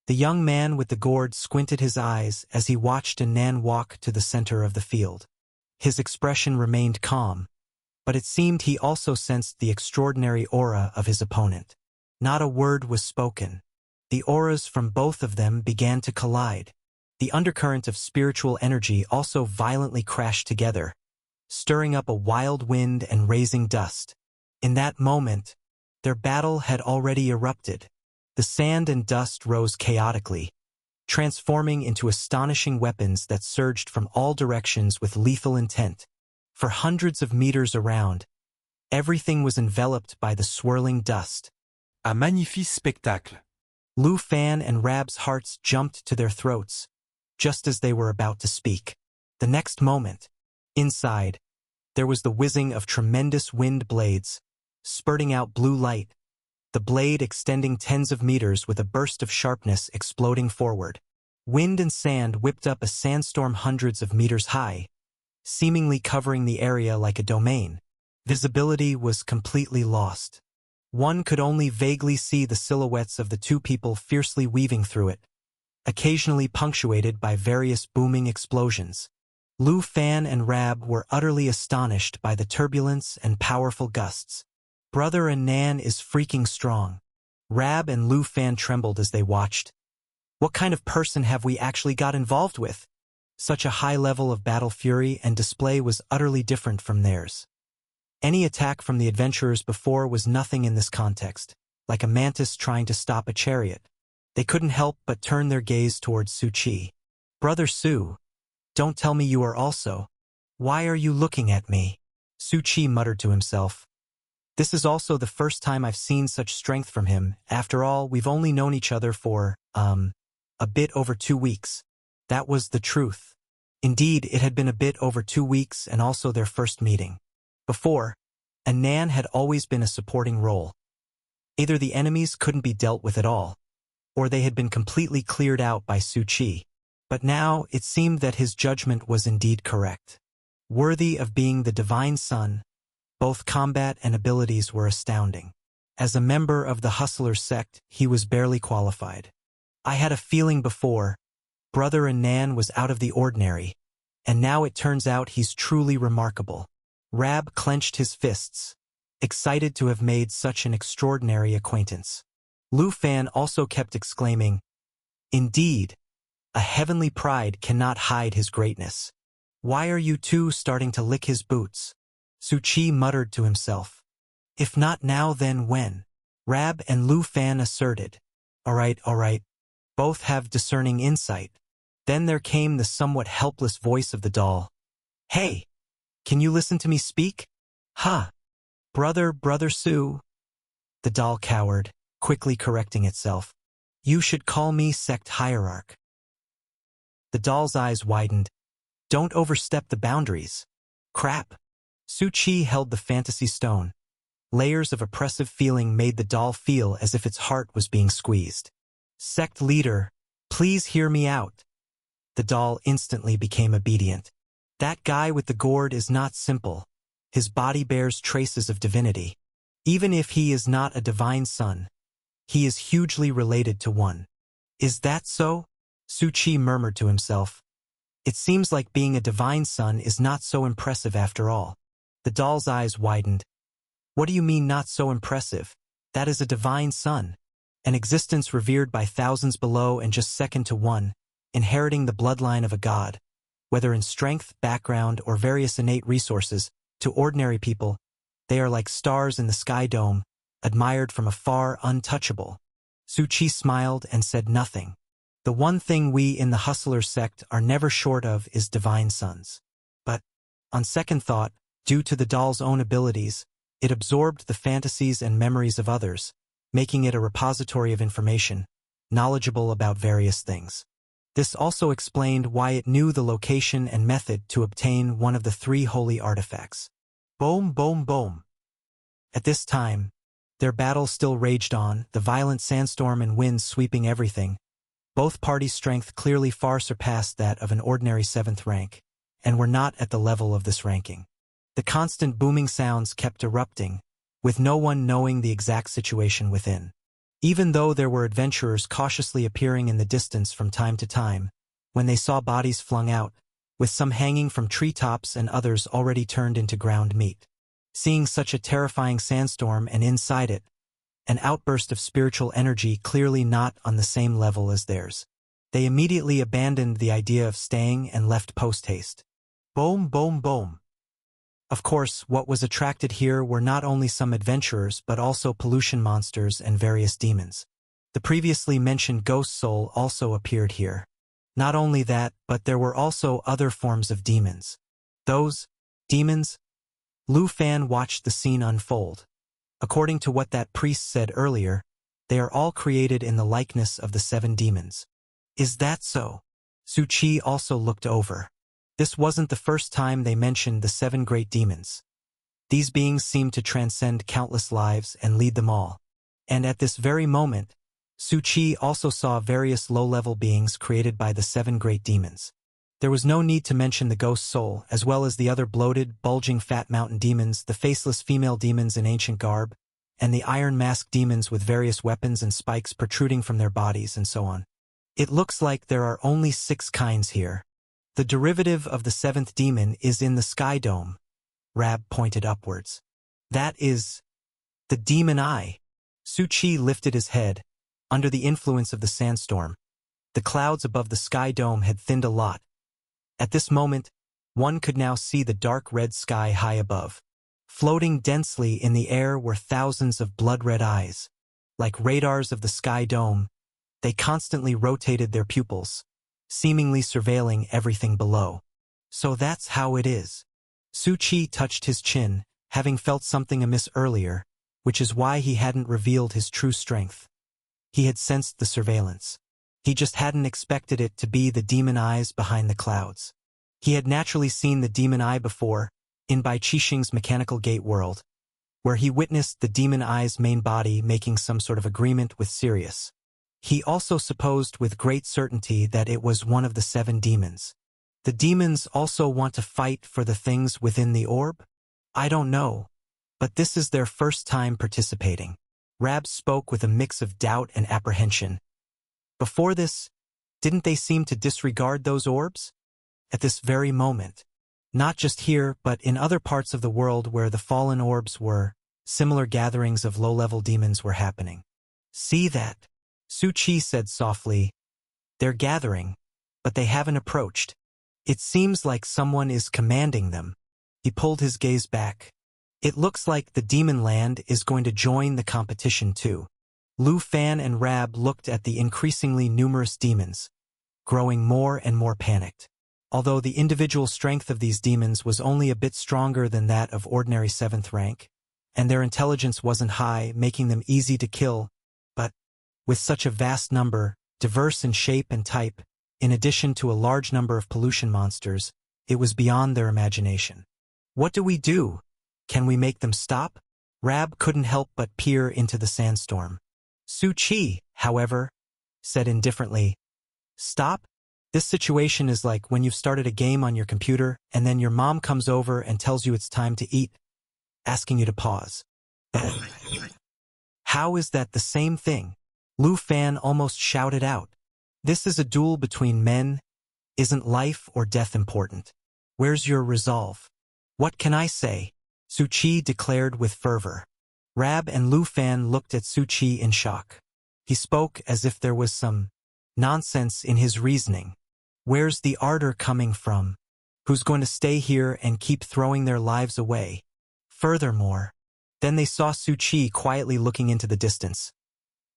The young man with the gourd squinted his eyes as he watched Nan walk to the center of the field. His expression remained calm, but it seemed he also sensed the extraordinary aura of his opponent. Not a word was spoken. The auras from both of them began to collide. The undercurrent of spiritual energy also violently crashed together, stirring up a wild wind and raising dust. In that moment, their battle had already erupted. The sand and dust rose chaotically, transforming into astonishing weapons that surged from all directions with lethal intent. For hundreds of meters around, everything was enveloped by the swirling dust. Un magnifique spectacle. Lu Fan and Rab's hearts jumped to their throats, just as they were about to speak. The next moment, inside, there was the whizzing of tremendous wind blades, spurting out blue light, the blade extending tens of meters with a burst of sharpness exploding forward. Wind and sand whipped up a sandstorm hundreds of meters high, seemingly covering the area like a domain. Visibility was completely lost. One could only vaguely see the silhouettes of the two people fiercely weaving through it, occasionally punctuated by various booming explosions. Lu Fan and Rab were utterly astonished by the turbulence and powerful gusts. Brother Nan is freaking strong. Rab and Lu Fan trembled as they watched. What kind of person have we actually got involved with? Such a high level of battle fury and display was utterly different from theirs. Any attack from the adventurers before was nothing in this context, like a mantis trying to stop a chariot. They couldn't help but turn their gaze towards Su Chi. Brother Su, don't tell me you are also. Why are you looking at me? Su Chi muttered to himself. This is also the first time I've seen such strength from him. After all, we've only known each other for, a bit over 2 weeks. That was the truth. Indeed, it had been a bit over 2 weeks and also their first meeting. Before, Nan had always been a supporting role. Either the enemies couldn't be dealt with at all, or they had been completely cleared out by Su Chi. But now it seemed that his judgment was indeed correct. Worthy of being the divine son, both combat and abilities were astounding. As a member of the Hustler sect, he was barely qualified. I had a feeling before, Brother Nan was out of the ordinary, and now it turns out he's truly remarkable. Rab clenched his fists, excited to have made such an extraordinary acquaintance. Lu Fan also kept exclaiming, "Indeed, a heavenly pride cannot hide his greatness. Why are you two starting to lick his boots?" Su Chi muttered to himself. "If not now, then when?" Rab and Lu Fan asserted, all right. Both have discerning insight." Then there came the somewhat helpless voice of the doll. "Hey! Can you listen to me speak?" "Huh. Brother Su." The doll cowered, quickly correcting itself. "You should call me sect hierarch." The doll's eyes widened. "Don't overstep the boundaries." "Crap." Su Chi held the fantasy stone. Layers of oppressive feeling made the doll feel as if its heart was being squeezed. "Sect leader, please hear me out." The doll instantly became obedient. "That guy with the gourd is not simple. His body bears traces of divinity. Even if he is not a divine son, he is hugely related to one." "Is that so?" Su Chi murmured to himself. "It seems like being a divine son is not so impressive after all." The doll's eyes widened. "What do you mean not so impressive? That is a divine son. An existence revered by thousands below and just second to one, inheriting the bloodline of a god. Whether in strength, background, or various innate resources, to ordinary people, they are like stars in the sky dome, admired from afar, untouchable." Su Chi smiled and said nothing. "The one thing we in the Hustler sect are never short of is divine sons." But, on second thought, due to the doll's own abilities, it absorbed the fantasies and memories of others, making it a repository of information, knowledgeable about various things. This also explained why it knew the location and method to obtain one of the 3 holy artifacts. Boom, boom, boom. At this time, their battle still raged on, the violent sandstorm and winds sweeping everything. Both parties' strength clearly far surpassed that of an ordinary 7th rank, and were not at the level of this ranking. The constant booming sounds kept erupting, with no one knowing the exact situation within. Even though there were adventurers cautiously appearing in the distance from time to time, when they saw bodies flung out, with some hanging from treetops and others already turned into ground meat. Seeing such a terrifying sandstorm and inside it, an outburst of spiritual energy clearly not on the same level as theirs, they immediately abandoned the idea of staying and left post-haste. Boom, boom, boom. Of course, what was attracted here were not only some adventurers but also pollution monsters and various demons. The previously mentioned ghost soul also appeared here. Not only that, but there were also other forms of demons. Those demons? Lu Fan watched the scene unfold. According to what that priest said earlier, they are all created in the likeness of the 7 demons. Is that so? Su Qi also looked over. This wasn't the first time they mentioned the 7 great demons. These beings seemed to transcend countless lives and lead them all. And at this very moment, Su Qi also saw various low-level beings created by the 7 great demons. There was no need to mention the ghost soul, as well as the other bloated, bulging fat mountain demons, the faceless female demons in ancient garb, and the iron mask demons with various weapons and spikes protruding from their bodies and so on. It looks like there are only 6 kinds here. The derivative of the 7th demon is in the sky dome. Rab pointed upwards. That is the demon eye. Su Qi lifted his head. Under the influence of the sandstorm, the clouds above the sky dome had thinned a lot. At this moment, one could now see the dark red sky high above. Floating densely in the air were thousands of blood-red eyes. Like radars of the sky dome, they constantly rotated their pupils, seemingly surveilling everything below. So that's how it is. Su Qi touched his chin, having felt something amiss earlier, which is why he hadn't revealed his true strength. He had sensed the surveillance. He just hadn't expected it to be the demon eyes behind the clouds. He had naturally seen the demon eye before, in Bai Qixing's mechanical gate world, where he witnessed the demon eye's main body making some sort of agreement with Sirius. He also supposed with great certainty that it was one of the 7 demons. The demons also want to fight for the things within the orb? I don't know, but this is their first time participating. Rab spoke with a mix of doubt and apprehension. Before this, didn't they seem to disregard those orbs? At this very moment, not just here but in other parts of the world where the fallen orbs were, similar gatherings of low-level demons were happening. See that? Su Qi said softly. They're gathering, but they haven't approached. It seems like someone is commanding them. He pulled his gaze back. It looks like the demon land is going to join the competition too. Lu Fan and Rab looked at the increasingly numerous demons, growing more and more panicked. Although the individual strength of these demons was only a bit stronger than that of ordinary 7th rank, and their intelligence wasn't high, making them easy to kill, but with such a vast number, diverse in shape and type, in addition to a large number of pollution monsters, it was beyond their imagination. What do we do? Can we make them stop? Rab couldn't help but peer into the sandstorm. Su Qi, however, said indifferently, Stop? This situation is like when you've started a game on your computer and then your mom comes over and tells you it's time to eat, asking you to pause. How is that the same thing? Lu Fan almost shouted out. This is a duel between men. Isn't life or death important? Where's your resolve? What can I say? Su Qi declared with fervor. Rab and Lu Fan looked at Su Qi in shock. He spoke as if there was some nonsense in his reasoning. Where's the ardor coming from? Who's going to stay here and keep throwing their lives away? Furthermore, then they saw Su Qi quietly looking into the distance.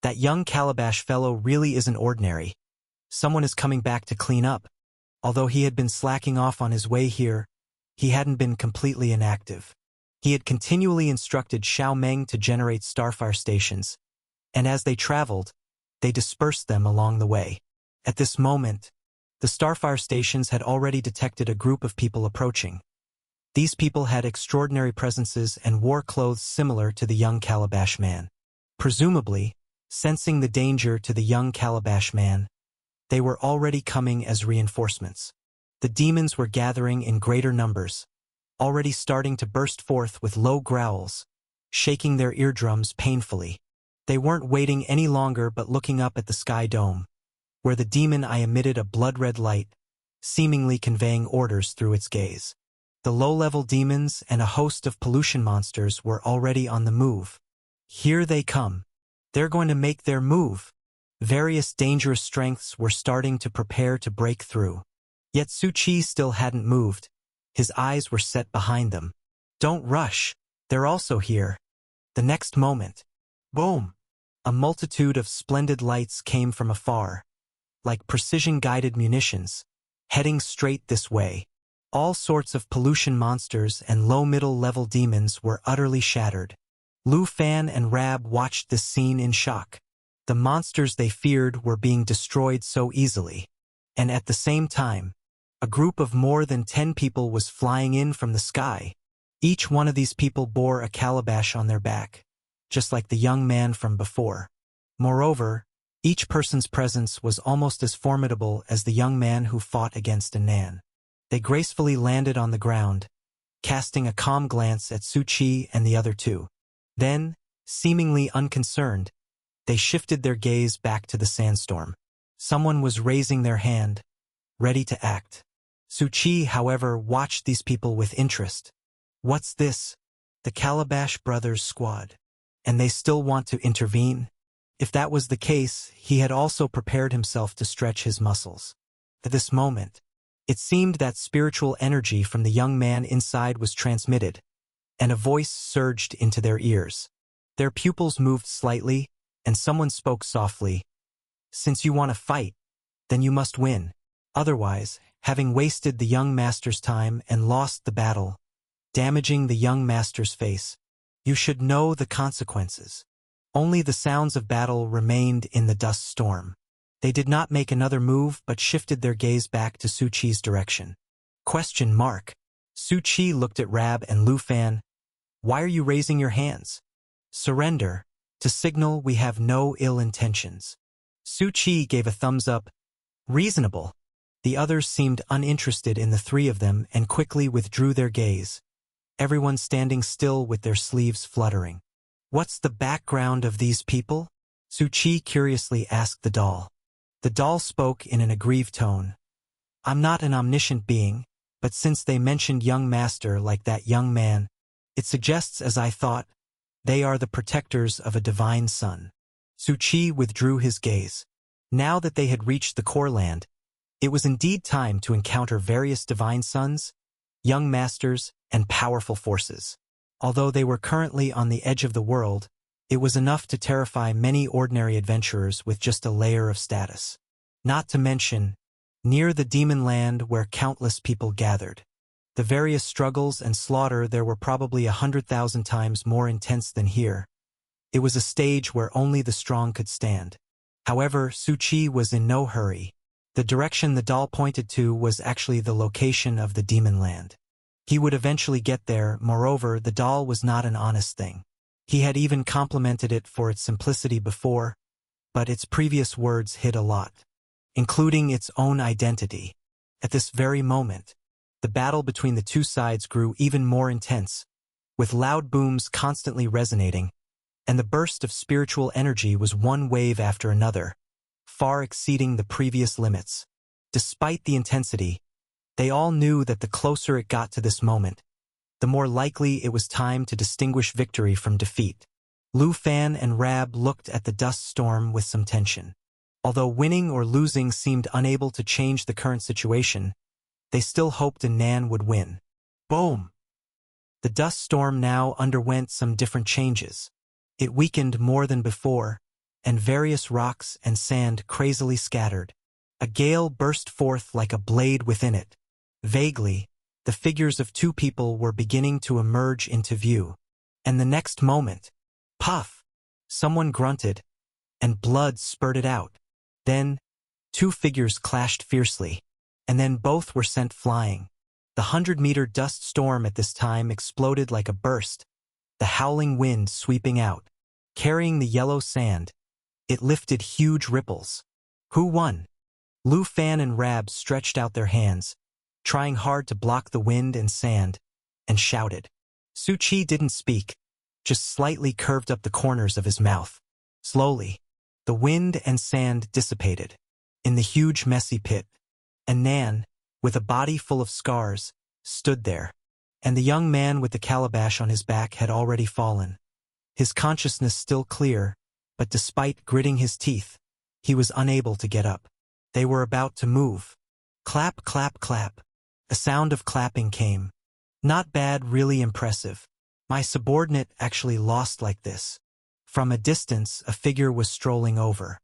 That young calabash fellow really isn't ordinary. Someone is coming back to clean up. Although he had been slacking off on his way here, he hadn't been completely inactive. He had continually instructed Xiao Meng to generate starfire stations, and as they traveled, they dispersed them along the way. At this moment, the starfire stations had already detected a group of people approaching. These people had extraordinary presences and wore clothes similar to the young calabash man. Presumably, sensing the danger to the young calabash man, they were already coming as reinforcements. The demons were gathering in greater numbers, already starting to burst forth with low growls, shaking their eardrums painfully. They weren't waiting any longer but looking up at the sky dome, where the demon eye emitted a blood-red light, seemingly conveying orders through its gaze. The low-level demons and a host of pollution monsters were already on the move. Here they come. They're going to make their move. Various dangerous strengths were starting to prepare to break through. Yet Su Qi still hadn't moved. His eyes were set behind them. Don't rush. They're also here. The next moment, boom! A multitude of splendid lights came from afar, like precision-guided munitions, heading straight this way. All sorts of pollution monsters and low-middle-level demons were utterly shattered. Lu Fan and Rab watched this scene in shock. The monsters they feared were being destroyed so easily. And at the same time, a group of more than 10 people was flying in from the sky. Each one of these people bore a calabash on their back, just like the young man from before. Moreover, each person's presence was almost as formidable as the young man who fought against Anan. They gracefully landed on the ground, casting a calm glance at Su Qi and the other two. Then, seemingly unconcerned, they shifted their gaze back to the sandstorm. Someone was raising their hand, ready to act. Su Qi, however, watched these people with interest. What's this? The Calabash Brothers squad. And they still want to intervene? If that was the case, he had also prepared himself to stretch his muscles. At this moment, it seemed that spiritual energy from the young man inside was transmitted, and a voice surged into their ears. Their pupils moved slightly, and someone spoke softly. Since you want to fight, then you must win. Otherwise, having wasted the young master's time and lost the battle, damaging the young master's face, you should know the consequences. Only the sounds of battle remained in the dust storm. They did not make another move but shifted their gaze back to Su Qi's direction. Question mark. Su Qi looked at Rab and Lu Fan. Why are you raising your hands? Surrender, to signal we have no ill intentions. Su Qi gave a thumbs up. Reasonable. The others seemed uninterested in the three of them and quickly withdrew their gaze, everyone standing still with their sleeves fluttering. What's the background of these people? Su Qi curiously asked the doll. The doll spoke in an aggrieved tone. I'm not an omniscient being, but since they mentioned young master like that young man, it suggests, as I thought, they are the protectors of a divine son. Su Qi withdrew his gaze. Now that they had reached the core land, it was indeed time to encounter various divine sons, young masters, and powerful forces. Although they were currently on the edge of the world, it was enough to terrify many ordinary adventurers with just a layer of status. Not to mention, near the demon land where countless people gathered. The various struggles and slaughter there were probably 100,000 times more intense than here. It was a stage where only the strong could stand. However, Su Qi was in no hurry. The direction the doll pointed to was actually the location of the demon land. He would eventually get there. Moreover, the doll was not an honest thing. He had even complimented it for its simplicity before, but its previous words hid a lot, including its own identity. At this very moment, the battle between the two sides grew even more intense, with loud booms constantly resonating, and the burst of spiritual energy was one wave after another, far exceeding the previous limits. Despite the intensity, they all knew that the closer it got to this moment, the more likely it was time to distinguish victory from defeat. Lu Fan and Rab looked at the dust storm with some tension. Although winning or losing seemed unable to change the current situation, they still hoped Anan would win. Boom! The dust storm now underwent some different changes. It weakened more than before, and various rocks and sand crazily scattered. A gale burst forth like a blade within it. Vaguely, the figures of two people were beginning to emerge into view. And the next moment, puff! Someone grunted, and blood spurted out. Then, two figures clashed fiercely, and then both were sent flying. The 100-meter dust storm at this time exploded like a burst, the howling wind sweeping out. Carrying the yellow sand, it lifted huge ripples. Who won? Lu Fan and Rab stretched out their hands, trying hard to block the wind and sand, and shouted. Su Qi didn't speak, just slightly curved up the corners of his mouth. Slowly, the wind and sand dissipated. In the huge messy pit, a Nan, with a body full of scars, stood there, and the young man with the calabash on his back had already fallen. His consciousness still clear, but despite gritting his teeth, he was unable to get up. They were about to move. Clap, clap, clap. A sound of clapping came. Not bad, really impressive. My subordinate actually lost like this. From a distance, a figure was strolling over.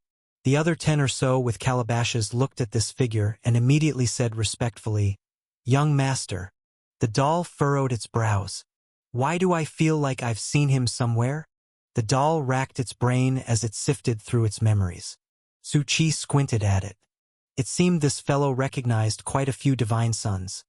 The other 10 or so with calabashes looked at this figure and immediately said respectfully, "Young master." The doll furrowed its brows. "Why do I feel like I've seen him somewhere?" The doll racked its brain as it sifted through its memories. Su Chi squinted at it. It seemed this fellow recognized quite a few divine sons,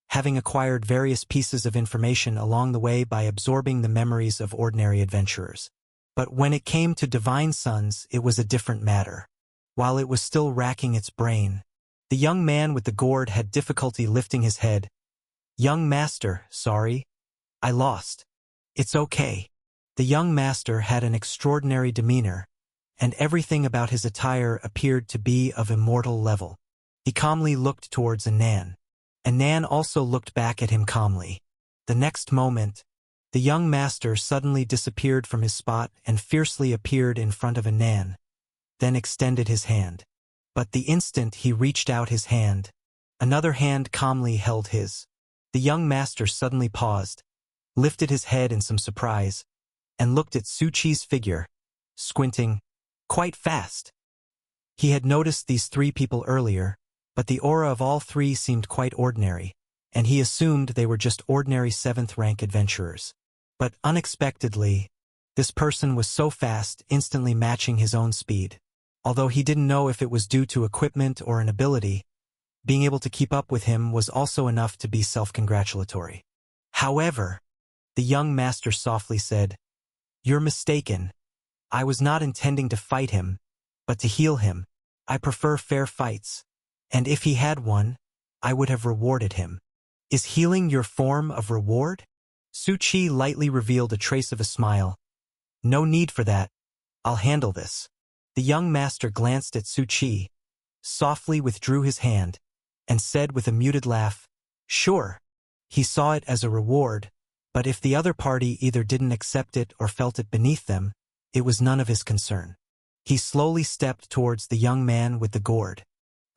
having acquired various pieces of information along the way by absorbing the memories of ordinary adventurers. But when it came to divine sons, it was a different matter. While it was still racking its brain, the young man with the gourd had difficulty lifting his head. "Young master, sorry. I lost. It's okay." The young master had an extraordinary demeanor, and everything about his attire appeared to be of immortal level. He calmly looked towards Anan. Anan also looked back at him calmly. The next moment, the young master suddenly disappeared from his spot and fiercely appeared in front of Anan, then extended his hand. But the instant he reached out his hand, another hand calmly held his. The young master suddenly paused, lifted his head in some surprise, and looked at Su Chi's figure, squinting quite fast. He had noticed these 3 people earlier, but the aura of all 3 seemed quite ordinary, and he assumed they were just ordinary 7th-rank adventurers. But unexpectedly, this person was so fast, instantly matching his own speed. Although he didn't know if it was due to equipment or an ability, being able to keep up with him was also enough to be self-congratulatory. However, the young master softly said, "You're mistaken. I was not intending to fight him, but to heal him. I prefer fair fights, and if he had won, I would have rewarded him." "Is healing your form of reward?" Su Chi lightly revealed a trace of a smile. "No need for that. I'll handle this." The young master glanced at Su Chi, softly withdrew his hand, and said with a muted laugh, "Sure." He saw it as a reward, but if the other party either didn't accept it or felt it beneath them, it was none of his concern. He slowly stepped towards the young man with the gourd.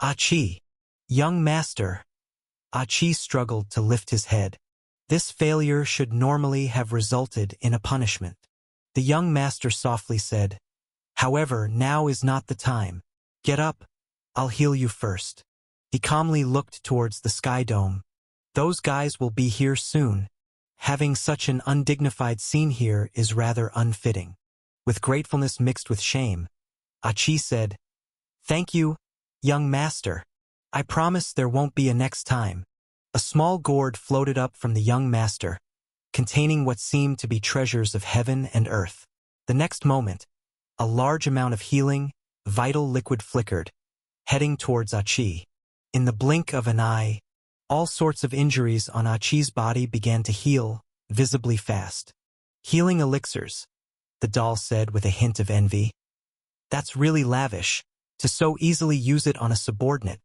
"Achi, young master." Achi struggled to lift his head. This failure should normally have resulted in a punishment. The young master softly said, "However, now is not the time. Get up. I'll heal you first." He calmly looked towards the sky dome. "Those guys will be here soon. Having such an undignified scene here is rather unfitting." With gratefulness mixed with shame, Achi said, "Thank you, young master. I promise there won't be a next time." A small gourd floated up from the young master, containing what seemed to be treasures of heaven and earth. The next moment, a large amount of healing, vital liquid flickered, heading towards Achi. In the blink of an eye, all sorts of injuries on Achi's body began to heal, visibly fast. "Healing elixirs," the doll said with a hint of envy. "That's really lavish, to so easily use it on a subordinate."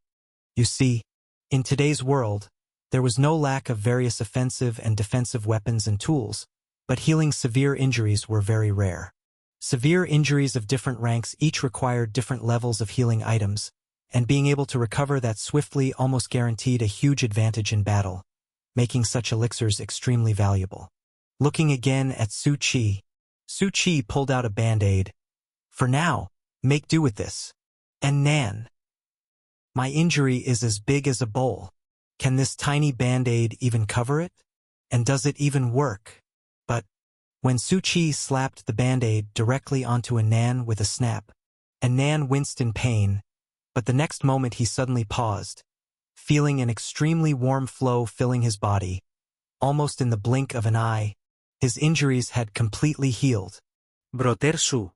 You see, in today's world, there was no lack of various offensive and defensive weapons and tools, but healing severe injuries were very rare. Severe injuries of different ranks each required different levels of healing items, and being able to recover that swiftly almost guaranteed a huge advantage in battle, making such elixirs extremely valuable. Looking again at Su Chi, Su Chi pulled out a band-aid. "For now, make do with this." "And Nan, my injury is as big as a bowl. Can this tiny band-aid even cover it? And does it even work?" But when Su Chi slapped the band-aid directly onto Anan with a snap, Anan winced in pain, but the next moment he suddenly paused, feeling an extremely warm flow filling his body. Almost in the blink of an eye, his injuries had completely healed. Broter Su.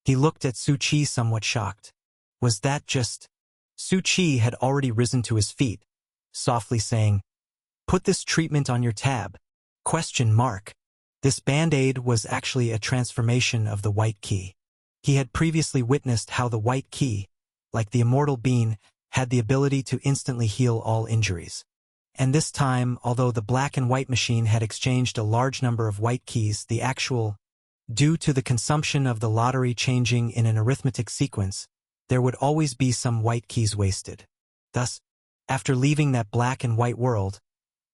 He looked at Su Chi somewhat shocked. Was that just... Su Chi had already risen to his feet, softly saying, "Put this treatment on your tab." Question mark. This band-aid was actually a transformation of the white key. He had previously witnessed how the white key, like the immortal bean, had the ability to instantly heal all injuries. And this time, although the black and white machine had exchanged a large number of white keys, due to the consumption of the lottery changing in an arithmetic sequence, there would always be some white keys wasted. Thus, after leaving that black and white world,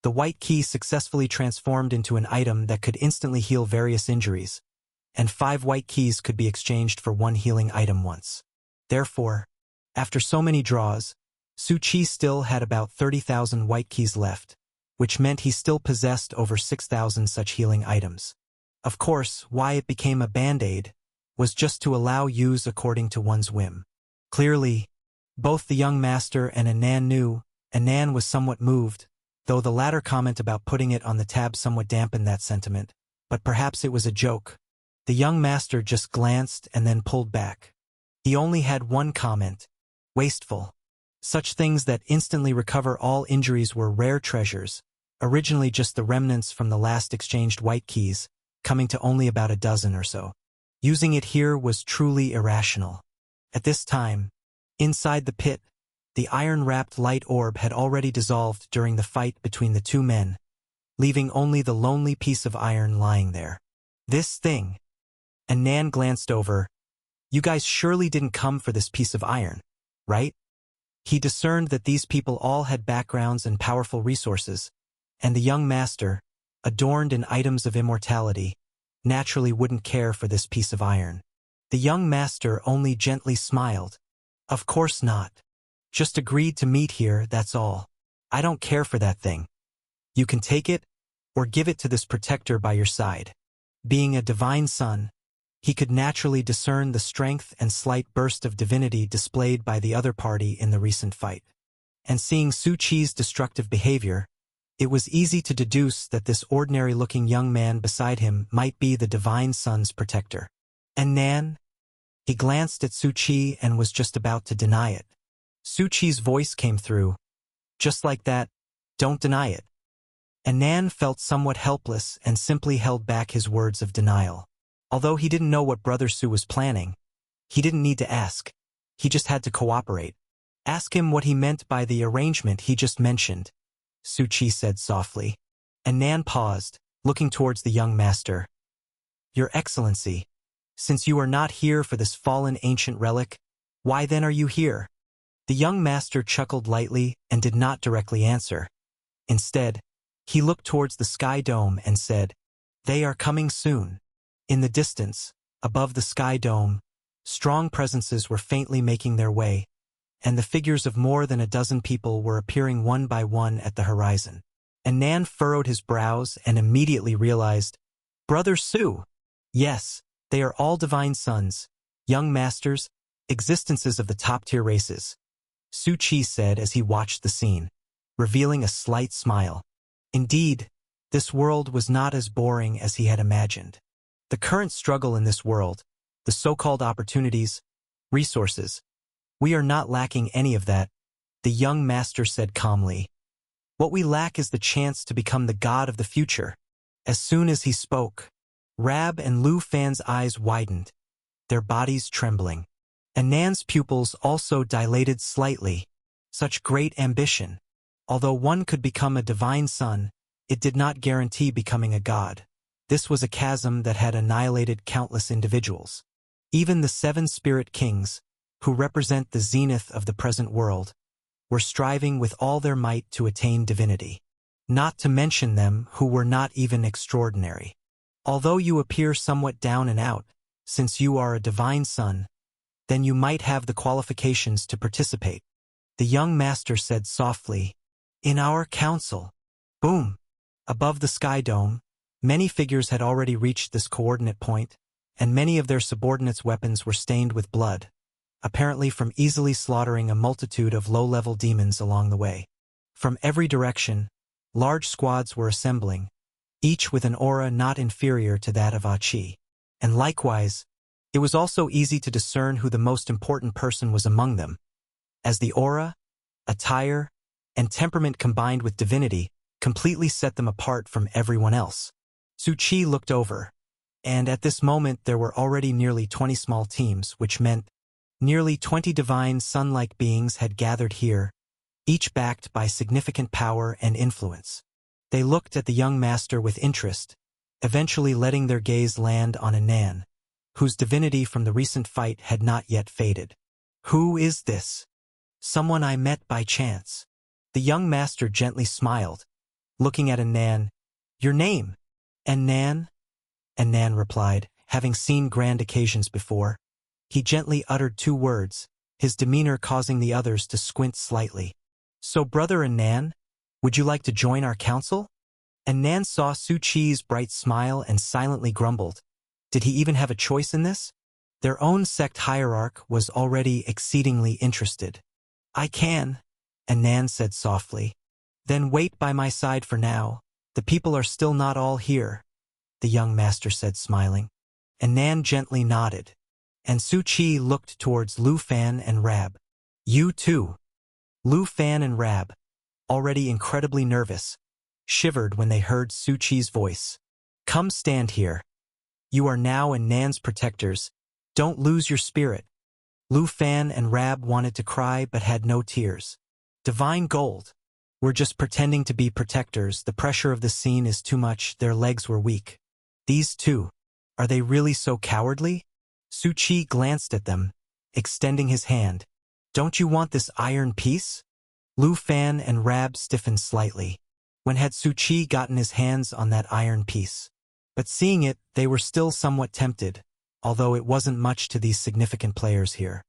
the white key successfully transformed into an item that could instantly heal various injuries, and 5 white keys could be exchanged for 1 healing item once. Therefore, after so many draws, Su Chi still had about 30,000 white keys left, which meant he still possessed over 6,000 such healing items. Of course, why it became a band-aid was just to allow use according to one's whim. Clearly, both the young master and Anan knew. Anan was somewhat moved, though the latter comment about putting it on the tab somewhat dampened that sentiment, but perhaps it was a joke. The young master just glanced and then pulled back. He only had one comment: wasteful. Such things that instantly recover all injuries were rare treasures, originally just the remnants from the last exchanged white keys, coming to only about a dozen or so. Using it here was truly irrational. At this time, inside the pit, the iron-wrapped light orb had already dissolved during the fight between the two men, leaving only the lonely piece of iron lying there. This thing. Anan glanced over. You guys surely didn't come for this piece of iron, right? He discerned that these people all had backgrounds and powerful resources, and the young master, adorned in items of immortality, naturally wouldn't care for this piece of iron. The young master only gently smiled. Of course not. Just agreed to meet here, that's all. I don't care for that thing. You can take it, or give it to this protector by your side. Being a divine son, he could naturally discern the strength and slight burst of divinity displayed by the other party in the recent fight. And seeing Su Chi's destructive behavior, it was easy to deduce that this ordinary-looking young man beside him might be the divine son's protector. And Nan? He glanced at Su Chi and was just about to deny it. Su Chi's voice came through. Just like that, don't deny it. And Nan felt somewhat helpless and simply held back his words of denial. Although he didn't know what Brother Su was planning, he didn't need to ask. He just had to cooperate. Ask him what he meant by the arrangement he just mentioned, Su Chi said softly. And Nan paused, looking towards the young master. Your Excellency, since you are not here for this fallen ancient relic, why then are you here? The young master chuckled lightly and did not directly answer. Instead, he looked towards the sky dome and said, They are coming soon. In the distance, above the sky dome, strong presences were faintly making their way, and the figures of more than a dozen people were appearing one by one at the horizon. And Nan furrowed his brows and immediately realized, Brother Su! Yes, they are all divine sons, young masters, existences of the top-tier races, Su Chi said as he watched the scene, revealing a slight smile. Indeed, this world was not as boring as he had imagined. The current struggle in this world, the so-called opportunities, resources, we are not lacking any of that, the young master said calmly. What we lack is the chance to become the god of the future. As soon as he spoke, Rab and Lu Fan's eyes widened, their bodies trembling. And Nan's pupils also dilated slightly. Such great ambition. Although one could become a divine son, it did not guarantee becoming a god. This was a chasm that had annihilated countless individuals. Even the 7 spirit kings, who represent the zenith of the present world, were striving with all their might to attain divinity. Not to mention them who were not even extraordinary. Although you appear somewhat down and out, since you are a divine son, then you might have the qualifications to participate. The young master said softly, In our council. Boom! Above the sky dome, many figures had already reached this coordinate point, and many of their subordinates' weapons were stained with blood, apparently from easily slaughtering a multitude of low-level demons along the way. From every direction, large squads were assembling, each with an aura not inferior to that of Ah Chi. And likewise, it was also easy to discern who the most important person was among them, as the aura, attire, and temperament combined with divinity completely set them apart from everyone else. Su Chi looked over. And at this moment there were already nearly 20 small teams, which meant nearly 20 divine sun-like beings had gathered here, each backed by significant power and influence. They looked at the young master with interest, eventually letting their gaze land on Anan, whose divinity from the recent fight had not yet faded. "Who is this?" "Someone I met by chance." The young master gently smiled, looking at Anan. "Your name?" "Anan?" Anan replied, having seen grand occasions before. He gently uttered 2 words, his demeanor causing the others to squint slightly. "So, Brother Anan, would you like to join our council?" Anan saw Su Chi's bright smile and silently grumbled. Did he even have a choice in this? Their own sect hierarch was already exceedingly interested. "I can," Anan said softly. "Then wait by my side for now. The people are still not all here," the young master said, smiling. Anan gently nodded, and Su Chi looked towards Lu Fan and Rab. "You too." Lu Fan and Rab, already incredibly nervous, shivered when they heard Su Chi's voice. "Come stand here. You are now Anan's protectors. Don't lose your spirit." Lu Fan and Rab wanted to cry but had no tears. "Divine Gold. We're just pretending to be protectors. The pressure of the scene is too much." Their legs were weak. "These two, are they really so cowardly?" Su Chi glanced at them, extending his hand. "Don't you want this iron piece?" Lu Fan and Rab stiffened slightly. When had Su Chi gotten his hands on that iron piece? But seeing it, they were still somewhat tempted, although it wasn't much to these significant players here.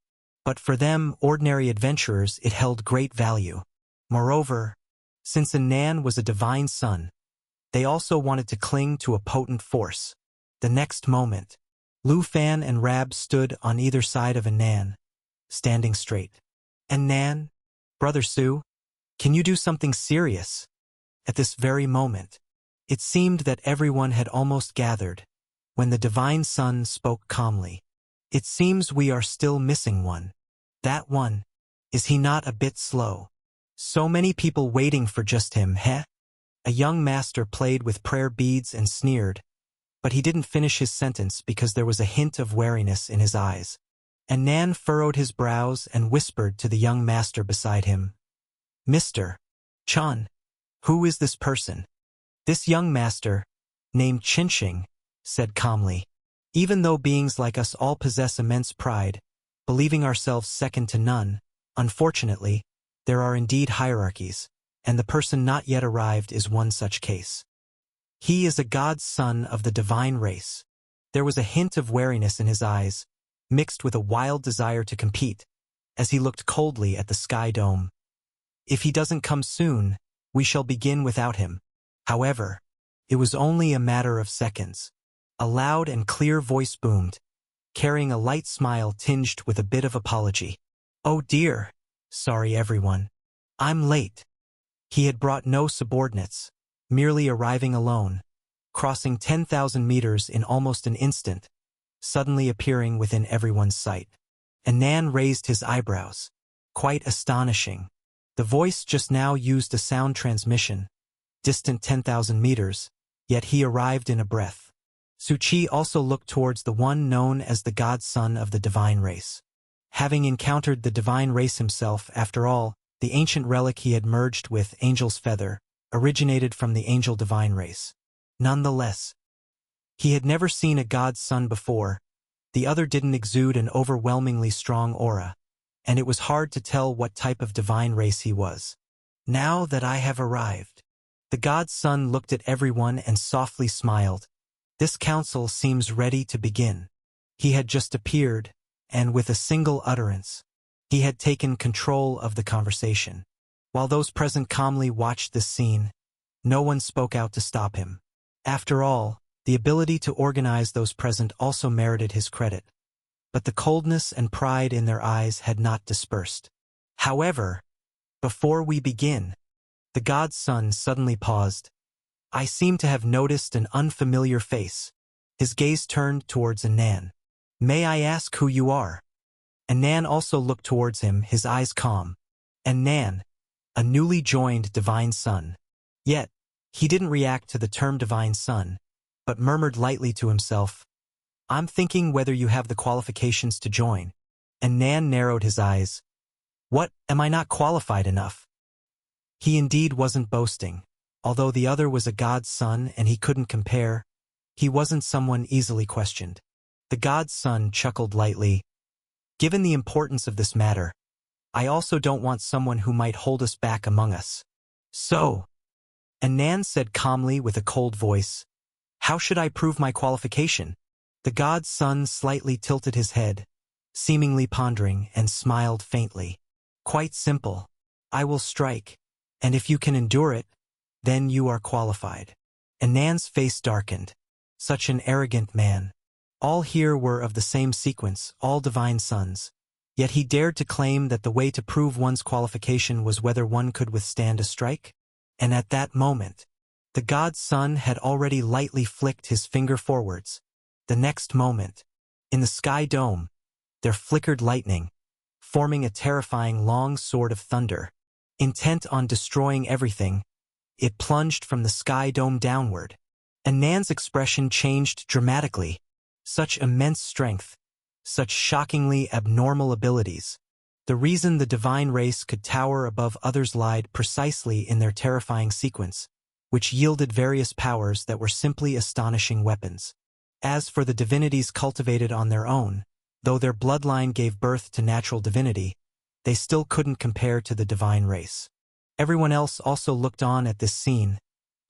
But for them, ordinary adventurers, it held great value. Moreover, since Anan was a divine son, they also wanted to cling to a potent force. The next moment, Lu Fan and Rab stood on either side of Anan, standing straight. "Anan, Brother Su, can you do something serious?" At this very moment, it seemed that everyone had almost gathered, when the divine son spoke calmly. "It seems we are still missing one. That one, is he not a bit slow? So many people waiting for just him, heh?" A young master played with prayer beads and sneered, but he didn't finish his sentence because there was a hint of wariness in his eyes. Anan furrowed his brows and whispered to the young master beside him. "Mr. Chan, who is this person?" "This young master, named Qinsheng," said calmly. "Even though beings like us all possess immense pride, believing ourselves second to none, unfortunately, there are indeed hierarchies, and the person not yet arrived is one such case. He is a god's son of the divine race." There was a hint of wariness in his eyes, mixed with a wild desire to compete, as he looked coldly at the sky dome. "If he doesn't come soon, we shall begin without him." However, it was only a matter of seconds. A loud and clear voice boomed, carrying a light smile tinged with a bit of apology. "Oh dear, sorry everyone. I'm late." He had brought no subordinates, merely arriving alone, crossing 10,000 meters in almost an instant, suddenly appearing within everyone's sight. Anan raised his eyebrows. Quite astonishing. The voice just now used a sound transmission, distant 10,000 meters, yet he arrived in a breath. Su Chi also looked towards the one known as the godson of the divine race. Having encountered the divine race himself, after all, the ancient relic he had merged with, Angel's Feather, originated from the angel divine race. Nonetheless, he had never seen a god's son before. The other didn't exude an overwhelmingly strong aura, and it was hard to tell what type of divine race he was. "Now that I have arrived." The god's son looked at everyone and softly smiled. "This council seems ready to begin." He had just appeared, and with a single utterance, he had taken control of the conversation. While those present calmly watched this scene, no one spoke out to stop him. After all, the ability to organize those present also merited his credit. But the coldness and pride in their eyes had not dispersed. "However, before we begin," the god's son suddenly paused. "I seem to have noticed an unfamiliar face." His gaze turned towards Anan. "May I ask who you are?" Anan also looked towards him, his eyes calm. Anan, a newly joined divine son. Yet, he didn't react to the term divine son. but murmured lightly to himself, "I'm thinking whether you have the qualifications to join." And Nan narrowed his eyes. "What, am I not qualified enough?" He indeed wasn't boasting. Although the other was a god's son and he couldn't compare, he wasn't someone easily questioned. The god's son chuckled lightly. "Given the importance of this matter, I also don't want someone who might hold us back among us. So," and Nan said calmly with a cold voice, "how should I prove my qualification?" The god's son slightly tilted his head, seemingly pondering, and smiled faintly. "Quite simple. I will strike, and if you can endure it, then you are qualified." And Nan's face darkened. Such an arrogant man. All here were of the same sequence, all divine sons. Yet he dared to claim that the way to prove one's qualification was whether one could withstand a strike? And at that moment, the god's son had already lightly flicked his finger forwards. The next moment, in the sky dome, there flickered lightning, forming a terrifying long sword of thunder. Intent on destroying everything, it plunged from the sky dome downward. And Nan's expression changed dramatically. Such immense strength, such shockingly abnormal abilities. The reason the divine race could tower above others lied precisely in their terrifying sequence, which yielded various powers that were simply astonishing weapons. As for the divinities cultivated on their own, though their bloodline gave birth to natural divinity, they still couldn't compare to the divine race. Everyone else also looked on at this scene,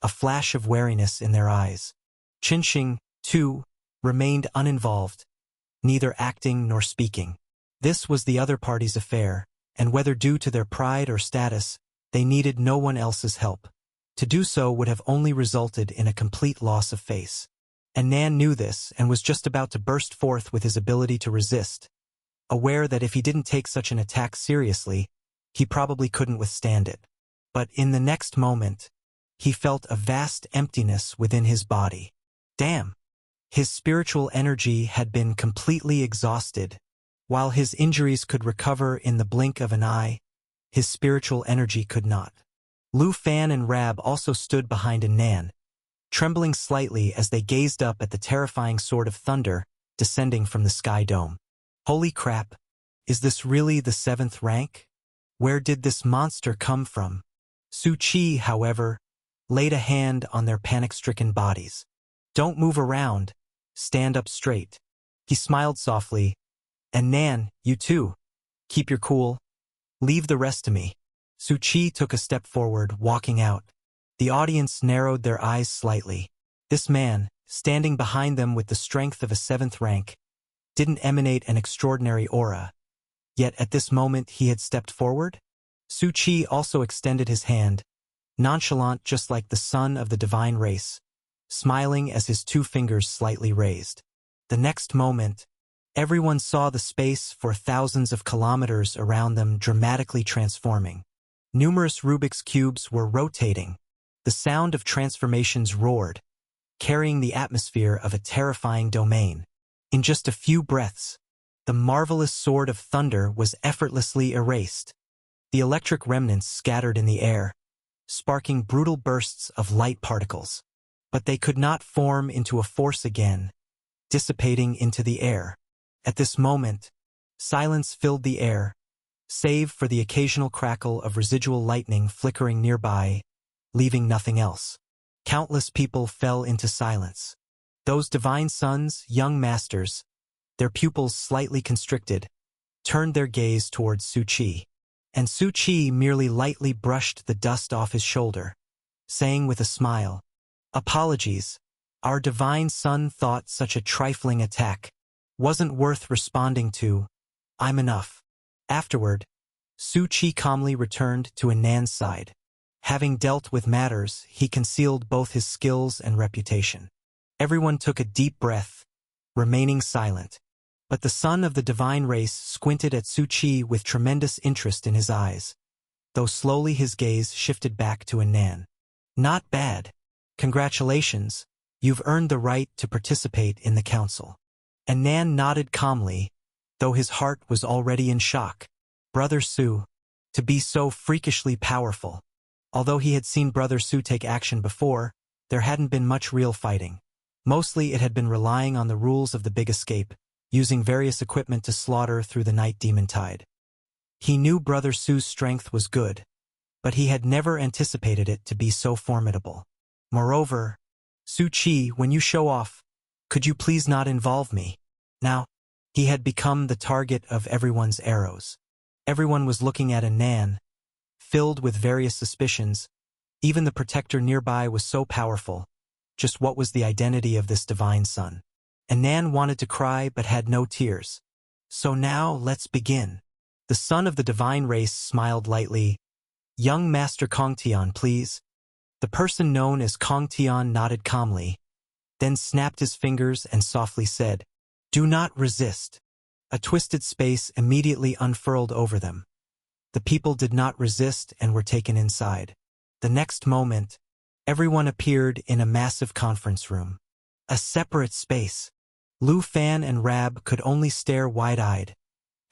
a flash of wariness in their eyes. Qinsheng, too, remained uninvolved, neither acting nor speaking. This was the other party's affair, and whether due to their pride or status, they needed no one else's help. To do so would have only resulted in a complete loss of face. And Nan knew this and was just about to burst forth with his ability to resist, aware that if he didn't take such an attack seriously, he probably couldn't withstand it. But in the next moment, he felt a vast emptiness within his body. Damn! His spiritual energy had been completely exhausted. While his injuries could recover in the blink of an eye, his spiritual energy could not. Lu Fan and Rab also stood behind Nan, trembling slightly as they gazed up at the terrifying sword of thunder descending from the sky dome. Holy crap! Is this really the 7th rank? Where did this monster come from? Su Qi, however, laid a hand on their panic-stricken bodies. "Don't move around. Stand up straight." He smiled softly. "And Nan, you too. Keep your cool. Leave the rest to me." Su Qi took a step forward, walking out. The audience narrowed their eyes slightly. This man, standing behind them with the strength of a 7th rank, didn't emanate an extraordinary aura. Yet at this moment he had stepped forward? Su Qi also extended his hand, nonchalant just like the son of the divine race, smiling as his 2 fingers slightly raised. The next moment, everyone saw the space for thousands of kilometers around them dramatically transforming. Numerous Rubik's Cubes were rotating. The sound of transformations roared, carrying the atmosphere of a terrifying domain. In just a few breaths, the marvelous sword of thunder was effortlessly erased. The electric remnants scattered in the air, sparking brutal bursts of light particles. But they could not form into a force again, dissipating into the air. At this moment, silence filled the air, save for the occasional crackle of residual lightning flickering nearby, leaving nothing else. Countless people fell into silence. Those divine sons, young masters, their pupils slightly constricted, turned their gaze towards Su Qi. And Su Qi merely lightly brushed the dust off his shoulder, saying with a smile, "Apologies, our divine son thought such a trifling attack wasn't worth responding to. I'm enough." Afterward, Su Qi calmly returned to Nan's side. Having dealt with matters, he concealed both his skills and reputation. Everyone took a deep breath, remaining silent. But the son of the divine race squinted at Su Qi with tremendous interest in his eyes, though slowly his gaze shifted back to Nan. "Not bad. Congratulations, you've earned the right to participate in the council." And Nan nodded calmly, though his heart was already in shock. Brother Su, to be so freakishly powerful. Although he had seen Brother Su take action before, there hadn't been much real fighting. Mostly it had been relying on the rules of the Big Escape, using various equipment to slaughter through the night demon tide. He knew Brother Su's strength was good, but he had never anticipated it to be so formidable. Moreover, Su Chi, when you show off, could you please not involve me? Now, he had become the target of everyone's arrows. Everyone was looking at Anan, filled with various suspicions. Even the protector nearby was so powerful. Just what was the identity of this divine son? Anan wanted to cry but had no tears. So now, let's begin. The son of the divine race smiled lightly. Young Master Kong Tian, please. The person known as Kong Tian nodded calmly, then snapped his fingers and softly said, "Do not resist." A twisted space immediately unfurled over them. The people did not resist and were taken inside. The next moment, everyone appeared in a massive conference room. A separate space. Lu Fan and Rab could only stare wide-eyed,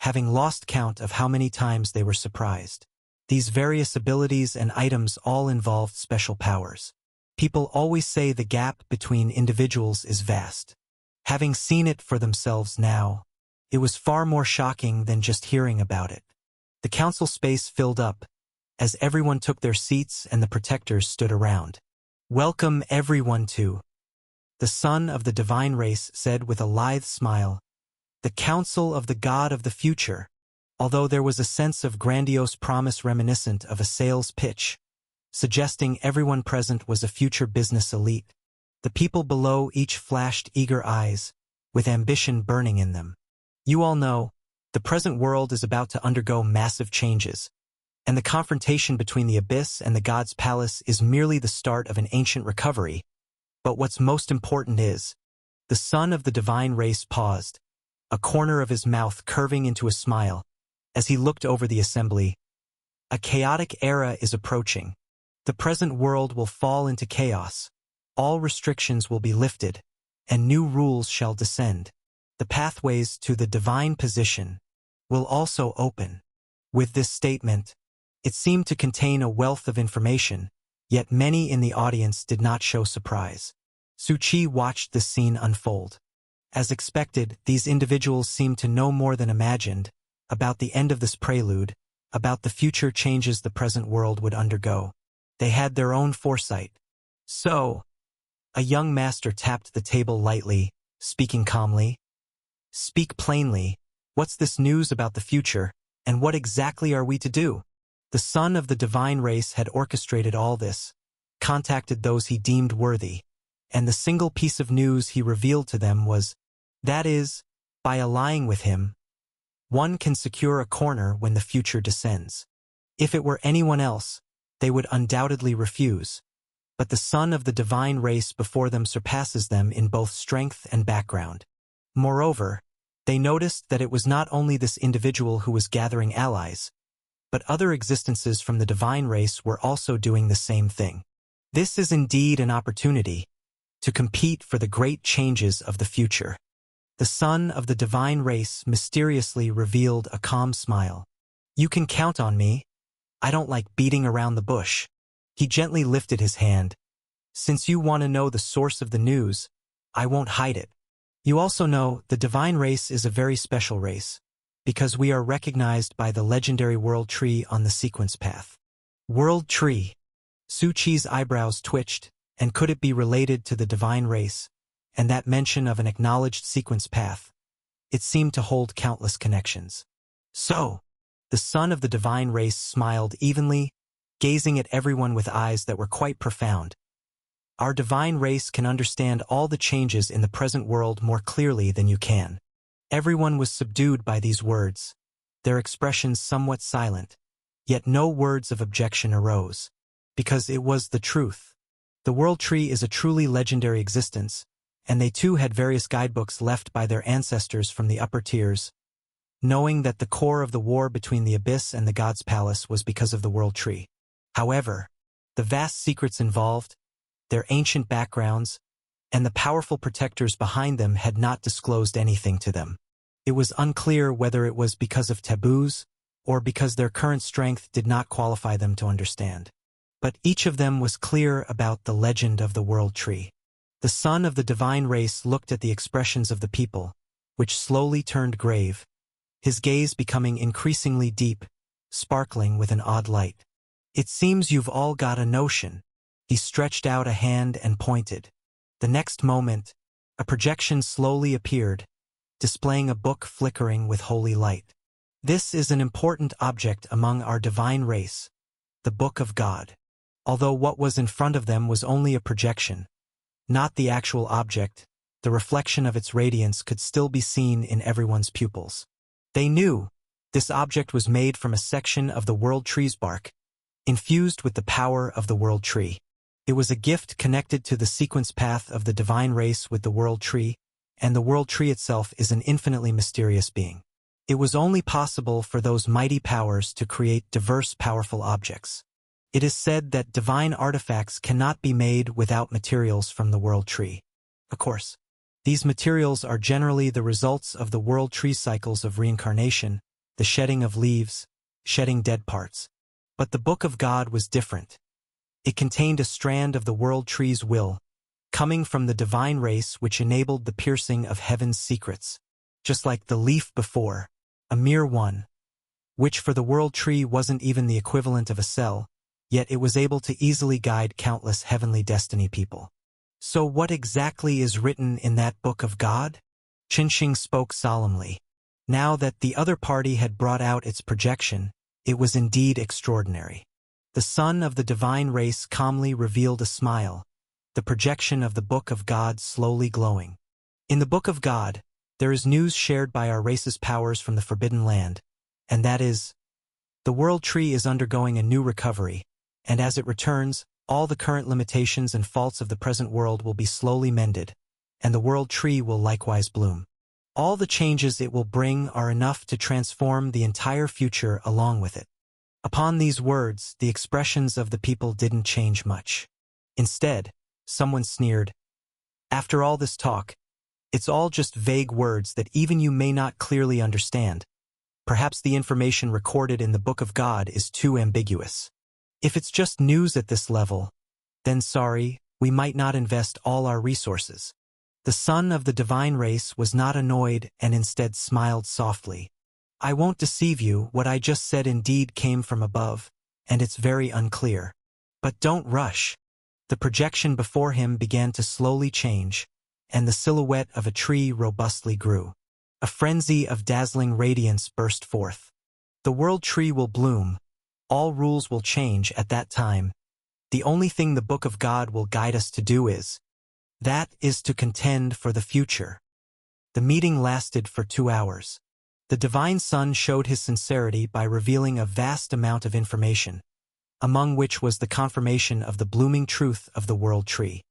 having lost count of how many times they were surprised. These various abilities and items all involved special powers. People always say the gap between individuals is vast. Having seen it for themselves now, it was far more shocking than just hearing about it. The council space filled up, as everyone took their seats and the protectors stood around. "Welcome everyone to," the son of the divine race said with a lithe smile, "the council of the god of the future." Although there was a sense of grandiose promise reminiscent of a sales pitch, suggesting everyone present was a future business elite. The people below each flashed eager eyes, with ambition burning in them. You all know, the present world is about to undergo massive changes, and the confrontation between the Abyss and the God's Palace is merely the start of an ancient recovery. But what's most important is, the son of the divine race paused, a corner of his mouth curving into a smile, as he looked over the assembly. A chaotic era is approaching. The present world will fall into chaos. All restrictions will be lifted, and new rules shall descend. The pathways to the divine position will also open. With this statement, it seemed to contain a wealth of information, yet many in the audience did not show surprise. Su Chi watched this scene unfold. As expected, these individuals seemed to know more than imagined about the end of this prelude, about the future changes the present world would undergo. They had their own foresight. "So," a young master tapped the table lightly, speaking calmly. "Speak plainly. What's this news about the future, and what exactly are we to do?" The son of the divine race had orchestrated all this, contacted those he deemed worthy, and the single piece of news he revealed to them was, that is, by allying with him, one can secure a corner when the future descends. If it were anyone else, they would undoubtedly refuse, but the son of the divine race before them surpasses them in both strength and background. Moreover, they noticed that it was not only this individual who was gathering allies, but other existences from the divine race were also doing the same thing. This is indeed an opportunity to compete for the great changes of the future. The son of the divine race mysteriously revealed a calm smile. "You can count on me. I don't like beating around the bush." He gently lifted his hand. "Since you want to know the source of the news, I won't hide it. You also know the divine race is a very special race, because we are recognized by the legendary World Tree on the sequence path." World Tree. Su Chi's eyebrows twitched, and could it be related to the divine race? And that mention of an acknowledged sequence path, it seemed to hold countless connections. "So," the son of the divine race smiled evenly, gazing at everyone with eyes that were quite profound. "Our divine race can understand all the changes in the present world more clearly than you can." Everyone was subdued by these words, their expressions somewhat silent, yet no words of objection arose, because it was the truth. The World Tree is a truly legendary existence, and they too had various guidebooks left by their ancestors from the upper tiers, knowing that the core of the war between the Abyss and the God's Palace was because of the World Tree. However, the vast secrets involved, their ancient backgrounds, and the powerful protectors behind them had not disclosed anything to them. It was unclear whether it was because of taboos, or because their current strength did not qualify them to understand. But each of them was clear about the legend of the World Tree. The son of the divine race looked at the expressions of the people, which slowly turned grave, his gaze becoming increasingly deep, sparkling with an odd light. It seems you've all got a notion. He stretched out a hand and pointed. The next moment, a projection slowly appeared, displaying a book flickering with holy light. This is an important object among our divine race, the Book of God. Although what was in front of them was only a projection, not the actual object, the reflection of its radiance could still be seen in everyone's pupils. They knew this object was made from a section of the World Tree's bark, infused with the power of the World Tree. It was a gift connected to the sequence path of the divine race with the World Tree, and the World Tree itself is an infinitely mysterious being. It was only possible for those mighty powers to create diverse powerful objects. It is said that divine artifacts cannot be made without materials from the World Tree. Of course, these materials are generally the results of the World Tree cycles of reincarnation, the shedding of leaves, shedding dead parts. But the Book of God was different. It contained a strand of the World Tree's will, coming from the divine race which enabled the piercing of heaven's secrets, just like the leaf before, a mere one, which for the World Tree wasn't even the equivalent of a cell, yet it was able to easily guide countless heavenly destiny people. So what exactly is written in that Book of God? Qinsheng spoke solemnly. Now that the other party had brought out its projection, it was indeed extraordinary. The son of the divine race calmly revealed a smile, the projection of the Book of God slowly glowing. In the Book of God, there is news shared by our race's powers from the Forbidden Land, and that is, the World Tree is undergoing a new recovery, and as it returns, all the current limitations and faults of the present world will be slowly mended, and the World Tree will likewise bloom. All the changes it will bring are enough to transform the entire future along with it. Upon these words, the expressions of the people didn't change much. Instead, someone sneered, "After all this talk, it's all just vague words that even you may not clearly understand. Perhaps the information recorded in the Book of God is too ambiguous. If it's just news at this level, then sorry, we might not invest all our resources." The son of the divine race was not annoyed and instead smiled softly. "I won't deceive you, what I just said indeed came from above, and it's very unclear. But don't rush." The projection before him began to slowly change, and the silhouette of a tree robustly grew. A frenzy of dazzling radiance burst forth. The World Tree will bloom. All rules will change at that time. The only thing the Book of God will guide us to do is to contend for the future. The meeting lasted for 2 hours. The divine son showed his sincerity by revealing a vast amount of information, among which was the confirmation of the blooming truth of the World Tree.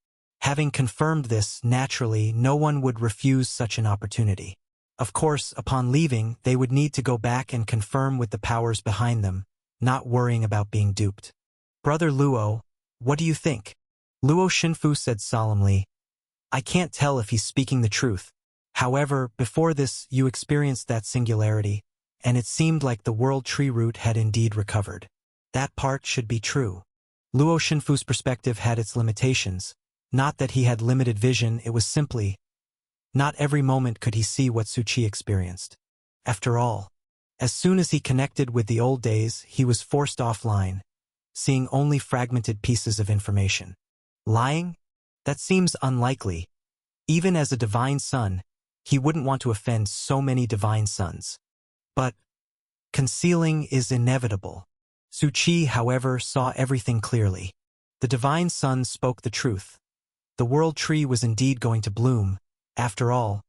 Having confirmed this, naturally, no one would refuse such an opportunity. Of course, upon leaving, they would need to go back and confirm with the powers behind them, not worrying about being duped. "Brother Luo, what do you think?" Luo Shinfu said solemnly. "I can't tell if he's speaking the truth. However, before this, you experienced that singularity, and it seemed like the World Tree root had indeed recovered. That part should be true." Luo Shinfu's perspective had its limitations. Not that he had limited vision, it was simply, not every moment could he see what Su Qi experienced. After all, as soon as he connected with the old days, he was forced offline, seeing only fragmented pieces of information. Lying? That seems unlikely. Even as a divine son, he wouldn't want to offend so many divine sons. But concealing is inevitable. Su Qi, however, saw everything clearly. The divine son spoke the truth. The World Tree was indeed going to bloom. After all,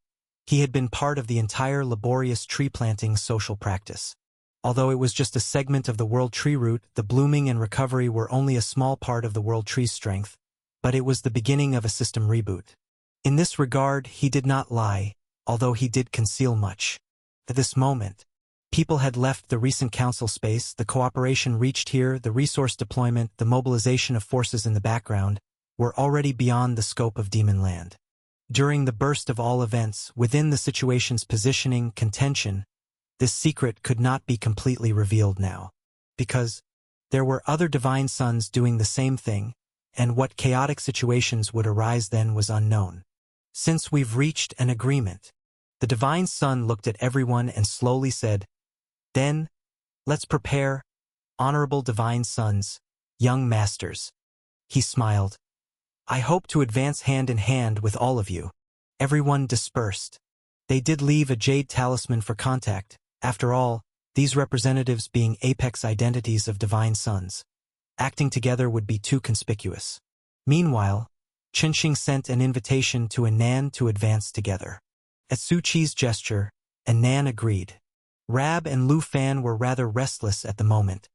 he had been part of the entire laborious tree-planting social practice. Although it was just a segment of the World Tree root, the blooming and recovery were only a small part of the World Tree's strength, but it was the beginning of a system reboot. In this regard, he did not lie, although he did conceal much. At this moment, people had left the recent council space, the cooperation reached here, the resource deployment, the mobilization of forces in the background, were already beyond the scope of Demon Land. During the burst of all events, within the situation's positioning, contention, this secret could not be completely revealed now. Because there were other divine sons doing the same thing, and what chaotic situations would arise then was unknown. Since we've reached an agreement, the Divine Son looked at everyone and slowly said, "Then, let's prepare, honorable Divine Sons, young masters." He smiled. "I hope to advance hand in hand with all of you." Everyone dispersed. They did leave a jade talisman for contact, after all, these representatives being apex identities of Divine Sons. Acting together would be too conspicuous. Meanwhile, Qinsheng sent an invitation to Anan to advance together. At Su Qi's gesture, Anan agreed. Rab and Lu Fan were rather restless at the moment,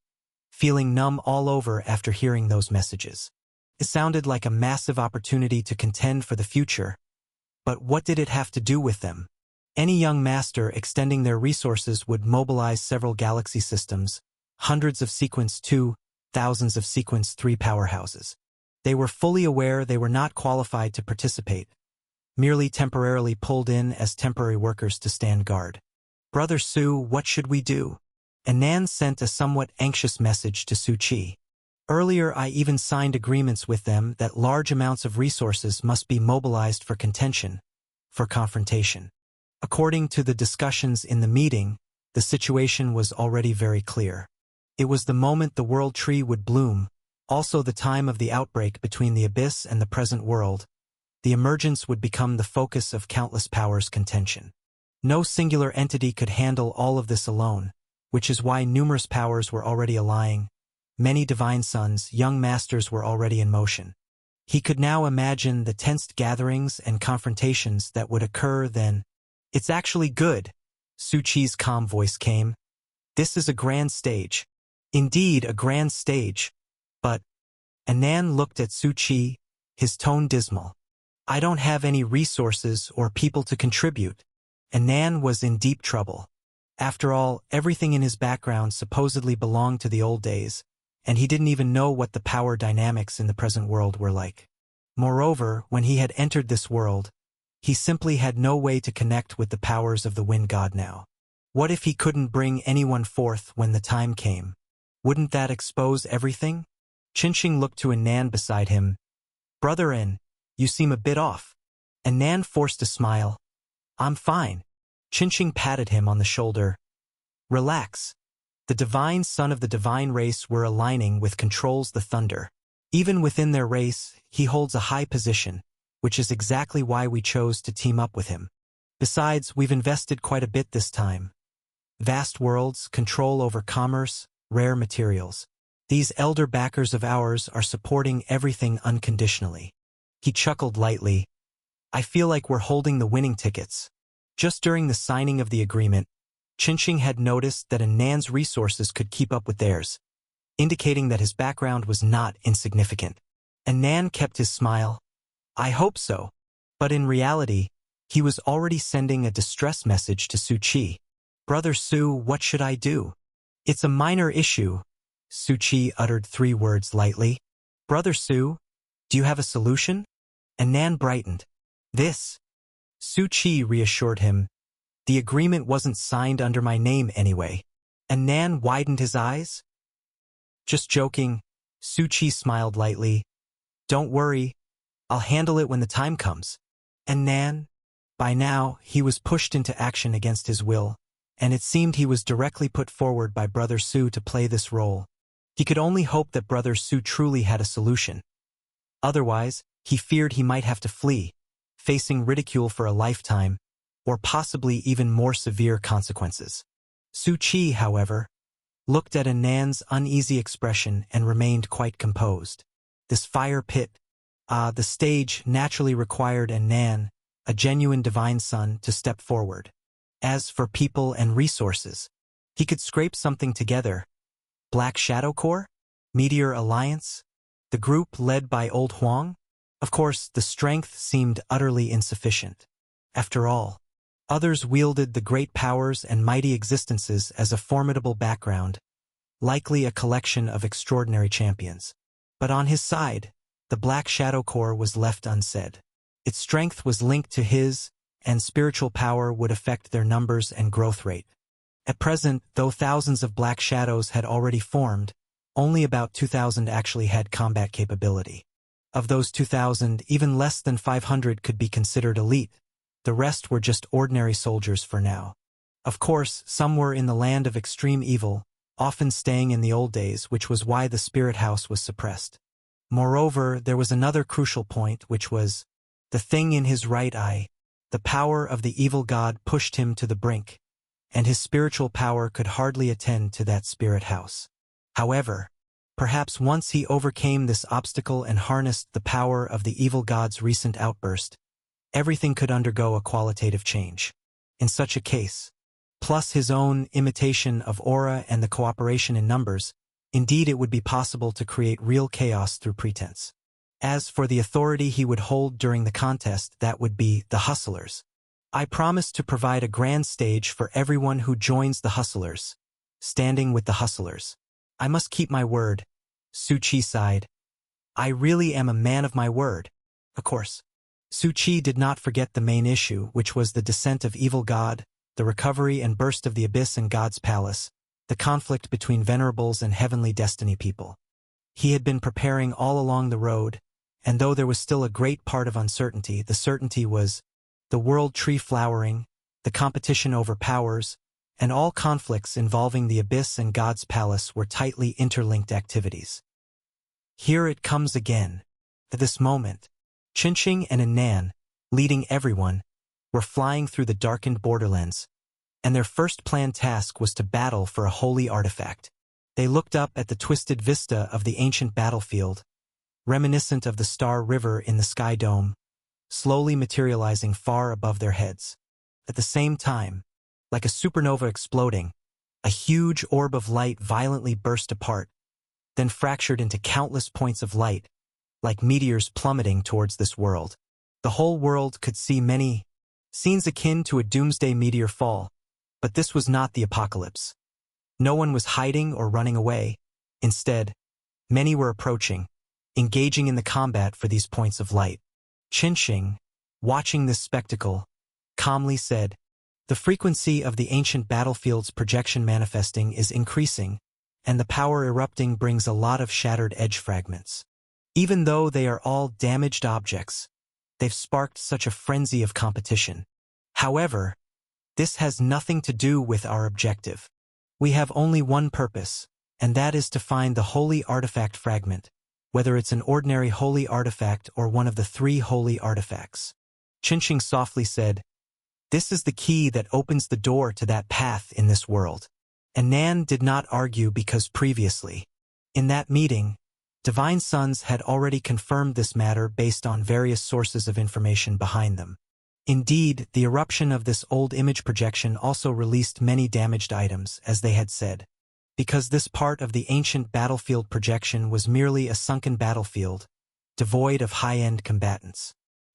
feeling numb all over after hearing those messages. It sounded like a massive opportunity to contend for the future, but what did it have to do with them? Any young master extending their resources would mobilize several galaxy systems, hundreds of Sequence 2, thousands of Sequence 3 powerhouses. They were fully aware they were not qualified to participate, merely temporarily pulled in as temporary workers to stand guard. "Brother Su, what should we do?" Anan sent a somewhat anxious message to Su Qi. "Earlier I even signed agreements with them that large amounts of resources must be mobilized for contention, for confrontation." According to the discussions in the meeting, the situation was already very clear. It was the moment the world tree would bloom, also the time of the outbreak between the abyss and the present world. The emergence would become the focus of countless powers' contention. No singular entity could handle all of this alone, which is why numerous powers were already allying. Many Divine Sons, young masters were already in motion. He could now imagine the tensed gatherings and confrontations that would occur then. "It's actually good," Su Qi's calm voice came. "This is a grand stage. Indeed, a grand stage. But..." Anan looked at Su Qi, his tone dismal. "I don't have any resources or people to contribute." Anan was in deep trouble. After all, everything in his background supposedly belonged to the old days, and he didn't even know what the power dynamics in the present world were like. Moreover, when he had entered this world, he simply had no way to connect with the powers of the Wind God now. What if he couldn't bring anyone forth when the time came? Wouldn't that expose everything? Qinsheng looked to Anan beside him. "Brother N, you seem a bit off." Anan forced a smile. "I'm fine." Qinsheng patted him on the shoulder. "Relax. The Divine Son of the Divine Race were aligning with controls the Thunder. Even within their race, he holds a high position, which is exactly why we chose to team up with him. Besides, we've invested quite a bit this time. Vast worlds, control over commerce, rare materials. These elder backers of ours are supporting everything unconditionally." He chuckled lightly. "I feel like we're holding the winning tickets." Just during the signing of the agreement, Qinsheng had noticed that Anan's resources could keep up with theirs, indicating that his background was not insignificant. Anan kept his smile. "I hope so." But in reality, he was already sending a distress message to Su Qi. "Brother Su, what should I do?" "It's a minor issue." Su Qi uttered 3 words lightly. "Brother Su, do you have a solution?" Anan brightened. "This." Su Qi reassured him. "The agreement wasn't signed under my name anyway." Anan widened his eyes. "Just joking." Su Qi smiled lightly. "Don't worry. I'll handle it when the time comes." Anan? By now, he was pushed into action against his will, and it seemed he was directly put forward by Brother Su to play this role. He could only hope that Brother Su truly had a solution. Otherwise, he feared he might have to flee, facing ridicule for a lifetime, or possibly even more severe consequences. Su Qi, however, looked at Anan's uneasy expression and remained quite composed. This fire pit, the stage naturally required Anan, a genuine Divine Son, to step forward. As for people and resources, he could scrape something together. Black Shadow Corps? Meteor Alliance? The group led by Old Huang? Of course, the strength seemed utterly insufficient. After all, others wielded the great powers and mighty existences as a formidable background, likely a collection of extraordinary champions. But on his side, the Black Shadow Corps was left unsaid. Its strength was linked to his, and spiritual power would affect their numbers and growth rate. At present, though thousands of Black Shadows had already formed, only about 2,000 actually had combat capability. Of those 2,000, even less than 500 could be considered elite. The rest were just ordinary soldiers for now. Of course, some were in the land of extreme evil, often staying in the old days, which was why the spirit house was suppressed. Moreover, there was another crucial point, which was the thing in his right eye. The power of the evil god pushed him to the brink, and his spiritual power could hardly attend to that spirit house. However, perhaps once he overcame this obstacle and harnessed the power of the evil god's recent outburst, everything could undergo a qualitative change. In such a case, plus his own imitation of aura and the cooperation in numbers, indeed it would be possible to create real chaos through pretense. As for the authority he would hold during the contest, that would be the Hustlers. I promise to provide a grand stage for everyone who joins the Hustlers. Standing with the Hustlers. I must keep my word. Su Qi sighed. I really am a man of my word. Of course. Su Qi did not forget the main issue, which was the descent of evil god, the recovery and burst of the abyss in God's palace, the conflict between venerables and heavenly destiny people. He had been preparing all along the road, and though there was still a great part of uncertainty, the certainty was the world tree flowering, the competition over powers, and all conflicts involving the abyss and God's palace were tightly interlinked activities. Here it comes again. At this moment, Qinqing and Anan, leading everyone, were flying through the darkened borderlands, and their first planned task was to battle for a holy artifact. They looked up at the twisted vista of the ancient battlefield, reminiscent of the Star River in the Sky Dome, slowly materializing far above their heads. At the same time, like a supernova exploding, a huge orb of light violently burst apart, then fractured into countless points of light, like meteors plummeting towards this world. The whole world could see many scenes akin to a doomsday meteor fall, but this was not the apocalypse. No one was hiding or running away. Instead, many were approaching, engaging in the combat for these points of light. Qinqing, watching this spectacle, calmly said, "The frequency of the ancient battlefield's projection manifesting is increasing, and the power erupting brings a lot of shattered edge fragments. Even though they are all damaged objects, they've sparked such a frenzy of competition. However, this has nothing to do with our objective. We have only one purpose, and that is to find the holy artifact fragment, whether it's an ordinary holy artifact or one of the 3 holy artifacts." Qinqing softly said, "This is the key that opens the door to that path in this world." Anan did not argue because previously, in that meeting, Divine Sons had already confirmed this matter based on various sources of information behind them. Indeed, the eruption of this old image projection also released many damaged items, as they had said. Because this part of the ancient battlefield projection was merely a sunken battlefield, devoid of high-end combatants.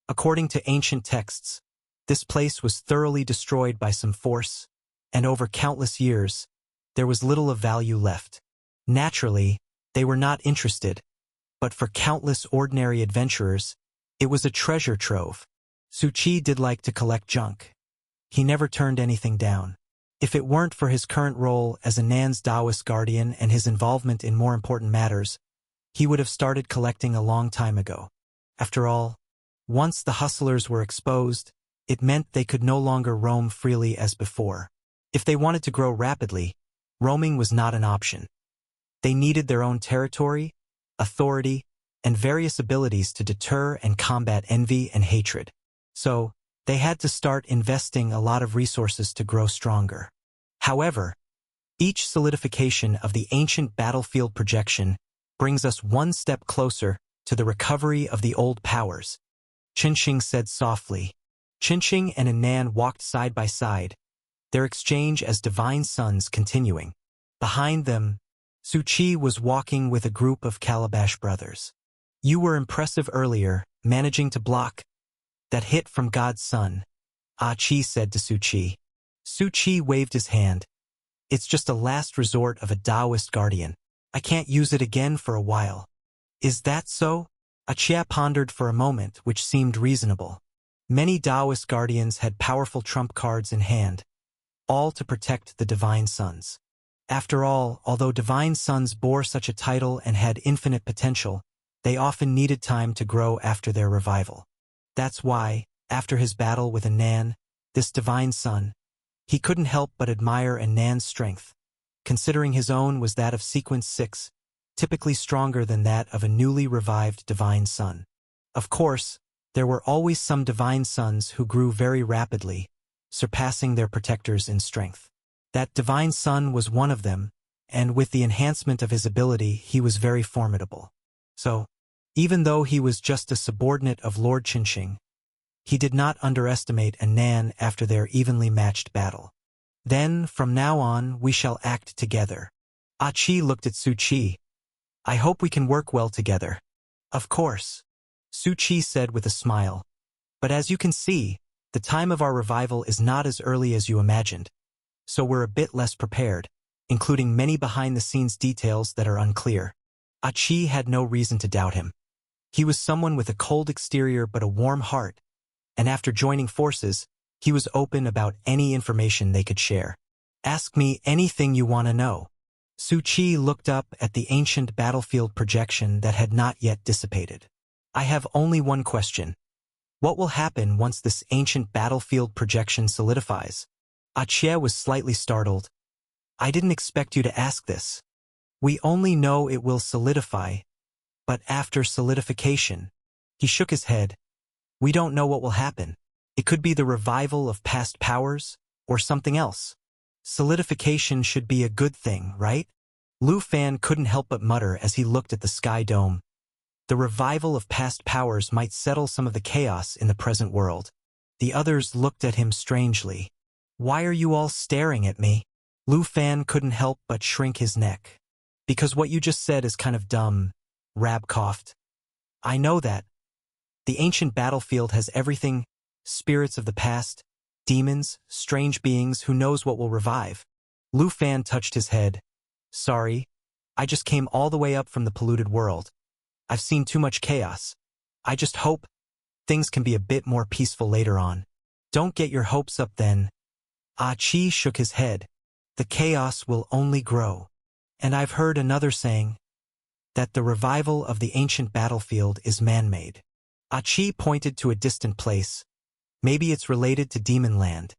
According to ancient texts, this place was thoroughly destroyed by some force, and over countless years, there was little of value left. Naturally, they were not interested, but for countless ordinary adventurers, it was a treasure trove. Su Qi did like to collect junk. He never turned anything down. If it weren't for his current role as Anan's Taoist guardian and his involvement in more important matters, he would have started collecting a long time ago. After all, once the Hustlers were exposed, it meant they could no longer roam freely as before. If they wanted to grow rapidly, roaming was not an option. They needed their own territory, authority, and various abilities to deter and combat envy and hatred. So, they had to start investing a lot of resources to grow stronger. However, each solidification of the ancient battlefield projection brings us one step closer to the recovery of the old powers, Qinqing said softly. Qinqing and Anan walked side by side, their exchange as Divine Sons continuing. Behind them, Su Qi was walking with a group of Calabash brothers. "You were impressive earlier, managing to block that hit from God's Son," Qi said to Su Qi. Su Qi waved his hand. "It's just a last resort of a Taoist guardian. I can't use it again for a while." "Is that so?" Qi pondered for a moment, which seemed reasonable. Many Taoist guardians had powerful trump cards in hand, all to protect the Divine Sons. After all, although Divine Sons bore such a title and had infinite potential, They often needed time to grow after their revival. That's why, after his battle with Anan, this divine son, he couldn't help but admire Anan's strength, considering his own was that of Sequence 6, typically stronger than that of a newly revived divine son. Of course, there were always some divine sons who grew very rapidly, surpassing their protectors in strength. That divine son was one of them, and with the enhancement of his ability, he was very formidable. So, even though he was just a subordinate of Lord Qinsheng, he did not underestimate Anan after their evenly matched battle. Then, from now on, we shall act together. Qi looked at Su Qi. I hope we can work well together. Of course, Su Qi said with a smile. But as you can see, the time of our revival is not as early as you imagined, so we're a bit less prepared, including many behind-the-scenes details that are unclear. Qi had no reason to doubt him. He was someone with a cold exterior but a warm heart, and after joining forces, he was open about any information they could share. Ask me anything you want to know. Su Qi looked up at the ancient battlefield projection that had not yet dissipated. I have only one question. What will happen once this ancient battlefield projection solidifies? Qi was slightly startled. I didn't expect you to ask this. We only know it will solidify, but after solidification, he shook his head. We don't know what will happen. It could be the revival of past powers, or something else. Solidification should be a good thing, right? Lu Fan couldn't help but mutter as he looked at the sky dome. The revival of past powers might settle some of the chaos in the present world. The others looked at him strangely. Why are you all staring at me? Lu Fan couldn't help but shrink his neck. Because what you just said is kind of dumb, Rab coughed. I know that. The ancient battlefield has everything, spirits of the past, demons, strange beings, who knows what will revive. Lu Fan touched his head. Sorry, I just came all the way up from the polluted world. I've seen too much chaos. I just hope things can be a bit more peaceful later on. Don't get your hopes up then. Qi shook his head. The chaos will only grow. And I've heard another saying, that the revival of the ancient battlefield is man-made. Qi pointed to a distant place. Maybe it's related to Demon Land.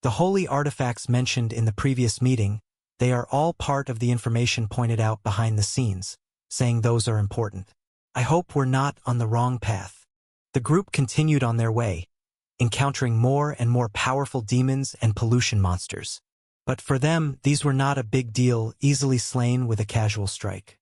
The holy artifacts mentioned in the previous meeting, they are all part of the information pointed out behind the scenes, saying those are important. I hope we're not on the wrong path. The group continued on their way, encountering more and more powerful demons and pollution monsters. But for them, these were not a big deal, easily slain with a casual strike.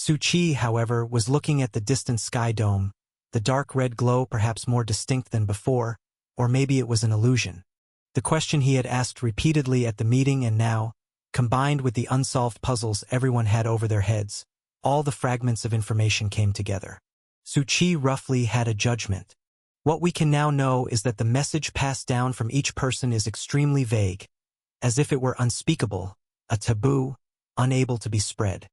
Su Qi, however, was looking at the distant sky dome, the dark red glow perhaps more distinct than before, or maybe it was an illusion. The question he had asked repeatedly at the meeting and now, combined with the unsolved puzzles everyone had over their heads, all the fragments of information came together. Su Qi roughly had a judgment. What we can now know is that the message passed down from each person is extremely vague, as if it were unspeakable, a taboo, unable to be spread.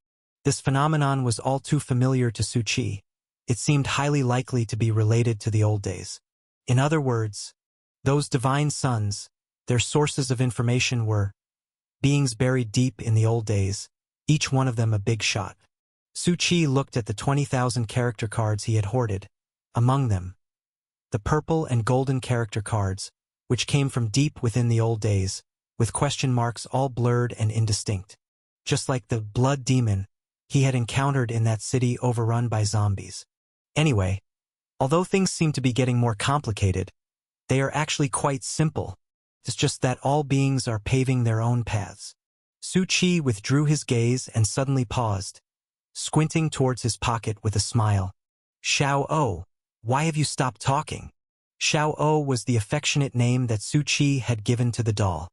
This phenomenon was all too familiar to Su Qi. It seemed highly likely to be related to the old days. In other words, those divine sons, their sources of information were beings buried deep in the old days, each one of them a big shot. Su Qi looked at the 20,000 character cards he had hoarded. Among them, the purple and golden character cards, which came from deep within the old days, with question marks all blurred and indistinct. Just like the blood demon he had encountered in that city overrun by zombies. Anyway, although things seem to be getting more complicated, they are actually quite simple. It's just that all beings are paving their own paths. Su Qi withdrew his gaze and suddenly paused, squinting towards his pocket with a smile. Xiao-O, why have you stopped talking? Xiao-O was the affectionate name that Su Qi had given to the doll.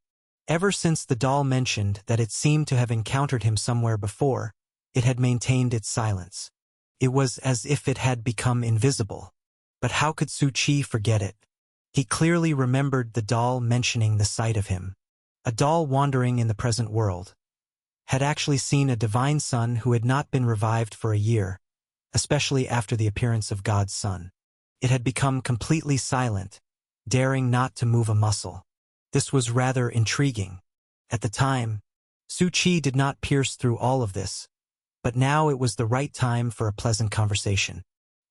Ever since the doll mentioned that it seemed to have encountered him somewhere before, it had maintained its silence. It was as if it had become invisible. But how could Su Qi forget it? He clearly remembered the doll mentioning the sight of him. A doll wandering in the present world had actually seen a divine son who had not been revived for a year, especially after the appearance of God's son. It had become completely silent, daring not to move a muscle. This was rather intriguing. At the time, Su Qi did not pierce through all of this, but now it was the right time for a pleasant conversation.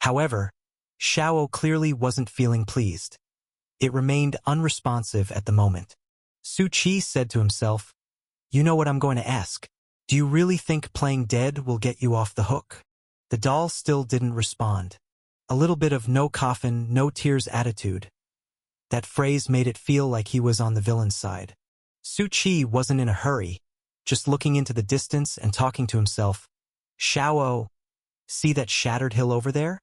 However, Xiao clearly wasn't feeling pleased. It remained unresponsive at the moment. Su Qi said to himself, "You know what I'm going to ask. Do you really think playing dead will get you off the hook?" The doll still didn't respond. A little bit of no coffin, no tears attitude. That phrase made it feel like he was on the villain's side. Su Qi wasn't in a hurry, just looking into the distance and talking to himself. "Xiao, see that shattered hill over there?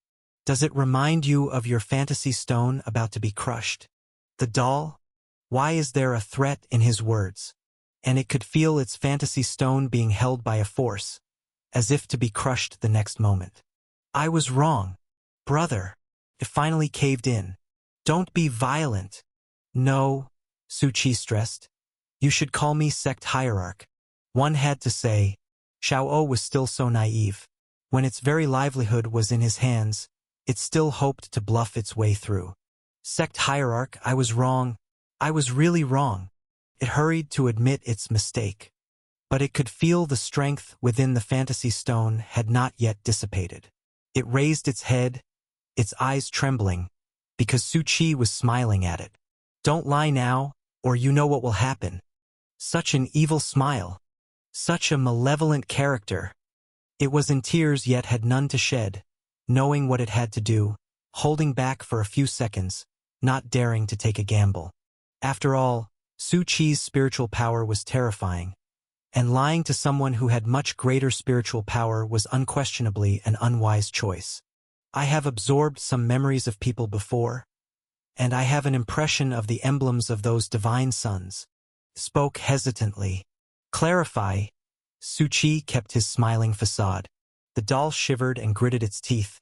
Does it remind you of your fantasy stone about to be crushed?" The doll? Why is there a threat in his words? And it could feel its fantasy stone being held by a force, as if to be crushed the next moment. "I was wrong. Brother." It finally caved in. "Don't be violent." "No," Su Qi stressed. "You should call me sect hierarch." One had to say, Xiao was still so naive. When its very livelihood was in his hands, it still hoped to bluff its way through. "Sect hierarch, I was wrong. I was really wrong." It hurried to admit its mistake. But it could feel the strength within the fantasy stone had not yet dissipated. It raised its head, its eyes trembling, because Su Qi was smiling at it. "Don't lie now, or you know what will happen." Such an evil smile. Such a malevolent character. It was in tears yet had none to shed, knowing what it had to do, holding back for a few seconds, not daring to take a gamble. After all, Su Qi's spiritual power was terrifying, and lying to someone who had much greater spiritual power was unquestionably an unwise choice. "I have absorbed some memories of people before, and I have an impression of the emblems of those divine sons." Spoke hesitantly. "Clarify." Su Qi kept his smiling facade. The doll shivered and gritted its teeth.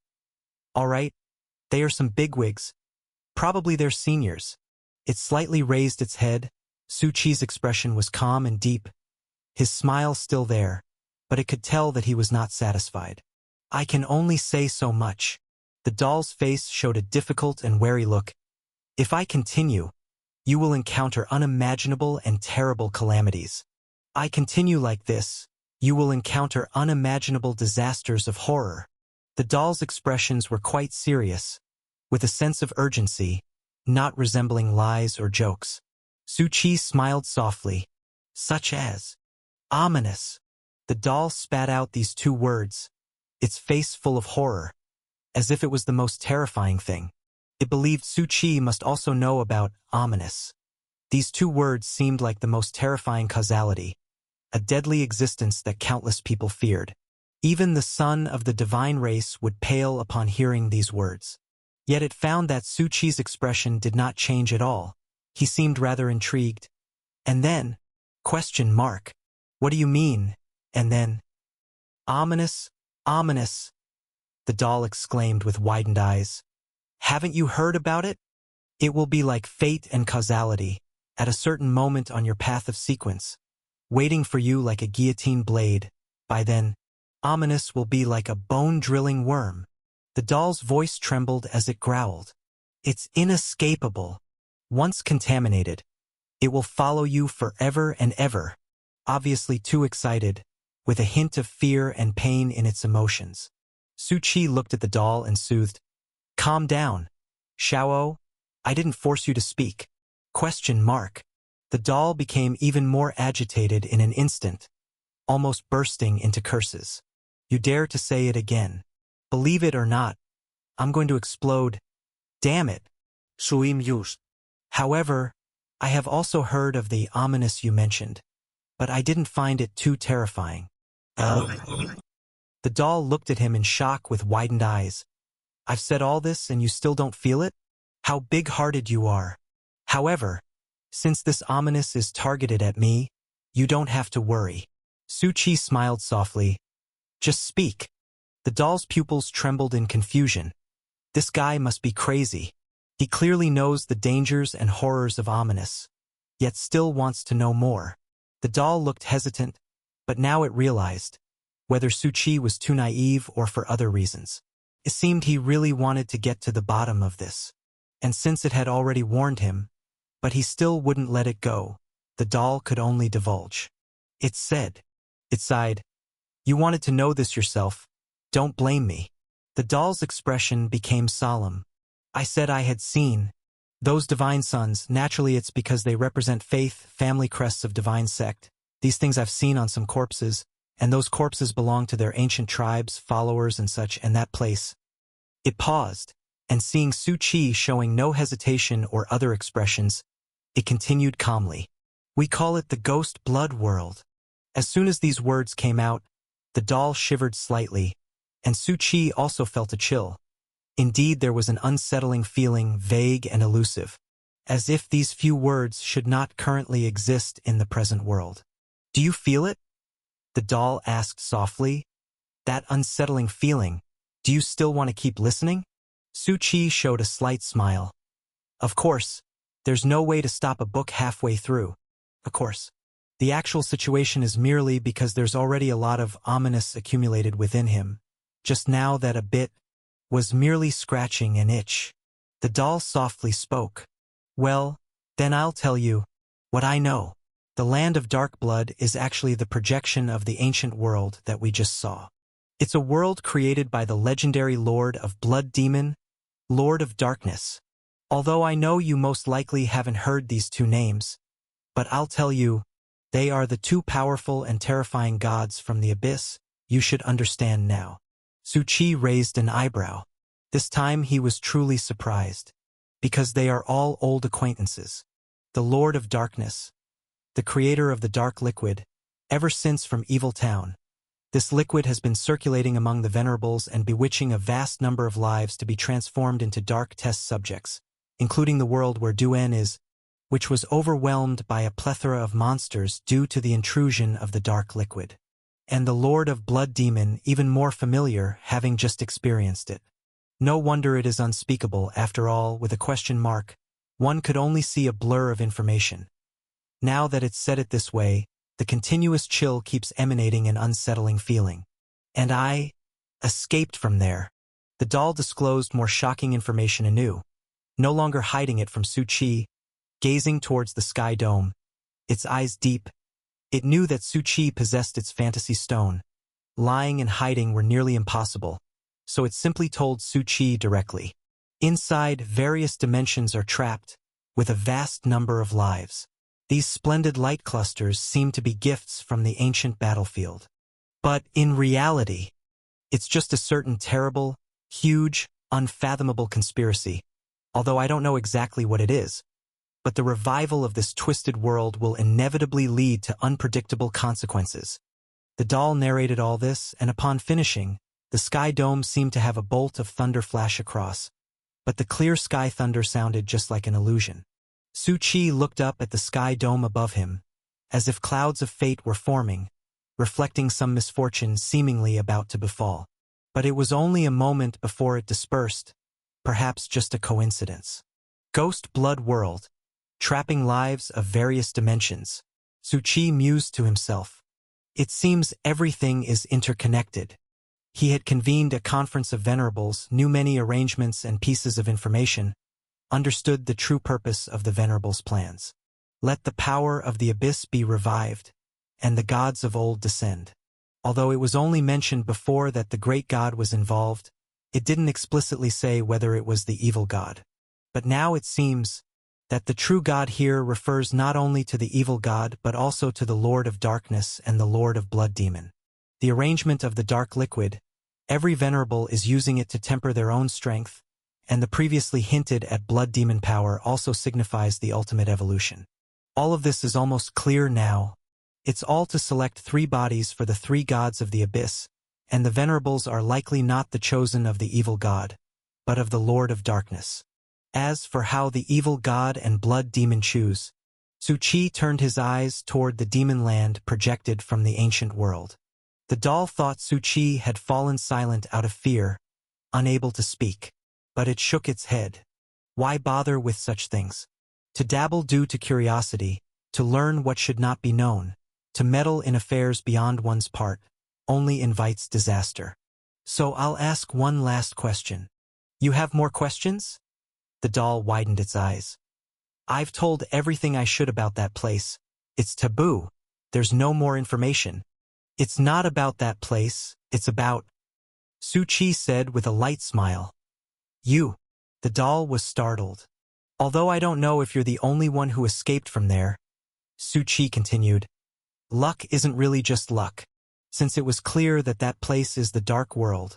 "All right, they are some bigwigs. Probably they're seniors." It slightly raised its head. Su Qi's expression was calm and deep, his smile still there, but it could tell that he was not satisfied. "I can only say so much." The doll's face showed a difficult and wary look. "If I continue, you will encounter unimaginable and terrible calamities. I continue like this, you will encounter unimaginable disasters of horror." The doll's expressions were quite serious, with a sense of urgency, not resembling lies or jokes. Su Qi smiled softly. "Such as ominous." The doll spat out these two words, its face full of horror, as if it was the most terrifying thing. It believed Su Qi must also know about ominous. These two words seemed like the most terrifying causality, a deadly existence that countless people feared. Even the son of the divine race would pale upon hearing these words. Yet it found that Su Qi's expression did not change at all. He seemed rather intrigued. "And then? Question mark. What do you mean, and then?" "Ominous, ominous," the doll exclaimed with widened eyes. "Haven't you heard about it? It will be like fate and causality, at a certain moment on your path of sequence, waiting for you like a guillotine blade. By then, ominous will be like a bone-drilling worm." The doll's voice trembled as it growled. "It's inescapable. Once contaminated, it will follow you forever and ever." Obviously too excited, with a hint of fear and pain in its emotions. Su Qi looked at the doll and soothed. "Calm down. Xiao, I didn't force you to speak." Question mark. The doll became even more agitated in an instant, almost bursting into curses. "You dare to say it again. Believe it or not, I'm going to explode. Damn it." Suim Yus. "However, I have also heard of the ominous you mentioned, but I didn't find it too terrifying." The doll looked at him in shock with widened eyes. "I've said all this and you still don't feel it? How big-hearted you are. However, since this ominous is targeted at me, you don't have to worry." Su Qi smiled softly. "Just speak." The doll's pupils trembled in confusion. This guy must be crazy. He clearly knows the dangers and horrors of ominous, yet still wants to know more. The doll looked hesitant, but now it realized, whether Su Qi was too naive or for other reasons. It seemed he really wanted to get to the bottom of this. And since it had already warned him, but he still wouldn't let it go, the doll could only divulge. It said. It sighed. "You wanted to know this yourself. Don't blame me." The doll's expression became solemn. I said I had seen those divine sons. Naturally, it's because they represent faith, family crests of divine sect. These things I've seen on some corpses, and those corpses belong to their ancient tribes, followers and such, and that place. It paused, and seeing Su Chi showing no hesitation or other expressions, it continued calmly. We call it the ghost blood world. As soon as these words came out, the doll shivered slightly, and Su Chi also felt a chill. Indeed, there was an unsettling feeling, vague and elusive, as if these few words should not currently exist in the present world. Do you feel it? The doll asked softly. That unsettling feeling. Do you still want to keep listening? Su Chi showed a slight smile. Of course. There's no way to stop a book halfway through. Of course. The actual situation is merely because there's already a lot of ominous accumulated within him. Just now that a bit was merely scratching an itch. The doll softly spoke. Well, then I'll tell you what I know. The land of dark blood is actually the projection of the ancient world that we just saw. It's a world created by the legendary Lord of Blood Demon, Lord of Darkness. Although I know you most likely haven't heard these two names, but I'll tell you, they are the two powerful and terrifying gods from the abyss. You should understand now. Su Chi raised an eyebrow. This time he was truly surprised, because they are all old acquaintances. The Lord of Darkness, the creator of the dark liquid, ever since from Evil Town. This liquid has been circulating among the venerables and bewitching a vast number of lives to be transformed into dark test subjects, including the world where Duen is, which was overwhelmed by a plethora of monsters due to the intrusion of the dark liquid. And the Lord of Blood Demon, even more familiar, having just experienced it. No wonder it is unspeakable. After all, with a question mark, one could only see a blur of information. Now that it's said it this way, the continuous chill keeps emanating an unsettling feeling. And I escaped from there. The doll disclosed more shocking information anew, no longer hiding it from Su Chi, gazing towards the sky dome, its eyes deep. It knew that Su Chi possessed its fantasy stone. Lying and hiding were nearly impossible, so it simply told Su Chi directly. Inside, various dimensions are trapped, with a vast number of lives. These splendid light clusters seem to be gifts from the ancient battlefield. But in reality, it's just a certain terrible, huge, unfathomable conspiracy, although I don't know exactly what it is. But the revival of this twisted world will inevitably lead to unpredictable consequences. The doll narrated all this, and upon finishing, the sky dome seemed to have a bolt of thunder flash across. But the clear sky thunder sounded just like an illusion. Su Chi looked up at the sky dome above him, as if clouds of fate were forming, reflecting some misfortune seemingly about to befall. But it was only a moment before it dispersed, perhaps just a coincidence. Ghost blood world. Trapping lives of various dimensions. Su Chi mused to himself. It seems everything is interconnected. He had convened a conference of venerables, knew many arrangements and pieces of information, understood the true purpose of the venerables' plans. Let the power of the abyss be revived, and the gods of old descend. Although it was only mentioned before that the great god was involved, it didn't explicitly say whether it was the evil god. But now it seems that the true God here refers not only to the evil god but also to the Lord of Darkness and the Lord of Blood Demon. The arrangement of the dark liquid, every venerable is using it to temper their own strength, and the previously hinted at Blood Demon power also signifies the ultimate evolution. All of this is almost clear now. It's all to select 3 bodies for the 3 gods of the abyss, and the venerables are likely not the chosen of the evil god, but of the Lord of Darkness. As for how the evil god and blood demon choose, Su Chi turned his eyes toward the demon land projected from the ancient world. The doll thought Su Chi had fallen silent out of fear, unable to speak. But it shook its head. Why bother with such things? To dabble due to curiosity, to learn what should not be known, to meddle in affairs beyond one's part, only invites disaster. So I'll ask one last question. You have more questions? The doll widened its eyes. I've told everything I should about that place. It's taboo. There's no more information. It's not about that place, it's about Su Chi said with a light smile. You. The doll was startled. Although I don't know if you're the only one who escaped from there, Su Chi continued. Luck isn't really just luck, since it was clear that that place is the Dark World,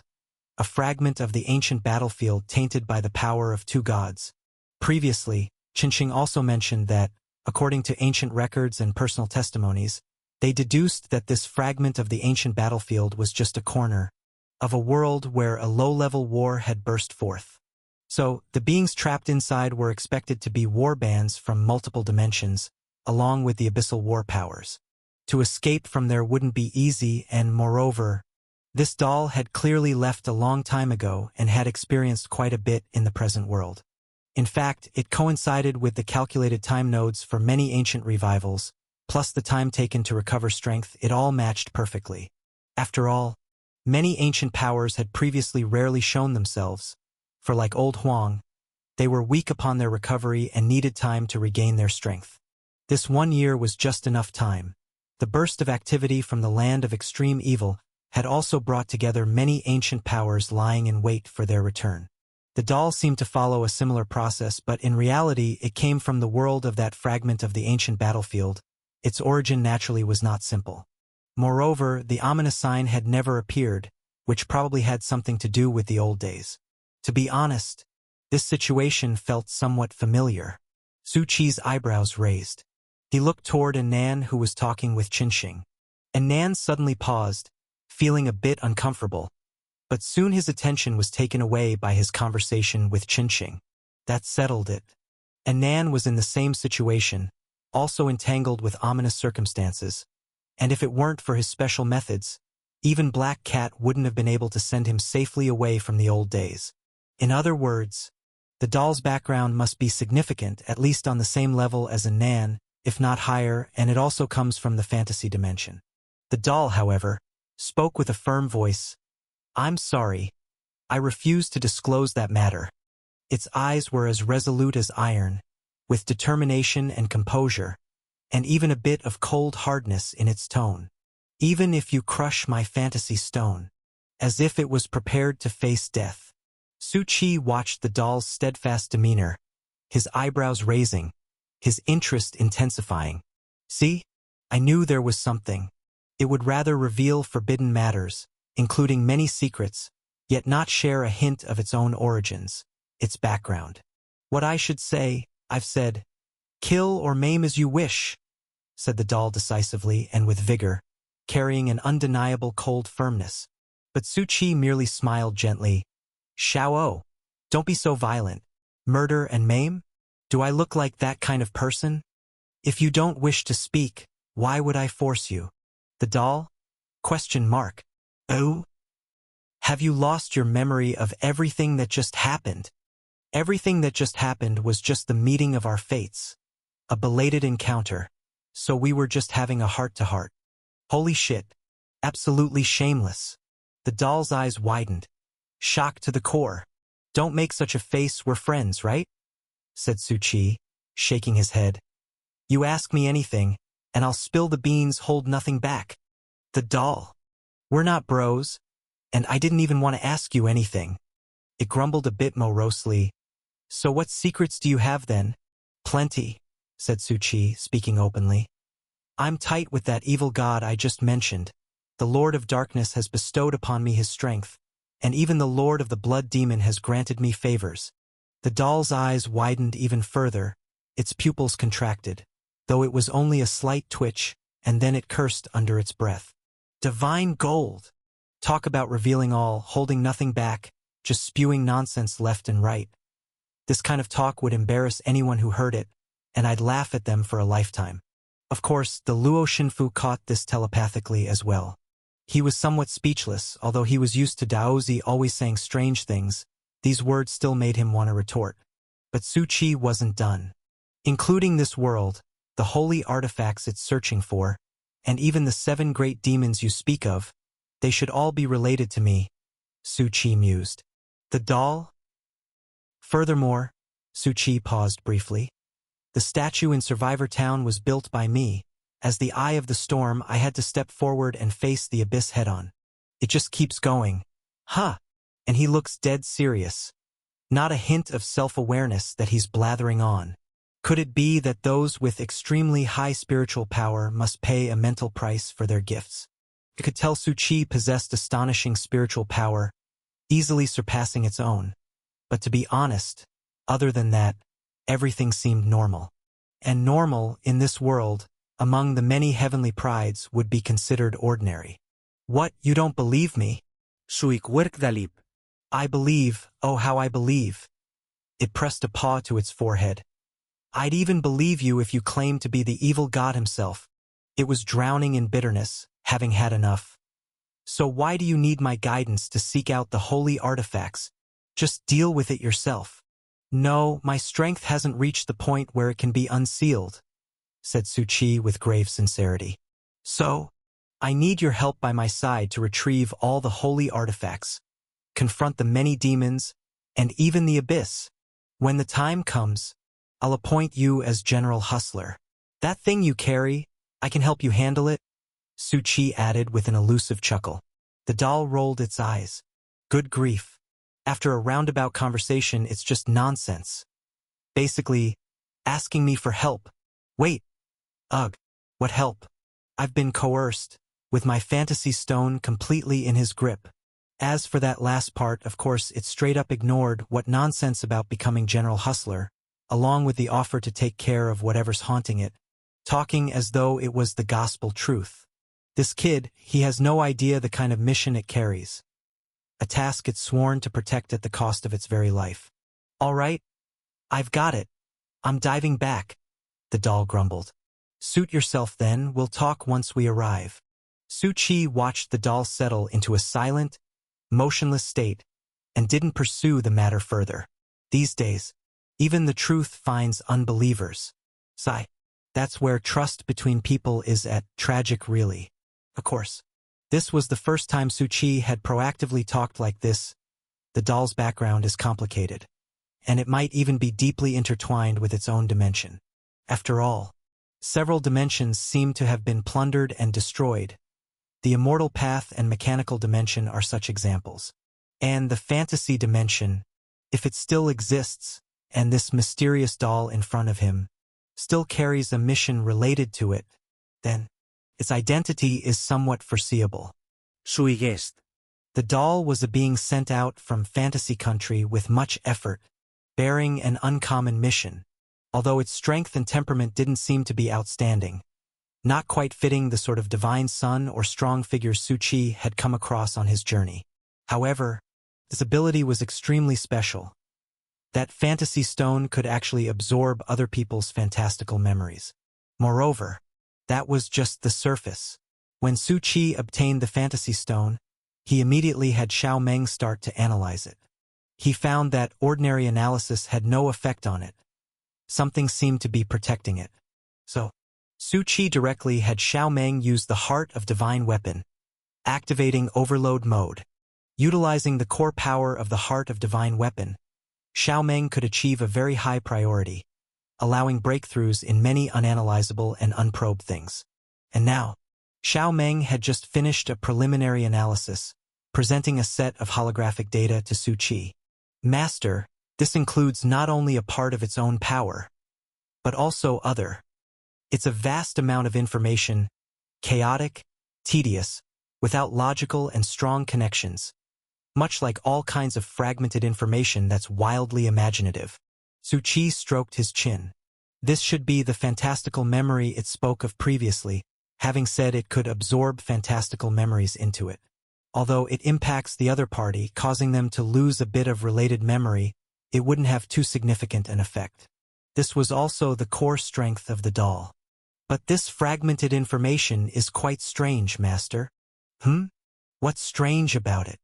a fragment of the ancient battlefield tainted by the power of two gods. Previously, Qinsheng also mentioned that, according to ancient records and personal testimonies, they deduced that this fragment of the ancient battlefield was just a corner of a world where a low-level war had burst forth. So, the beings trapped inside were expected to be warbands from multiple dimensions, along with the abyssal war powers. To escape from there wouldn't be easy, and moreover, this doll had clearly left a long time ago and had experienced quite a bit in the present world. In fact, it coincided with the calculated time nodes for many ancient revivals, plus the time taken to recover strength. It all matched perfectly. After all, many ancient powers had previously rarely shown themselves, for like old Huang, they were weak upon their recovery and needed time to regain their strength. This 1 year was just enough time. The burst of activity from the land of extreme evil had also brought together many ancient powers lying in wait for their return. The doll seemed to follow a similar process, but in reality it came from the world of that fragment of the ancient battlefield. Its origin naturally was not simple. Moreover, the ominous sign had never appeared, which probably had something to do with the old days. To be honest, this situation felt somewhat familiar. Su Chi's eyebrows raised. He looked toward Anan, who was talking with Qinsheng. Anan suddenly paused, feeling a bit uncomfortable, but soon his attention was taken away by his conversation with Qinsheng. That settled it. Anan was in the same situation, also entangled with ominous circumstances, and if it weren't for his special methods, even Black Cat wouldn't have been able to send him safely away from the old days. In other words, the doll's background must be significant, at least on the same level as Anan, if not higher, and it also comes from the fantasy dimension. The doll, however, spoke with a firm voice. I'm sorry. I refuse to disclose that matter. Its eyes were as resolute as iron, with determination and composure, and even a bit of cold hardness in its tone. Even if you crush my fantasy stone, as if it was prepared to face death. Su Chi watched the doll's steadfast demeanor, his eyebrows raising, his interest intensifying. See? I knew there was something. It would rather reveal forbidden matters, including many secrets, yet not share a hint of its own origins, its background. What I should say, I've said. Kill or maim as you wish, said the doll decisively and with vigor, carrying an undeniable cold firmness. But Su Chi merely smiled gently. Xiao, don't be so violent. Murder and maim? Do I look like that kind of person? If you don't wish to speak, why would I force you? The doll? Question mark. Oh? Have you lost your memory of everything that just happened? Everything that just happened was just the meeting of our fates. A belated encounter. So we were just having a heart-to-heart. Holy shit. Absolutely shameless. The doll's eyes widened. Shocked to the core. Don't make such a face, we're friends, right? Said Su Chi, shaking his head. You ask me anything, and I'll spill the beans, hold nothing back. The doll. We're not bros, and I didn't even want to ask you anything. It grumbled a bit morosely. So what secrets do you have then? Plenty, said Su Chi, speaking openly. I'm tight with that evil god I just mentioned. The Lord of Darkness has bestowed upon me his strength, and even the Lord of the Blood Demon has granted me favors. The doll's eyes widened even further, its pupils contracted, though it was only a slight twitch, and then it cursed under its breath. Divine gold! Talk about revealing all, holding nothing back, just spewing nonsense left and right. This kind of talk would embarrass anyone who heard it, and I'd laugh at them for a lifetime. Of course, the Luo Xinfu caught this telepathically as well. He was somewhat speechless, although he was used to Daozi always saying strange things. These words still made him want to retort. But Su Chi wasn't done. Including this world, the holy artifacts it's searching for, and even the 7 great demons you speak of, they should all be related to me, Su Chi mused. The doll? Furthermore, Su Chi paused briefly. The statue in Survivor Town was built by me. As the eye of the storm, I had to step forward and face the abyss head-on. It just keeps going. Huh. And he looks dead serious. Not a hint of self-awareness that he's blathering on. Could it be that those with extremely high spiritual power must pay a mental price for their gifts? I could tell Su Chi possessed astonishing spiritual power, easily surpassing its own. But to be honest, other than that, everything seemed normal. And normal, in this world, among the many heavenly prides, would be considered ordinary. What, you don't believe me? Suikwerk dalip. I believe, oh how I believe. It pressed a paw to its forehead. I'd even believe you if you claimed to be the evil god himself. It was drowning in bitterness, having had enough. So why do you need my guidance to seek out the holy artifacts? Just deal with it yourself. No, my strength hasn't reached the point where it can be unsealed, said Su Chi with grave sincerity. So, I need your help by my side to retrieve all the holy artifacts, confront the many demons, and even the abyss. When the time comes, I'll appoint you as General Hustler. That thing you carry, I can help you handle it, Su Chi added with an elusive chuckle. The doll rolled its eyes. Good grief. After a roundabout conversation, it's just nonsense. Basically, asking me for help. Wait. Ugh. What help? I've been coerced, with my fantasy stone completely in his grip. As for that last part, of course, it straight up ignored what nonsense about becoming General Hustler, along with the offer to take care of whatever's haunting it, talking as though it was the gospel truth. This kid, he has no idea the kind of mission it carries. A task it's sworn to protect at the cost of its very life. All right, I've got it. I'm diving back, the doll grumbled. Suit yourself then, we'll talk once we arrive. Su Chi watched the doll settle into a silent, motionless state, and didn't pursue the matter further. These days, even the truth finds unbelievers. Sigh. That's where trust between people is at tragic really. Of course. This was the first time Su Chi had proactively talked like this. The doll's background is complicated, and it might even be deeply intertwined with its own dimension. After all, several dimensions seem to have been plundered and destroyed. The immortal path and mechanical dimension are such examples. And the fantasy dimension, if it still exists, and this mysterious doll in front of him still carries a mission related to it, then its identity is somewhat foreseeable. Sui guest. The doll was a being sent out from fantasy country with much effort, bearing an uncommon mission, although its strength and temperament didn't seem to be outstanding, not quite fitting the sort of divine son or strong figure Su Chi had come across on his journey. However, this ability was extremely special. That fantasy stone could actually absorb other people's fantastical memories. Moreover, that was just the surface. When Su Chi obtained the fantasy stone, he immediately had Xiao Meng start to analyze it. He found that ordinary analysis had no effect on it. Something seemed to be protecting it. So, Su Chi directly had Xiao Meng use the Heart of Divine Weapon, activating overload mode. Utilizing the core power of the Heart of Divine Weapon, Xiao Meng could achieve a very high priority, allowing breakthroughs in many unanalyzable and unprobed things. And now, Xiao Meng had just finished a preliminary analysis, presenting a set of holographic data to Su Chi. Master, this includes not only a part of its own power, but also other. It's a vast amount of information, chaotic, tedious, without logical and strong connections, much like all kinds of fragmented information that's wildly imaginative. Su Chi stroked his chin. This should be the fantastical memory it spoke of previously, having said it could absorb fantastical memories into it. Although it impacts the other party, causing them to lose a bit of related memory, it wouldn't have too significant an effect. This was also the core strength of the doll. But this fragmented information is quite strange, Master. What's strange about it?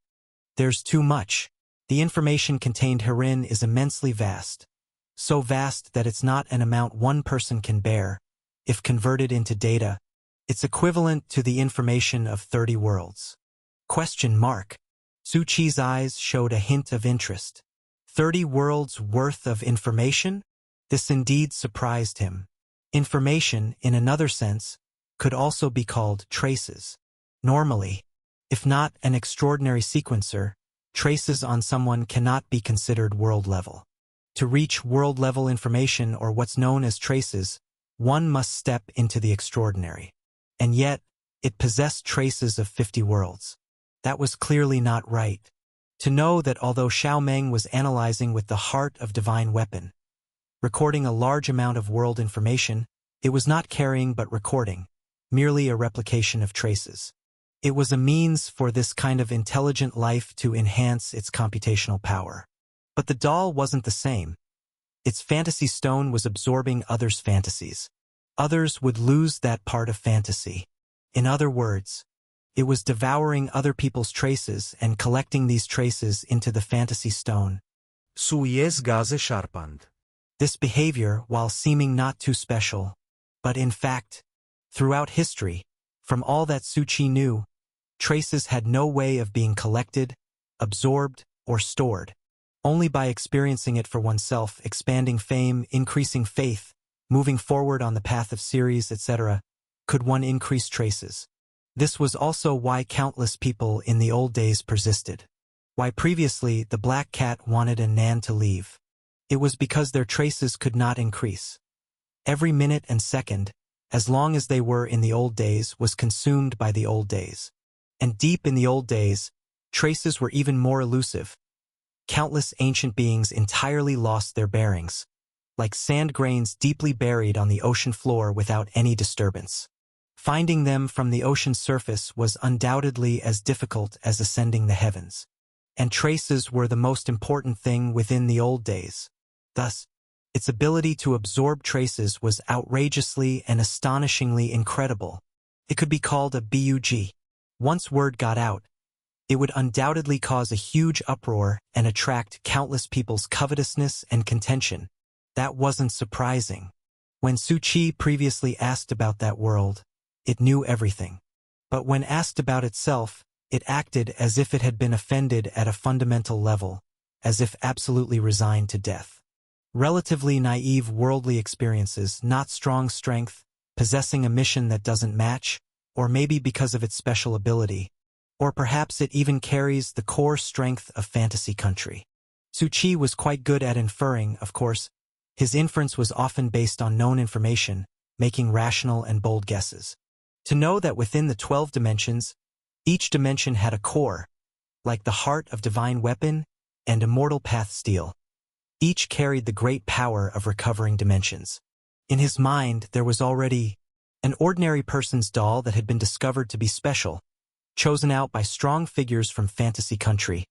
There's too much. The information contained herein is immensely vast. So vast that it's not an amount one person can bear. If converted into data, it's equivalent to the information of 30 worlds. Question mark. Su Chi's eyes showed a hint of interest. 30 worlds worth of information? This indeed surprised him. Information, in another sense, could also be called traces. Normally, if not an extraordinary sequencer, traces on someone cannot be considered world-level. To reach world-level information, or what's known as traces, one must step into the extraordinary. And yet, it possessed traces of 50 worlds. That was clearly not right. To know that although Xiao Meng was analyzing with the heart of divine weapon, recording a large amount of world information, it was not carrying but recording, merely a replication of traces. It was a means for this kind of intelligent life to enhance its computational power. But the doll wasn't the same. Its fantasy stone was absorbing others' fantasies. Others would lose that part of fantasy. In other words, it was devouring other people's traces and collecting these traces into the fantasy stone. Su jest gaze sharpand. This behavior, while seeming not too special, but in fact, throughout history, from all that Su Qi knew, traces had no way of being collected, absorbed, or stored. Only by experiencing it for oneself, expanding fame, increasing faith, moving forward on the path of series, etc., could one increase traces. This was also why countless people in the old days persisted. Why previously the Black Cat wanted Nan to leave. It was because their traces could not increase. Every minute and second, as long as they were in the old days, was consumed by the old days. And deep in the old days, traces were even more elusive. Countless ancient beings entirely lost their bearings, like sand grains deeply buried on the ocean floor without any disturbance. Finding them from the ocean's surface was undoubtedly as difficult as ascending the heavens. And traces were the most important thing within the old days. Thus, its ability to absorb traces was outrageously and astonishingly incredible. It could be called a bug. Once word got out, it would undoubtedly cause a huge uproar and attract countless people's covetousness and contention. That wasn't surprising. When Su Qi previously asked about that world, it knew everything. But when asked about itself, it acted as if it had been offended at a fundamental level, as if absolutely resigned to death. Relatively naive worldly experiences, not strong strength, possessing a mission that doesn't match, or maybe because of its special ability, or perhaps it even carries the core strength of fantasy country. Su Qi was quite good at inferring, of course. His inference was often based on known information, making rational and bold guesses. To know that within the 12 dimensions, each dimension had a core, like the heart of divine weapon and immortal path steel. Each carried the great power of recovering dimensions. In his mind, there was already an ordinary person's doll that had been discovered to be special, chosen out by strong figures from fantasy country,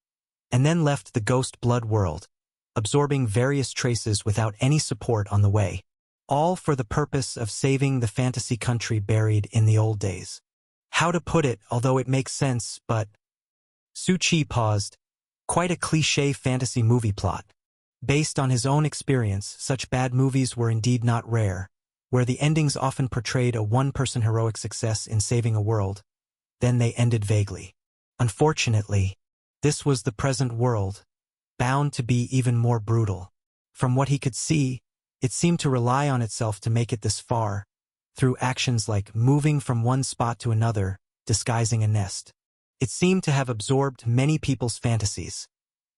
and then left the ghost blood world, absorbing various traces without any support on the way, all for the purpose of saving the fantasy country buried in the old days. How to put it, although it makes sense, but... Su Qi paused. Quite a cliché fantasy movie plot. Based on his own experience, such bad movies were indeed not rare, where the endings often portrayed a one-person heroic success in saving a world. Then they ended vaguely. Unfortunately, this was the present world, bound to be even more brutal. From what he could see, it seemed to rely on itself to make it this far, through actions like moving from one spot to another, disguising a nest. It seemed to have absorbed many people's fantasies,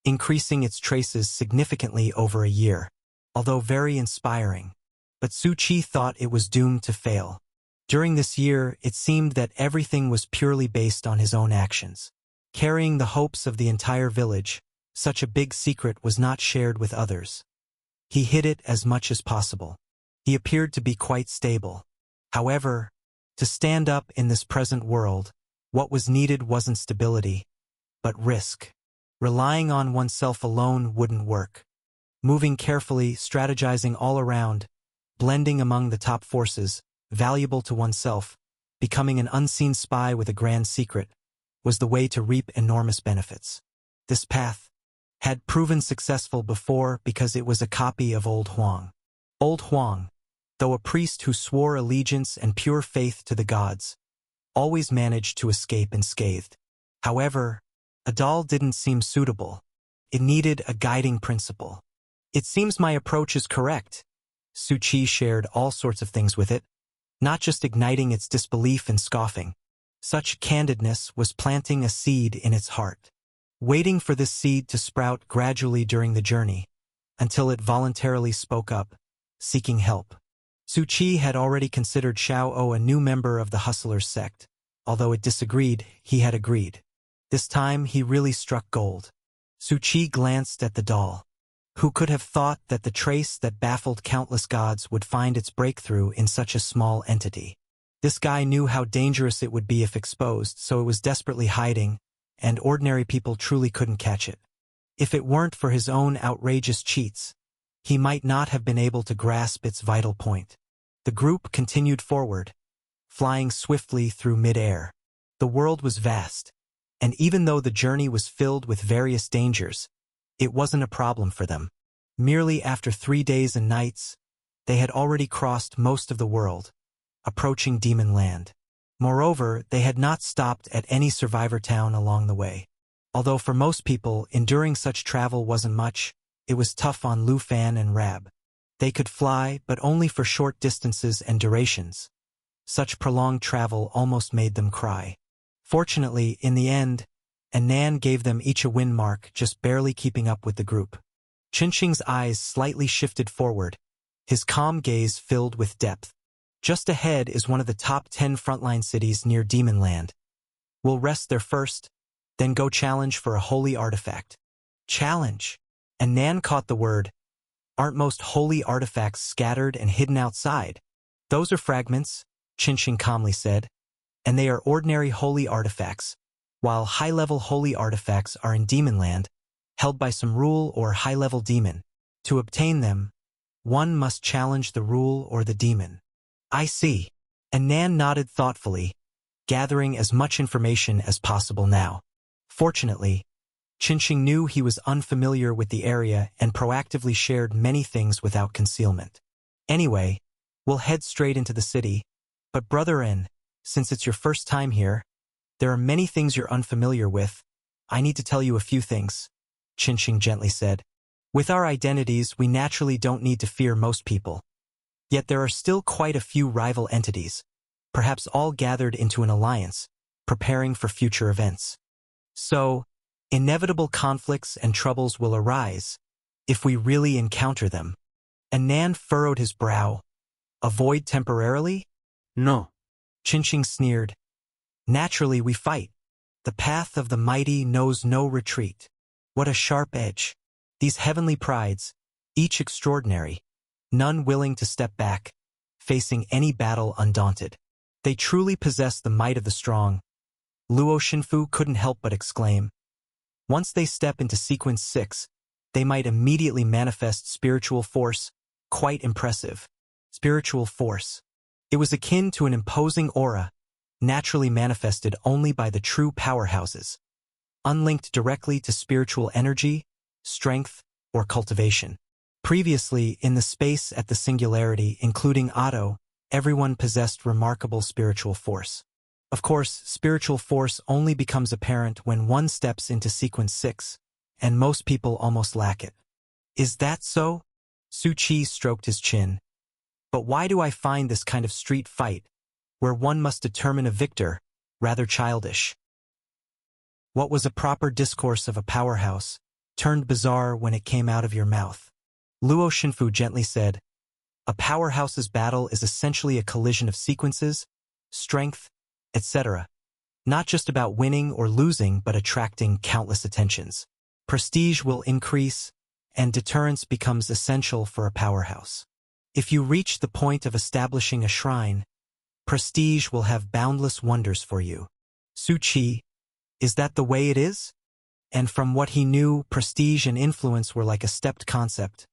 increasing its traces significantly over a year, although very inspiring. But Su Qi thought it was doomed to fail. During this year, it seemed that everything was purely based on his own actions. Carrying the hopes of the entire village, such a big secret was not shared with others. He hid it as much as possible. He appeared to be quite stable. However, to stand up in this present world, what was needed wasn't stability, but risk. Relying on oneself alone wouldn't work. Moving carefully, strategizing all around, blending among the top forces, valuable to oneself, becoming an unseen spy with a grand secret, was the way to reap enormous benefits. This path had proven successful before because it was a copy of Old Huang. Old Huang, though a priest who swore allegiance and pure faith to the gods, always managed to escape unscathed. However, a doll didn't seem suitable. It needed a guiding principle. It seems my approach is correct. Su Qi shared all sorts of things with it, not just igniting its disbelief and scoffing. Such candidness was planting a seed in its heart. waiting for this seed to sprout gradually during the journey, until it voluntarily spoke up, seeking help. Su Chi had already considered Xiao O a new member of the Hustlers sect. Although it disagreed, he had agreed. This time he really struck gold. Su Chi glanced at the doll. Who could have thought that the trace that baffled countless gods would find its breakthrough in such a small entity? This guy knew how dangerous it would be if exposed, so it was desperately hiding, and ordinary people truly couldn't catch it. If it weren't for his own outrageous cheats, he might not have been able to grasp its vital point. The group continued forward, flying swiftly through mid-air. The world was vast, and even though the journey was filled with various dangers, it wasn't a problem for them. Merely after 3 days and nights, they had already crossed most of the world, approaching Demon Land. Moreover, they had not stopped at any survivor town along the way. Although for most people, enduring such travel wasn't much, it was tough on Lu Fan and Rab. They could fly, but only for short distances and durations. Such prolonged travel almost made them cry. Fortunately, in the end, Anan gave them each a win mark, just barely keeping up with the group. Qinsheng's eyes slightly shifted forward, his calm gaze filled with depth. Just ahead is one of the top 10 frontline cities near Demon Land. We'll rest there first, then go challenge for a holy artifact. Challenge. Anan caught the word. Aren't most holy artifacts scattered and hidden outside? Those are fragments, Qinsheng calmly said, and they are ordinary holy artifacts, while high-level holy artifacts are in Demon Land, held by some rule or high-level demon. To obtain them, one must challenge the rule or the demon. I see. Anan nodded thoughtfully, gathering as much information as possible now. Fortunately, Qinsheng knew he was unfamiliar with the area and proactively shared many things without concealment. Anyway, we'll head straight into the city, but Brother N, since it's your first time here, there are many things you're unfamiliar with. I need to tell you a few things, Qinsheng gently said. With our identities, we naturally don't need to fear most people. Yet there are still quite a few rival entities, perhaps all gathered into an alliance, preparing for future events. So, inevitable conflicts and troubles will arise, if we really encounter them. Anan furrowed his brow. Avoid temporarily? No. Qinsheng sneered. Naturally we fight. The path of the mighty knows no retreat. What a sharp edge. These heavenly prides, each extraordinary, none willing to step back, facing any battle undaunted. They truly possess the might of the strong. Luo Shinfu couldn't help but exclaim. Once they step into Sequence 6, they might immediately manifest spiritual force, quite impressive. Spiritual force. It was akin to an imposing aura, naturally manifested only by the true powerhouses, unlinked directly to spiritual energy, strength, or cultivation. Previously, in the space at the Singularity, including Otto, everyone possessed remarkable spiritual force. Of course, spiritual force only becomes apparent when one steps into Sequence 6, and most people almost lack it. Is that so? Su Chi stroked his chin. But why do I find this kind of street fight, where one must determine a victor, rather childish? What was a proper discourse of a powerhouse, turned bizarre when it came out of your mouth. Luo Shinfu gently said, a powerhouse's battle is essentially a collision of sequences, strength, etc. Not just about winning or losing, but attracting countless attentions. Prestige will increase, and deterrence becomes essential for a powerhouse. If you reach the point of establishing a shrine, prestige will have boundless wonders for you. Su Chi, is that the way it is? And from what he knew, prestige and influence were like a stepped concept.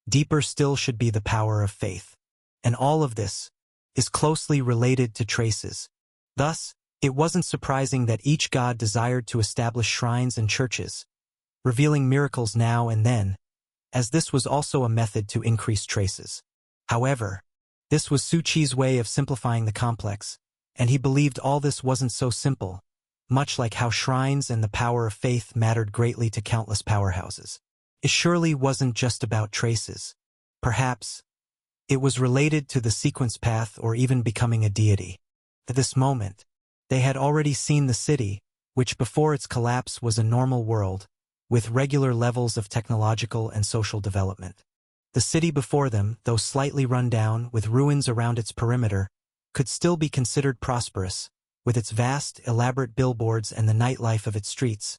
Deeper still should be the power of faith. And all of this is closely related to traces. Thus, it wasn't surprising that each god desired to establish shrines and churches, revealing miracles now and then, as this was also a method to increase traces. However, this was Su Chi's way of simplifying the complex, and he believed all this wasn't so simple, much like how shrines and the power of faith mattered greatly to countless powerhouses. It surely wasn't just about traces. Perhaps it was related to the sequence path or even becoming a deity. At this moment, they had already seen the city, which before its collapse was a normal world, with regular levels of technological and social development. The city before them, though slightly run down with ruins around its perimeter, could still be considered prosperous, with its vast, elaborate billboards and the nightlife of its streets,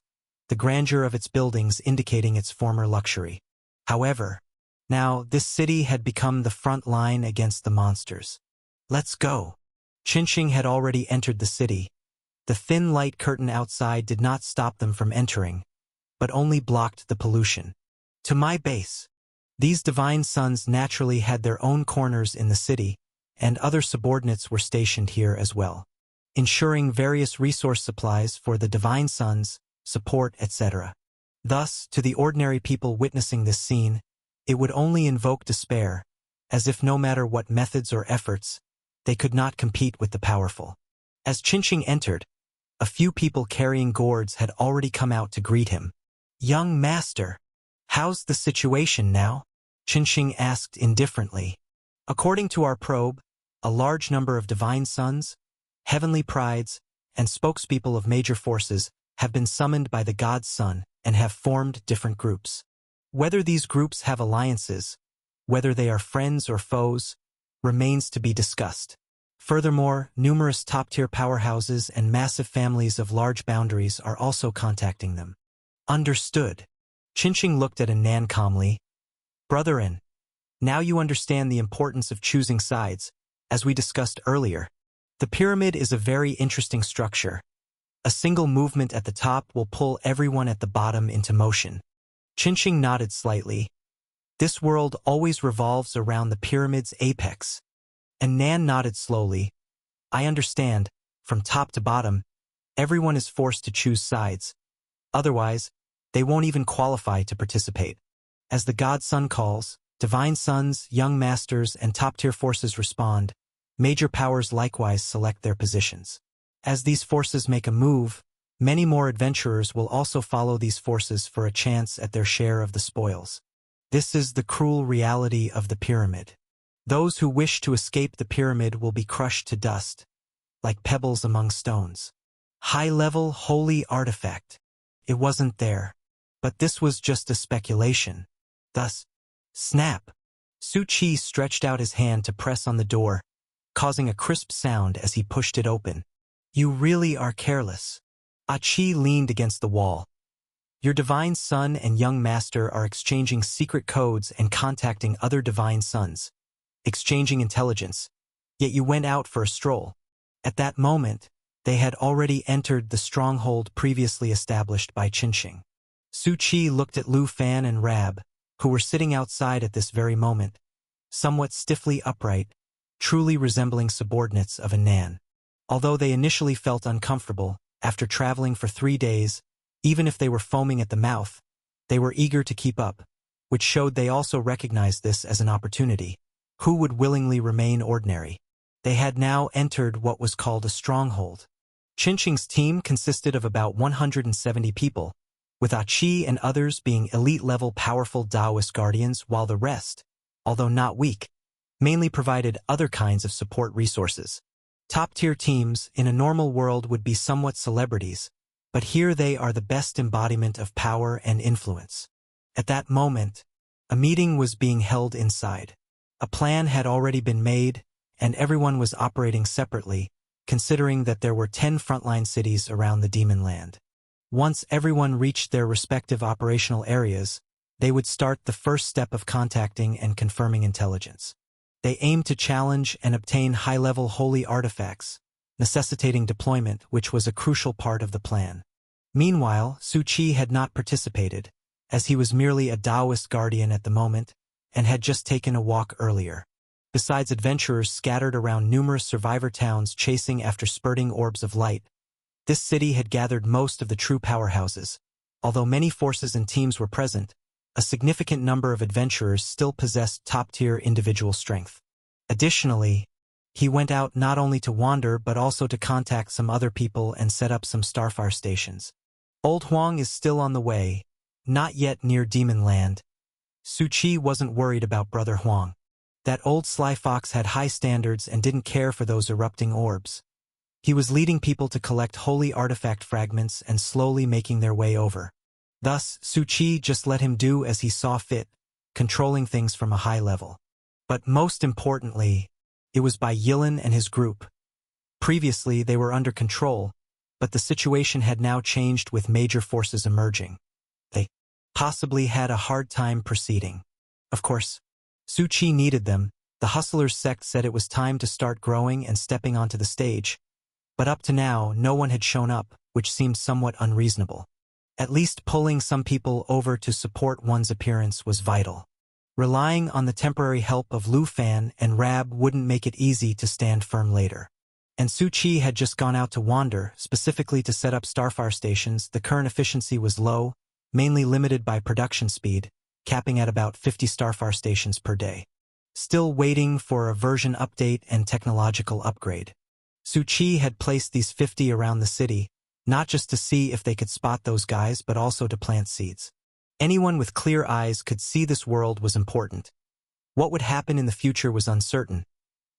the grandeur of its buildings indicating its former luxury. However, now this city had become the front line against the monsters. Let's go. Qinsheng had already entered the city. The thin light curtain outside did not stop them from entering, but only blocked the pollution. To my base. These divine sons naturally had their own corners in the city, and other subordinates were stationed here as well, ensuring various resource supplies for the divine sons, support, etc. Thus, to the ordinary people witnessing this scene, it would only invoke despair, as if no matter what methods or efforts, they could not compete with the powerful. As Qinsheng entered, a few people carrying gourds had already come out to greet him. "Young master, how's the situation now?" Qinsheng asked indifferently. According to our probe, a large number of divine sons, heavenly prides, and spokespeople of major forces have been summoned by the God's Son and have formed different groups. Whether these groups have alliances, whether they are friends or foes, remains to be discussed. Furthermore, numerous top-tier powerhouses and massive families of large boundaries are also contacting them. Understood. Qinsheng looked at Anan calmly. Brethren, now you understand the importance of choosing sides, as we discussed earlier. The pyramid is a very interesting structure. A single movement at the top will pull everyone at the bottom into motion. Qinsheng nodded slightly. This world always revolves around the pyramid's apex. Anan nodded slowly. I understand, from top to bottom, everyone is forced to choose sides. Otherwise, they won't even qualify to participate. As the God's Son calls, divine sons, young masters, and top-tier forces respond. Major powers likewise select their positions. As these forces make a move, many more adventurers will also follow these forces for a chance at their share of the spoils. This is the cruel reality of the pyramid. Those who wish to escape the pyramid will be crushed to dust, like pebbles among stones. High-level holy artifact. It wasn't there. But this was just a speculation. Thus, snap! Su Qi stretched out his hand to press on the door, causing a crisp sound as he pushed it open. You really are careless. Qi leaned against the wall. Your divine son and young master are exchanging secret codes and contacting other divine sons, exchanging intelligence, yet you went out for a stroll. At that moment, they had already entered the stronghold previously established by Qinsheng. Su Qi looked at Lu Fan and Rab, who were sitting outside at this very moment, somewhat stiffly upright, truly resembling subordinates of Anan. Although they initially felt uncomfortable, after traveling for 3 days, even if they were foaming at the mouth, they were eager to keep up, which showed they also recognized this as an opportunity. Who would willingly remain ordinary? They had now entered what was called a stronghold. Qinsheng's team consisted of about 170 people, with Qi and others being elite-level powerful Taoist guardians, while the rest, although not weak, mainly provided other kinds of support resources. Top-tier teams in a normal world would be somewhat celebrities, but here they are the best embodiment of power and influence. At that moment, a meeting was being held inside. A plan had already been made, and everyone was operating separately, considering that there were 10 frontline cities around the Demon Land. Once everyone reached their respective operational areas, they would start the first step of contacting and confirming intelligence. They aimed to challenge and obtain high-level holy artifacts, necessitating deployment, which was a crucial part of the plan. Meanwhile, Su Qi had not participated, as he was merely a Taoist guardian at the moment, and had just taken a walk earlier. Besides adventurers scattered around numerous survivor towns chasing after spurting orbs of light, this city had gathered most of the true powerhouses. Although many forces and teams were present, a significant number of adventurers still possessed top-tier individual strength. Additionally, he went out not only to wander but also to contact some other people and set up some starfire stations. Old Huang is still on the way, not yet near Demon Land. Su Qi wasn't worried about Brother Huang. That old sly fox had high standards and didn't care for those erupting orbs. He was leading people to collect holy artifact fragments and slowly making their way over. Thus, Su Qi just let him do as he saw fit, controlling things from a high level. But most importantly, it was by Yilin and his group. Previously, they were under control, but the situation had now changed with major forces emerging. They possibly had a hard time proceeding. Of course, Su Qi needed them. The Hustlers sect said it was time to start growing and stepping onto the stage. But up to now, no one had shown up, which seemed somewhat unreasonable. At least pulling some people over to support one's appearance was vital. Relying on the temporary help of Lu Fan and Rab wouldn't make it easy to stand firm later. And Su Qi had just gone out to wander, specifically to set up Starfire stations. The current efficiency was low, mainly limited by production speed, capping at about 50 Starfire stations per day. Still waiting for a version update and technological upgrade. Su Qi had placed these 50 around the city, not just to see if they could spot those guys but also to plant seeds. Anyone with clear eyes could see this world was important. What would happen in the future was uncertain,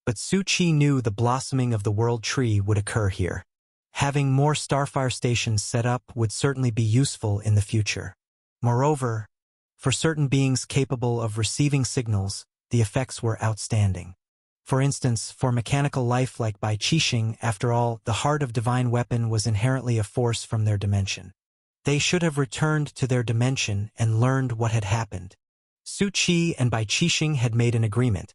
but Su Qi knew the blossoming of the world tree would occur here. Having more Starfire stations set up would certainly be useful in the future. Moreover, for certain beings capable of receiving signals, the effects were outstanding. For instance, for mechanical life like Bai Qixing, after all, the heart of divine weapon was inherently a force from their dimension. They should have returned to their dimension and learned what had happened. Su Qi and Bai Qixing had made an agreement.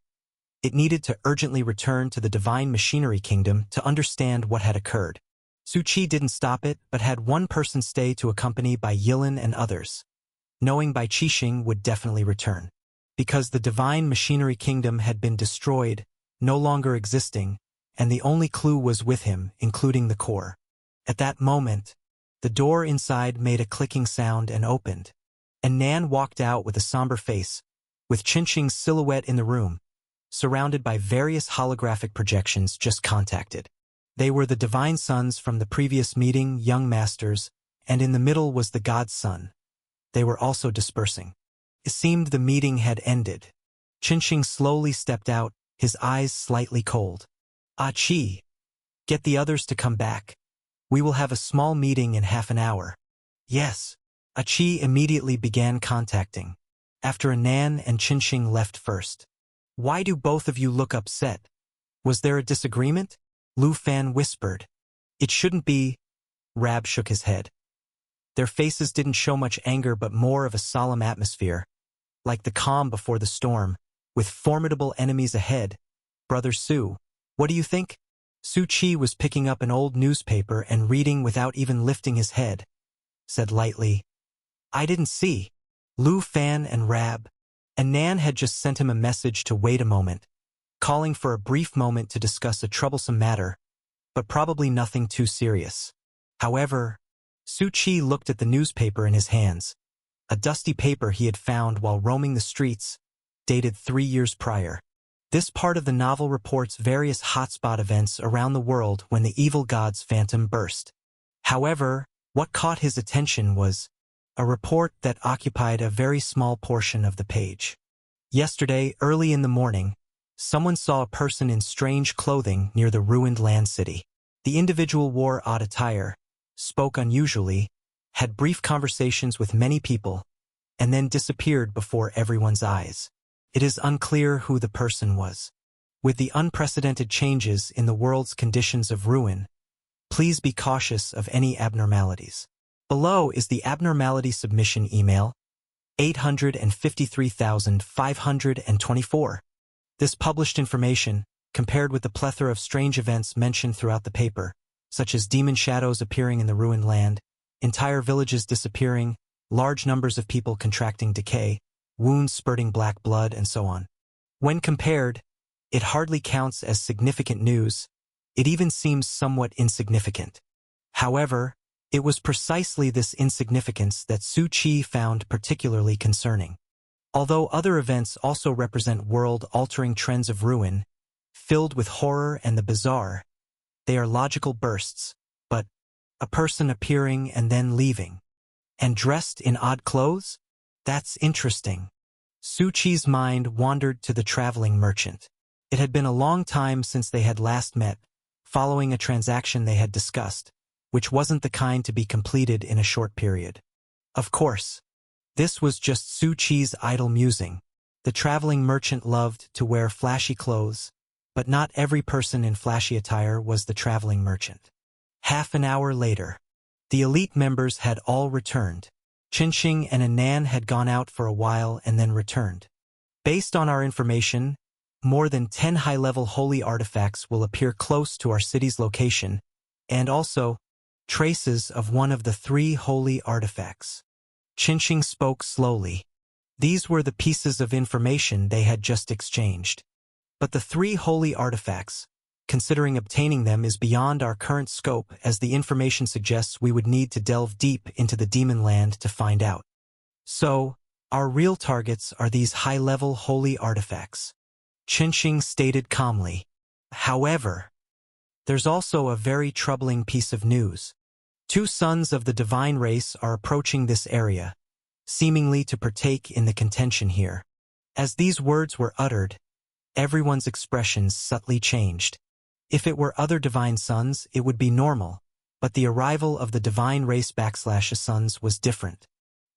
It needed to urgently return to the divine machinery kingdom to understand what had occurred. Su Qi didn't stop it, but had one person stay to accompany Bai Yilin and others, knowing Bai Qixing would definitely return. Because the divine machinery kingdom had been destroyed, no longer existing, and the only clue was with him, including the core. At that moment, the door inside made a clicking sound and opened, and Nan walked out with a somber face, with Qinqing's silhouette in the room, surrounded by various holographic projections just contacted. They were the divine sons from the previous meeting, young masters, and in the middle was the god's son. They were also dispersing. It seemed the meeting had ended. Qinqing slowly stepped out, his eyes slightly cold. Ah Qi, get the others to come back. We will have a small meeting in half an hour. Yes. Ah Qi immediately began contacting, after Nan and Qinqing left first. Why do both of you look upset? Was there a disagreement? Lu Fan whispered. It shouldn't be. Rab shook his head. Their faces didn't show much anger but more of a solemn atmosphere, like the calm before the storm, with formidable enemies ahead. Brother Su, what do you think? Su Qi was picking up an old newspaper and reading without even lifting his head. Said lightly, I didn't see. Lu Fan and Rab. And Nan had just sent him a message to wait a moment, calling for a brief moment to discuss a troublesome matter, but probably nothing too serious. However, Su Qi looked at the newspaper in his hands, a dusty paper he had found while roaming the streets, dated 3 years prior. This part of the novel reports various hotspot events around the world when the evil god's phantom burst. However, what caught his attention was a report that occupied a very small portion of the page. Yesterday, early in the morning, someone saw a person in strange clothing near the ruined land city. The individual wore odd attire, spoke unusually, had brief conversations with many people, and then disappeared before everyone's eyes. It is unclear who the person was. With the unprecedented changes in the world's conditions of ruin, please be cautious of any abnormalities. Below is the abnormality submission email, 853,524. This published information, compared with the plethora of strange events mentioned throughout the paper, such as demon shadows appearing in the ruined land, entire villages disappearing, large numbers of people contracting decay, wounds spurting black blood, and so on. When compared, it hardly counts as significant news. It even seems somewhat insignificant. However, it was precisely this insignificance that Su Qi found particularly concerning. Although other events also represent world-altering trends of ruin, filled with horror and the bizarre, they are logical bursts, but a person appearing and then leaving, and dressed in odd clothes? That's interesting. Su Qi's mind wandered to the traveling merchant. It had been a long time since they had last met, following a transaction they had discussed, which wasn't the kind to be completed in a short period. Of course, this was just Su Chi's idle musing. The traveling merchant loved to wear flashy clothes, but not every person in flashy attire was the traveling merchant. Half an hour later, the elite members had all returned. Qinxing and Anan had gone out for a while and then returned. Based on our information, more than 10 high-level holy artifacts will appear close to our city's location, and also traces of one of the 3 holy artifacts. Qinxing spoke slowly. These were the pieces of information they had just exchanged. But the 3 holy artifacts, considering obtaining them is beyond our current scope, as the information suggests we would need to delve deep into the demon land to find out. So, our real targets are these high-level holy artifacts, Qinxing stated calmly. However, there's also a very troubling piece of news. 2 sons of the divine race are approaching this area, seemingly to partake in the contention here. As these words were uttered, everyone's expressions subtly changed. If it were other divine sons, it would be normal, but the arrival of the divine race / sons was different.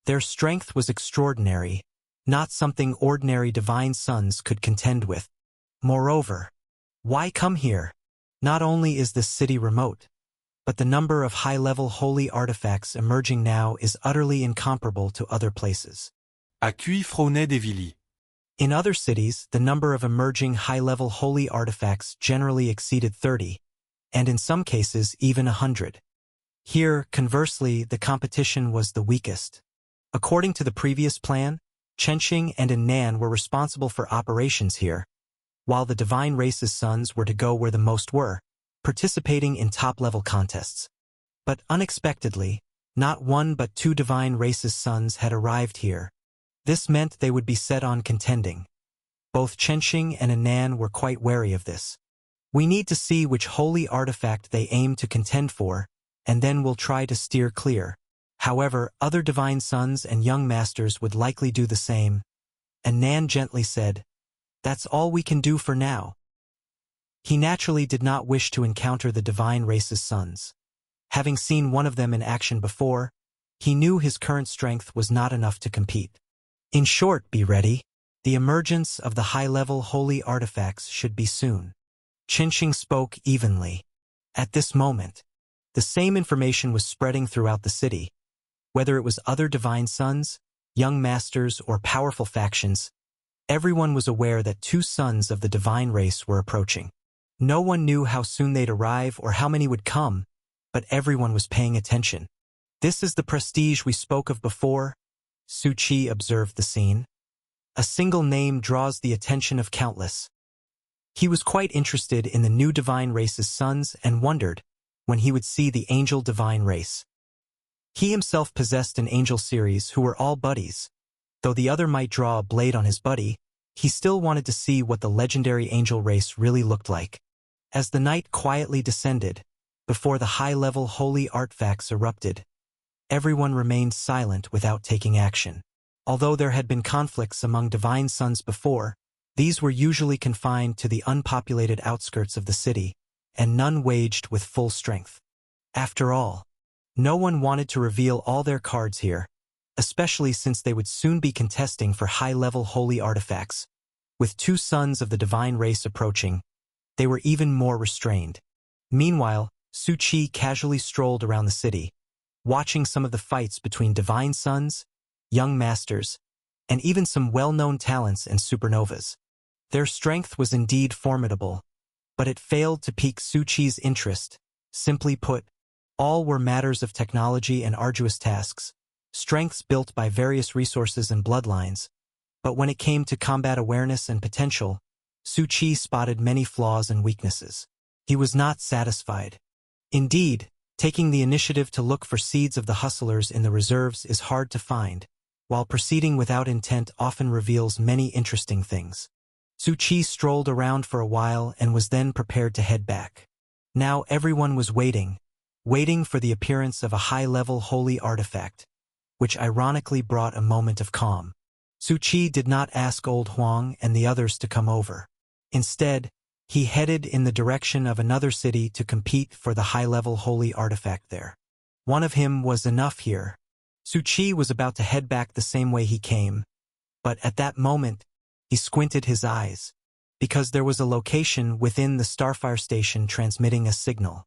Their strength was extraordinary, not something ordinary divine sons could contend with. Moreover, why come here? Not only is this city remote, but the number of high-level holy artifacts emerging now is utterly incomparable to other places. Accueil Fronet d'Evilly. In other cities, the number of emerging high-level holy artifacts generally exceeded 30, and in some cases even 100. Here, conversely, the competition was the weakest. According to the previous plan, Qinxing and Anan were responsible for operations here, while the divine race's sons were to go where the most were, participating in top-level contests. But unexpectedly, not 1 but 2 divine race's sons had arrived here. This meant they would be set on contending. Both Qinxing and Anan were quite wary of this. We need to see which holy artifact they aim to contend for, and then we'll try to steer clear. However, other divine sons and young masters would likely do the same. Anan gently said, "That's all we can do for now." He naturally did not wish to encounter the divine race's sons. Having seen one of them in action before, he knew his current strength was not enough to compete. In short, be ready. The emergence of the high-level holy artifacts should be soon. Qinxing spoke evenly. At this moment, the same information was spreading throughout the city. Whether it was other divine sons, young masters, or powerful factions, everyone was aware that 2 sons of the divine race were approaching. No one knew how soon they'd arrive or how many would come, but everyone was paying attention. This is the prestige we spoke of before. Su Chi observed the scene. A single name draws the attention of countless. He was quite interested in the new divine race's sons and wondered when he would see the angel divine race. He himself possessed an angel series who were all buddies. Though the other might draw a blade on his buddy, he still wanted to see what the legendary angel race really looked like. As the night quietly descended, before the high-level holy artifacts erupted, everyone remained silent without taking action. Although there had been conflicts among divine sons before, these were usually confined to the unpopulated outskirts of the city, and none waged with full strength. After all, no one wanted to reveal all their cards here, especially since they would soon be contesting for high-level holy artifacts. With 2 sons of the divine race approaching, they were even more restrained. Meanwhile, Su Chi casually strolled around the city, watching some of the fights between divine sons, young masters, and even some well-known talents and supernovas. Their strength was indeed formidable, but it failed to pique Su Chi's interest. Simply put, all were matters of technology and arduous tasks, strengths built by various resources and bloodlines. But when it came to combat awareness and potential, Su Chi spotted many flaws and weaknesses. He was not satisfied. Indeed, taking the initiative to look for seeds of the hustlers in the reserves is hard to find, while proceeding without intent often reveals many interesting things. Su Chi strolled around for a while and was then prepared to head back. Now everyone was waiting for the appearance of a high-level holy artifact, which ironically brought a moment of calm. Su Chi did not ask Old Huang and the others to come over. Instead, He headed in the direction of another city to compete for the high-level holy artifact there. One of him was enough here. Su Qi was about to head back the same way he came, but at that moment, he squinted his eyes, because there was a location within the Starfire station transmitting a signal.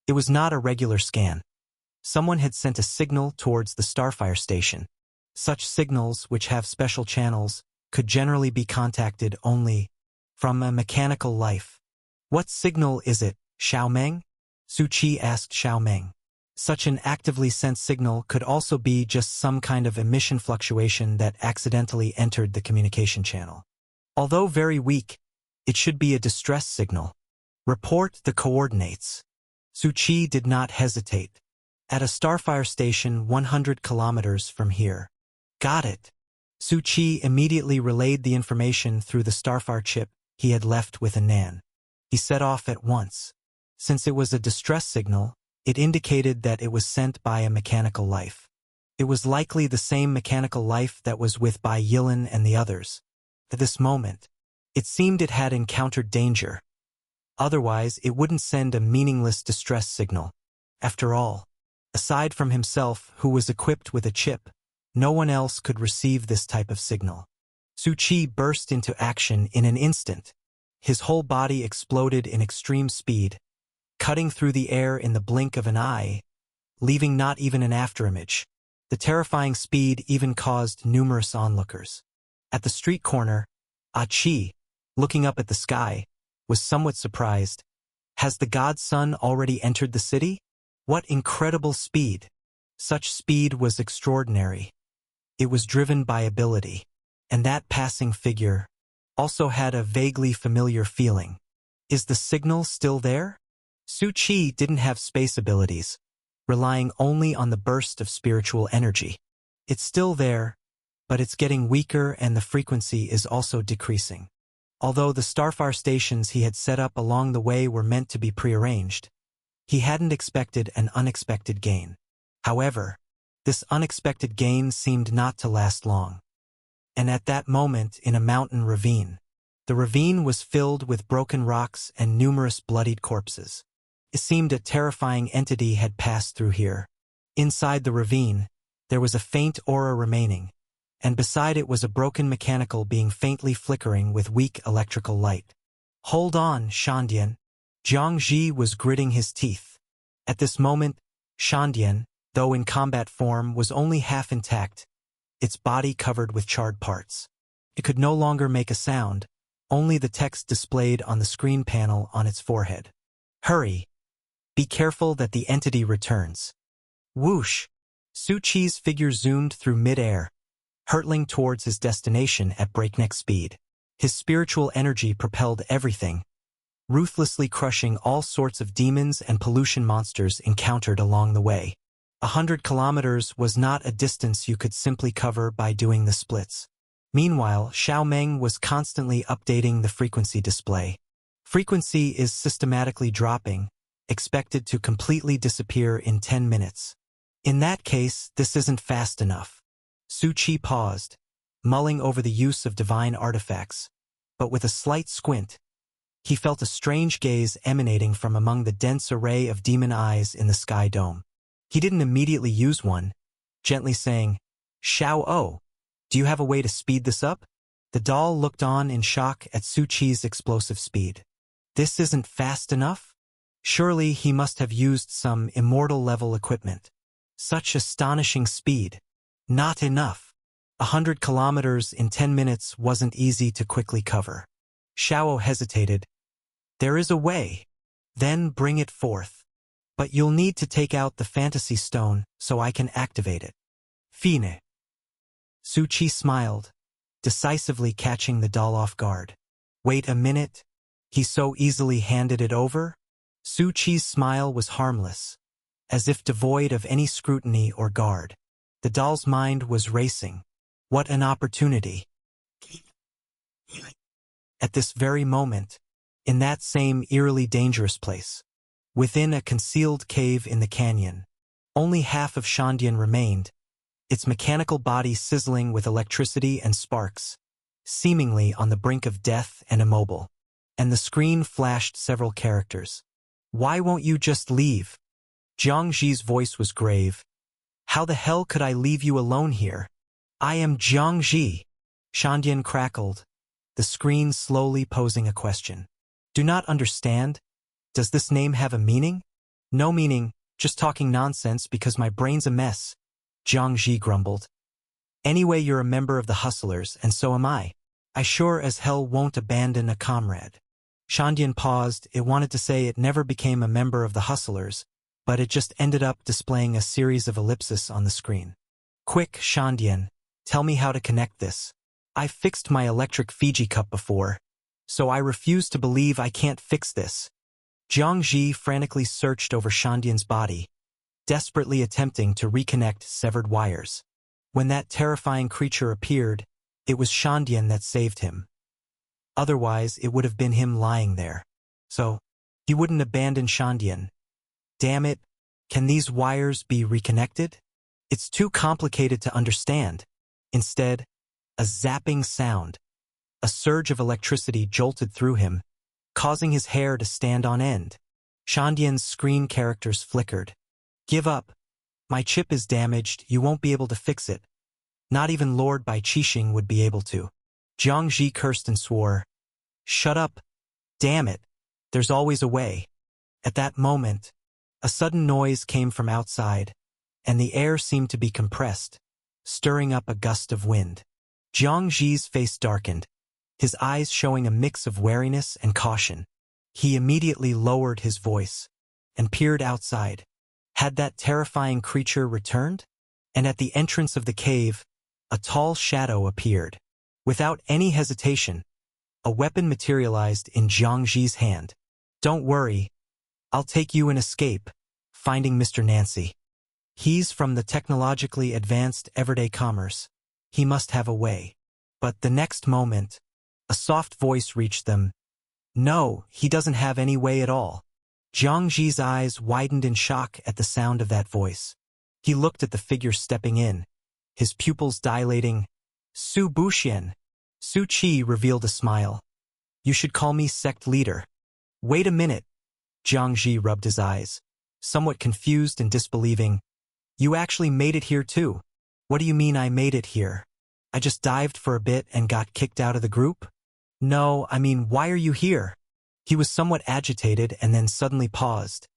It was not a regular scan. Someone had sent a signal towards the Starfire station. Such signals, which have special channels, could generally be contacted only from a mechanical life. What signal is it, Xiaomeng? Su Qi asked Xiaomeng. Such an actively sent signal could also be just some kind of emission fluctuation that accidentally entered the communication channel. Although very weak, it should be a distress signal. Report the coordinates. Su Qi did not hesitate. At a Starfire station 100 kilometers from here. Got it. Su Qi immediately relayed the information through the Starfire chip he had left with Anan. He set off at once. Since it was a distress signal, it indicated that it was sent by a mechanical life. It was likely the same mechanical life that was with Bai Yilan and the others. At this moment, it seemed it had encountered danger. Otherwise, it wouldn't send a meaningless distress signal. After all, aside from himself, who was equipped with a chip, no one else could receive this type of signal. Su Qi burst into action in an instant. His whole body exploded in extreme speed, cutting through the air in the blink of an eye, leaving not even an afterimage. The terrifying speed even caused numerous onlookers. At the street corner, Qi, looking up at the sky, was somewhat surprised. Has the god sun already entered the city? What incredible speed! Such speed was extraordinary. It was driven by ability, and that passing figure also had a vaguely familiar feeling. Is the signal still there? Su Qi didn't have space abilities, relying only on the burst of spiritual energy. It's still there, but it's getting weaker and the frequency is also decreasing. Although the Starfire stations he had set up along the way were meant to be prearranged, he hadn't expected an unexpected gain. However, this unexpected gain seemed not to last long. And at that moment, in a mountain ravine, the ravine was filled with broken rocks and numerous bloodied corpses. It seemed a terrifying entity had passed through here. Inside the ravine, there was a faint aura remaining, and beside it was a broken mechanical being faintly flickering with weak electrical light. Hold on, Shandian. Jiang Ji was gritting his teeth. At this moment, Shandian, though in combat form, was only half intact, its body covered with charred parts. It could no longer make a sound, only the text displayed on the screen panel on its forehead. Hurry! Be careful that the entity returns. Whoosh! Su Qi's figure zoomed through mid-air, hurtling towards his destination at breakneck speed. His spiritual energy propelled everything, ruthlessly crushing all sorts of demons and pollution monsters encountered along the way. 100 kilometers was not a distance you could simply cover by doing the splits. Meanwhile, Xiaomeng was constantly updating the frequency display. Frequency is systematically dropping, expected to completely disappear in 10 minutes. In that case, this isn't fast enough. Su Qi paused, mulling over the use of divine artifacts, but with a slight squint, he felt a strange gaze emanating from among the dense array of demon eyes in the sky dome. He didn't immediately use one, gently saying, Xiao-O, do you have a way to speed this up? The doll looked on in shock at Su Qi's explosive speed. This isn't fast enough? Surely he must have used some immortal-level equipment. Such astonishing speed. Not enough. 100 kilometers in 10 minutes wasn't easy to quickly cover. Xiao hesitated. There is a way. Then bring it forth. But you'll need to take out the fantasy stone so I can activate it. Fine. Su Qi smiled, decisively catching the doll off guard. Wait a minute. He so easily handed it over? Su Qi's smile was harmless, as if devoid of any scrutiny or guard. The doll's mind was racing. What an opportunity. At this very moment, in that same eerily dangerous place, within a concealed cave in the canyon, only half of Shandian remained, its mechanical body sizzling with electricity and sparks, seemingly on the brink of death and immobile. and the screen flashed several characters. Why won't you just leave? Jiang Zi's voice was grave. How the hell could I leave you alone here? I am Jiang Zi. Shandian crackled, the screen slowly posing a question. Do not understand? Does this name have a meaning? No meaning, just talking nonsense because my brain's a mess, Jiang Zi grumbled. Anyway, you're a member of the Hustlers, and so am I. I sure as hell won't abandon a comrade. Shandian paused. It wanted to say it never became a member of the Hustlers, but it just ended up displaying a series of ellipses on the screen. Quick, Shandian, tell me how to connect this. I fixed my electric Fiji cup before, so I refuse to believe I can't fix this. Jiang Zi frantically searched over Shandian's body, desperately attempting to reconnect severed wires. When that terrifying creature appeared, it was Shandian that saved him. Otherwise, it would have been him lying there. So, he wouldn't abandon Shandian. Damn it, can these wires be reconnected? It's too complicated to understand. Instead, a zapping sound. A surge of electricity jolted through him, causing his hair to stand on end. Shandian's screen characters flickered. Give up. My chip is damaged, you won't be able to fix it. Not even Lord Bai Qixing would be able to. Jiang Zi cursed and swore. Shut up. Damn it. There's always a way. At that moment, a sudden noise came from outside, and the air seemed to be compressed, stirring up a gust of wind. Jiang Zi's face darkened, his eyes showing a mix of wariness and caution. He immediately lowered his voice and peered outside. Had that terrifying creature returned? And at the entrance of the cave, a tall shadow appeared. Without any hesitation, a weapon materialized in Jiang Zi's hand. Don't worry, I'll take you and escape, finding Mr. Nancy. He's from the technologically advanced everyday commerce. He must have a way. But the next moment, a soft voice reached them. No, he doesn't have any way at all. Jiang Zi's eyes widened in shock at the sound of that voice. He looked at the figure stepping in, his pupils dilating. Su Buxian. Su Qi revealed a smile. You should call me sect leader. Wait a minute. Jiang Zi rubbed his eyes, somewhat confused and disbelieving. You actually made it here too. What do you mean I made it here? I just dived for a bit and got kicked out of the group? No, I mean, why are you here? He was somewhat agitated and then suddenly paused.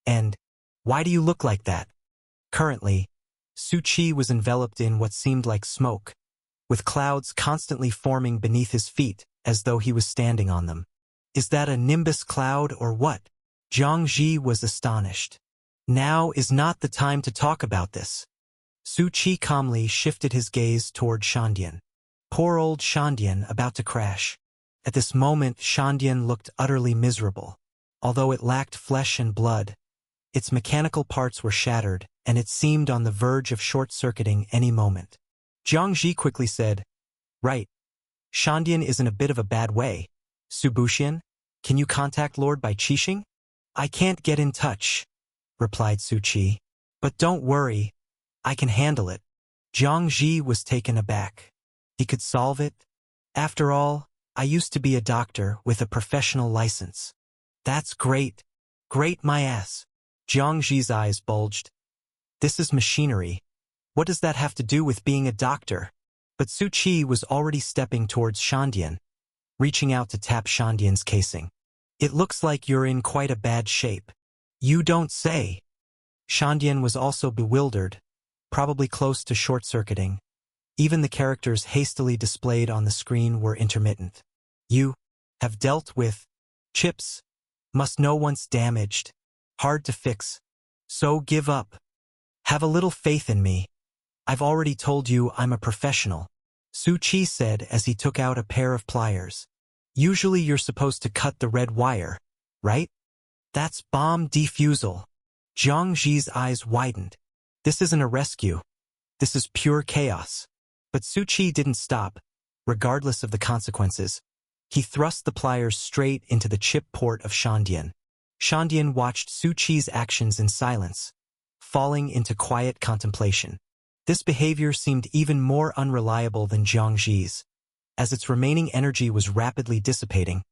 And, why do you look like that? Currently, Su Qi was enveloped in what seemed like smoke, with clouds constantly forming beneath his feet as though he was standing on them. Is that a nimbus cloud or what? Jiang Zi was astonished. Now is not the time to talk about this. Su Qi calmly shifted his gaze toward Shandian. Poor old Shandian about to crash. At this moment, Shandian looked utterly miserable. Although it lacked flesh and blood, its mechanical parts were shattered, and it seemed on the verge of short-circuiting any moment. Jiang Zi quickly said, Right. Shandian is in a bit of a bad way. Su Buxian, can you contact Lord Bai Qixing? I can't get in touch, replied Su Qi. But don't worry, I can handle it. Jiang Zi was taken aback. He could solve it? After all, I used to be a doctor with a professional license. That's great. Great my ass. Jiang Zi's eyes bulged. This is machinery. What does that have to do with being a doctor? But Su Qi was already stepping towards Shandian, reaching out to tap Shandian's casing. It looks like you're in quite a bad shape. You don't say. Shandian was also bewildered, probably close to short-circuiting. Even the characters hastily displayed on the screen were intermittent. You have dealt with chips. Must know once damaged. Hard to fix. So give up. Have a little faith in me. I've already told you I'm a professional, Su Qi said as he took out a pair of pliers. Usually you're supposed to cut the red wire, right? That's bomb defusal. Jiang Zi's eyes widened. This isn't a rescue. This is pure chaos. But Su Qi didn't stop, regardless of the consequences. He thrust the pliers straight into the chip port of Shandian. Shandian watched Su Qi's actions in silence, falling into quiet contemplation. This behavior seemed even more unreliable than Jiang Zi's. As its remaining energy was rapidly dissipating,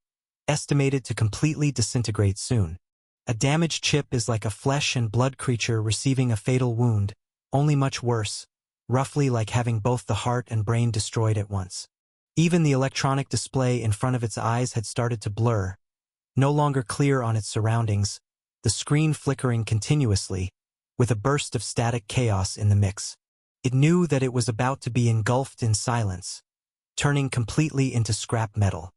estimated to completely disintegrate soon. A damaged chip is like a flesh and blood creature receiving a fatal wound, only much worse, roughly like having both the heart and brain destroyed at once. Even the electronic display in front of its eyes had started to blur, no longer clear on its surroundings, the screen flickering continuously, with a burst of static chaos in the mix. It knew that it was about to be engulfed in silence, turning completely into scrap metal.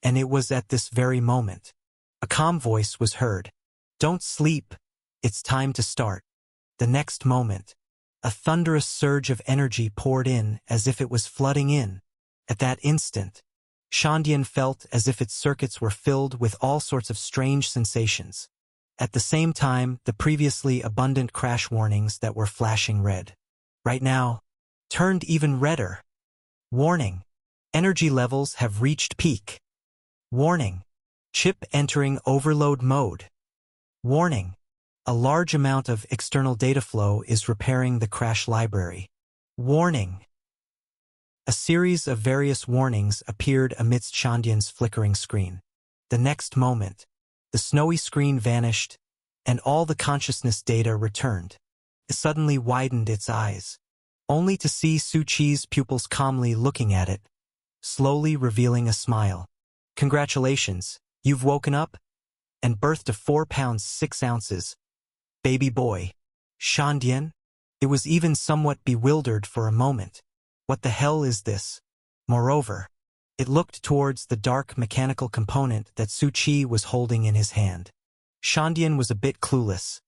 And it was at this very moment. A calm voice was heard. "Don't sleep. It's time to start." The next moment, a thunderous surge of energy poured in as if it was flooding in. At that instant, Shandian felt as if its circuits were filled with all sorts of strange sensations. At the same time, the previously abundant crash warnings that were flashing red, right now, turned even redder. Warning. Energy levels have reached peak. Warning. Chip entering overload mode. Warning. A large amount of external data flow is repairing the crash library. Warning. A series of various warnings appeared amidst Shandian's flickering screen. The next moment, the snowy screen vanished, and all the consciousness data returned. It suddenly widened its eyes, only to see Su-Chi's pupils calmly looking at it, slowly revealing a smile. "Congratulations, you've woken up and birthed a 4 pounds 6 ounces baby boy." Shandian? It was even somewhat bewildered for a moment. What the hell is this? Moreover, it looked towards the dark mechanical component that Su-Chi was holding in his hand. Shandian was a bit clueless.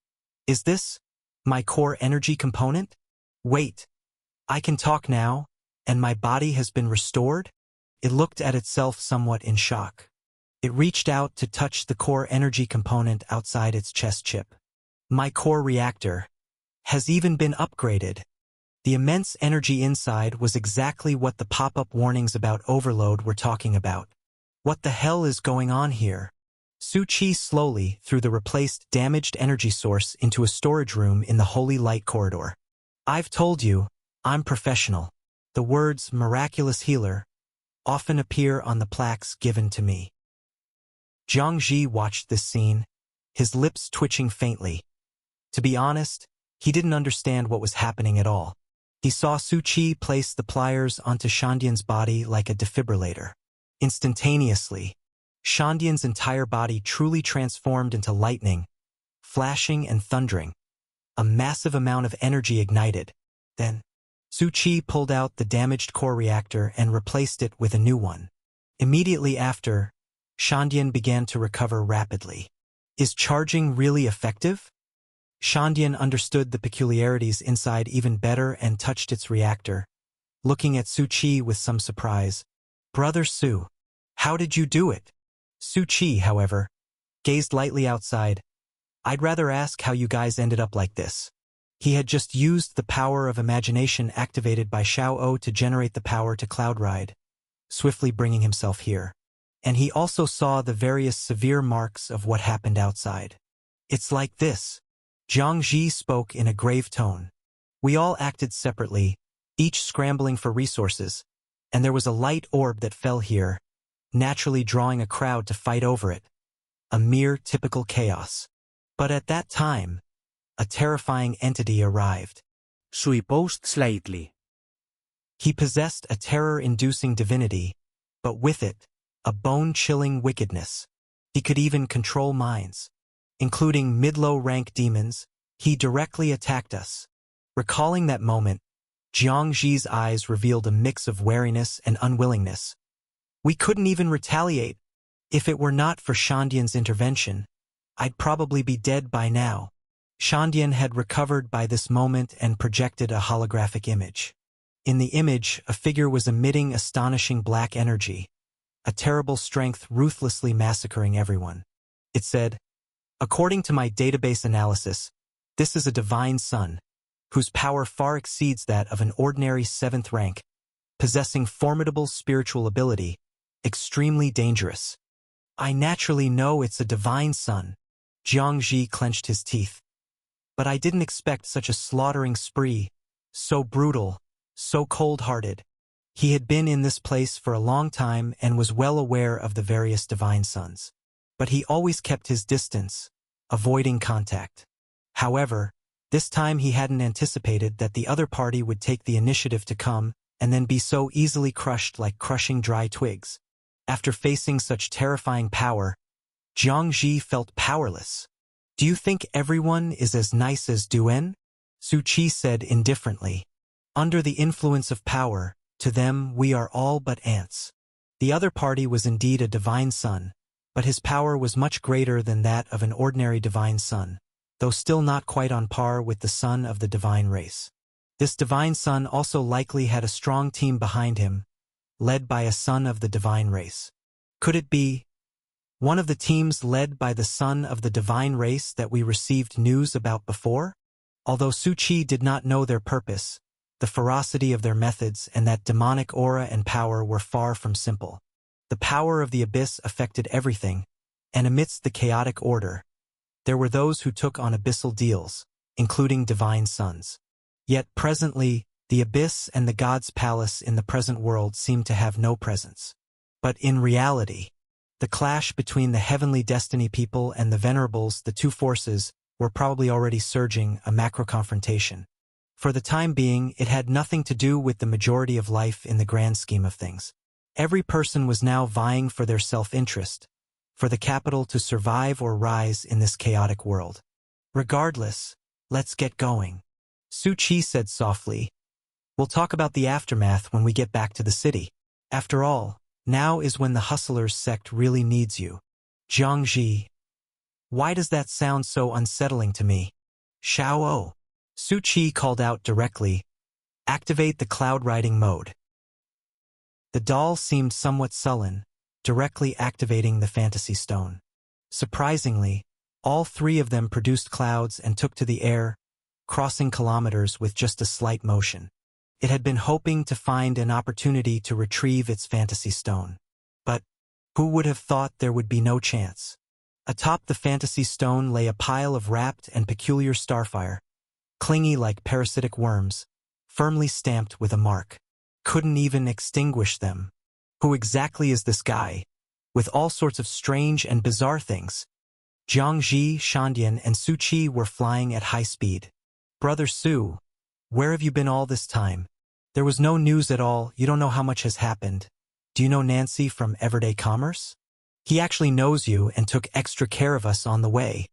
Is this my core energy component? Wait, I can talk now, and my body has been restored? It looked at itself somewhat in shock. It reached out to touch the core energy component outside its chest chip. My core reactor has even been upgraded. The immense energy inside was exactly what the pop-up warnings about overload were talking about. What the hell is going on here? Su-Chi slowly threw the replaced damaged energy source into a storage room in the holy light corridor. "I've told you, I'm professional." The words "miraculous healer" often appear on the plaques given to me. Jiang Ji watched this scene, his lips twitching faintly. To be honest, he didn't understand what was happening at all. He saw Su-Chi place the pliers onto Shandian's body like a defibrillator. Instantaneously, Shandian's entire body truly transformed into lightning, flashing and thundering. A massive amount of energy ignited. Then, Su-Chi pulled out the damaged core reactor and replaced it with a new one. Immediately after, Shandian began to recover rapidly. Is charging really effective? Shandian understood the peculiarities inside even better and touched its reactor, looking at Su-Chi with some surprise. "Brother Su, how did you do it?" Su-Chi, however, gazed lightly outside. "I'd rather ask how you guys ended up like this." He had just used the power of imagination activated by Xiao-O to generate the power to cloud ride, swiftly bringing himself here. And he also saw the various severe marks of what happened outside. "It's like this." Jiang Ji spoke in a grave tone. "We all acted separately, each scrambling for resources, and there was a light orb that fell here, naturally drawing a crowd to fight over it. A mere typical chaos. But at that time, a terrifying entity arrived." Suipost slightly. He possessed a terror-inducing divinity, but with it, a bone-chilling wickedness. He could even control minds. Including mid-low rank demons, he directly attacked us. Recalling that moment, Jiang Ji's eyes revealed a mix of wariness and unwillingness. "We couldn't even retaliate. If it were not for Shandian's intervention, I'd probably be dead by now." Shandian had recovered by this moment and projected a holographic image. In the image, a figure was emitting astonishing black energy, a terrible strength ruthlessly massacring everyone. It said, "According to my database analysis, this is a divine son, whose power far exceeds that of an ordinary 7th rank, possessing formidable spiritual ability, extremely dangerous." "I naturally know it's a divine son." Jiang Ji clenched his teeth. "But I didn't expect such a slaughtering spree, so brutal, so cold-hearted." He had been in this place for a long time and was well aware of the various divine sons. But he always kept his distance, avoiding contact. However, this time he hadn't anticipated that the other party would take the initiative to come and then be so easily crushed like crushing dry twigs. After facing such terrifying power, Jiang Ji felt powerless. "Do you think everyone is as nice as Duan?" Su Qi said indifferently. "Under the influence of power, to them we are all but ants." The other party was indeed a divine son, but his power was much greater than that of an ordinary divine son, though still not quite on par with the son of the divine race. This divine son also likely had a strong team behind him, led by a son of the divine race. Could it be one of the teams led by the son of the divine race that we received news about before? Although Su Qi did not know their purpose, the ferocity of their methods and that demonic aura and power were far from simple. The power of the abyss affected everything, and amidst the chaotic order, there were those who took on abyssal deals, including divine sons. Yet presently, the abyss and the god's palace in the present world seemed to have no presence. But in reality, the clash between the heavenly destiny people and the venerables, the two forces, were probably already surging, a macro-confrontation. For the time being, it had nothing to do with the majority of life in the grand scheme of things. Every person was now vying for their self-interest, for the capital to survive or rise in this chaotic world. "Regardless, let's get going," Su Qi said softly. "We'll talk about the aftermath when we get back to the city. After all, now is when the Hustlers sect really needs you." "Jiang Ji, why does that sound so unsettling to me?" "Xiao O," Su Qi called out directly, "activate the cloud riding mode." The doll seemed somewhat sullen, directly activating the fantasy stone. Surprisingly, all three of them produced clouds and took to the air, crossing kilometers with just a slight motion. It had been hoping to find an opportunity to retrieve its fantasy stone. But who would have thought there would be no chance? Atop the fantasy stone lay a pile of wrapped and peculiar starfire, clingy like parasitic worms, firmly stamped with a mark. Couldn't even extinguish them. Who exactly is this guy? With all sorts of strange and bizarre things. Jiang Ji, Shandian, and Su Qi were flying at high speed. "Brother Su, where have you been all this time? There was no news at all. You don't know how much has happened. Do you know Nancy from Everyday Commerce? He actually knows you and took extra care of us on the way."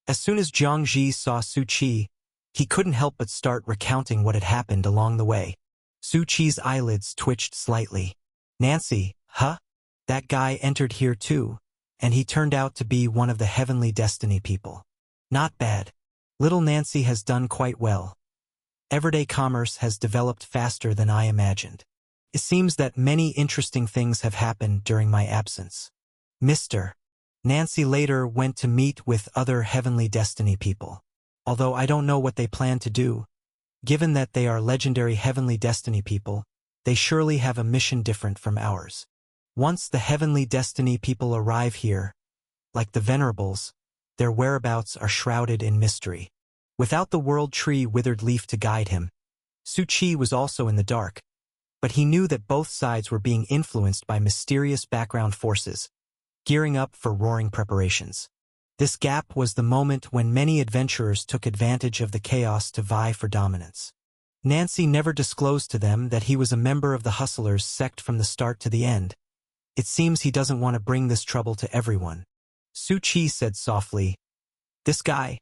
As soon as Jiang Ji saw Su Qi, he couldn't help but start recounting what had happened along the way. Su Qi's eyelids twitched slightly. "Nancy, huh? That guy entered here too, and he turned out to be one of the heavenly destiny people. Not bad. Little Nancy has done quite well. Everyday Commerce has developed faster than I imagined. It seems that many interesting things have happened during my absence. Mr. Nancy later went to meet with other heavenly destiny people. Although I don't know what they plan to do, given that they are legendary heavenly destiny people, they surely have a mission different from ours. Once the heavenly destiny people arrive here, like the venerables, their whereabouts are shrouded in mystery. Without the world tree withered leaf to guide him, Su Qi was also in the dark, but he knew that both sides were being influenced by mysterious background forces, gearing up for roaring preparations. This gap was the moment when many adventurers took advantage of the chaos to vie for dominance. Nancy never disclosed to them that he was a member of the Hustlers sect from the start to the end. It seems he doesn't want to bring this trouble to everyone. Su Qi said softly, "This guy,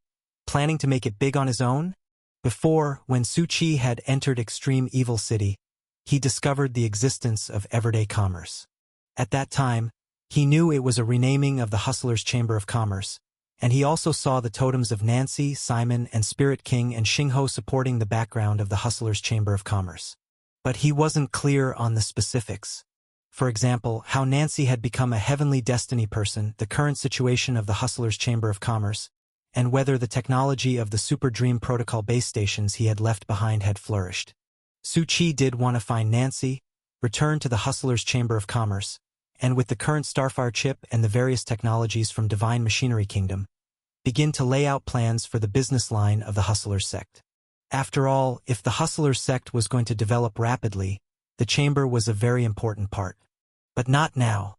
planning to make it big on his own?" Before, when Su Qi had entered Extreme Evil City, he discovered the existence of Everyday Commerce. At that time, he knew it was a renaming of the Hustlers' Chamber of Commerce, and he also saw the totems of Nancy, Simon, and Spirit King and Xingho supporting the background of the Hustlers' Chamber of Commerce. But he wasn't clear on the specifics. For example, how Nancy had become a heavenly destiny person, the current situation of the Hustlers' Chamber of Commerce, and whether the technology of the Super Dream Protocol base stations he had left behind had flourished. Su Qi did want to find Nancy, return to the Hustlers' Chamber of Commerce, and with the current Starfire chip and the various technologies from Divine Machinery Kingdom, begin to lay out plans for the business line of the Hustlers sect. After all, if the Hustlers sect was going to develop rapidly, The chamber was a very important part. But not now.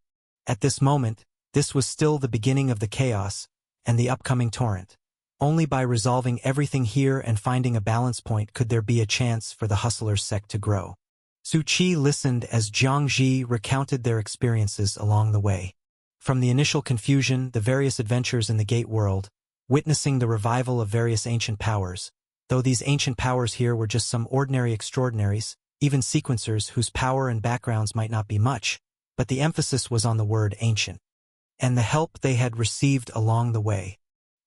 At this moment, this was still the beginning of the chaos and the upcoming torrent. Only by resolving everything here and finding a balance point could there be a chance for the Hustlers sect to grow. Su Qi listened as Jiang Ji recounted their experiences along the way. From the initial confusion, the various adventures in the Gate world, witnessing the revival of various ancient powers, though these ancient powers here were just some ordinary extraordinaries, even sequencers whose power and backgrounds might not be much, but the emphasis was on the word ancient. And the help they had received along the way.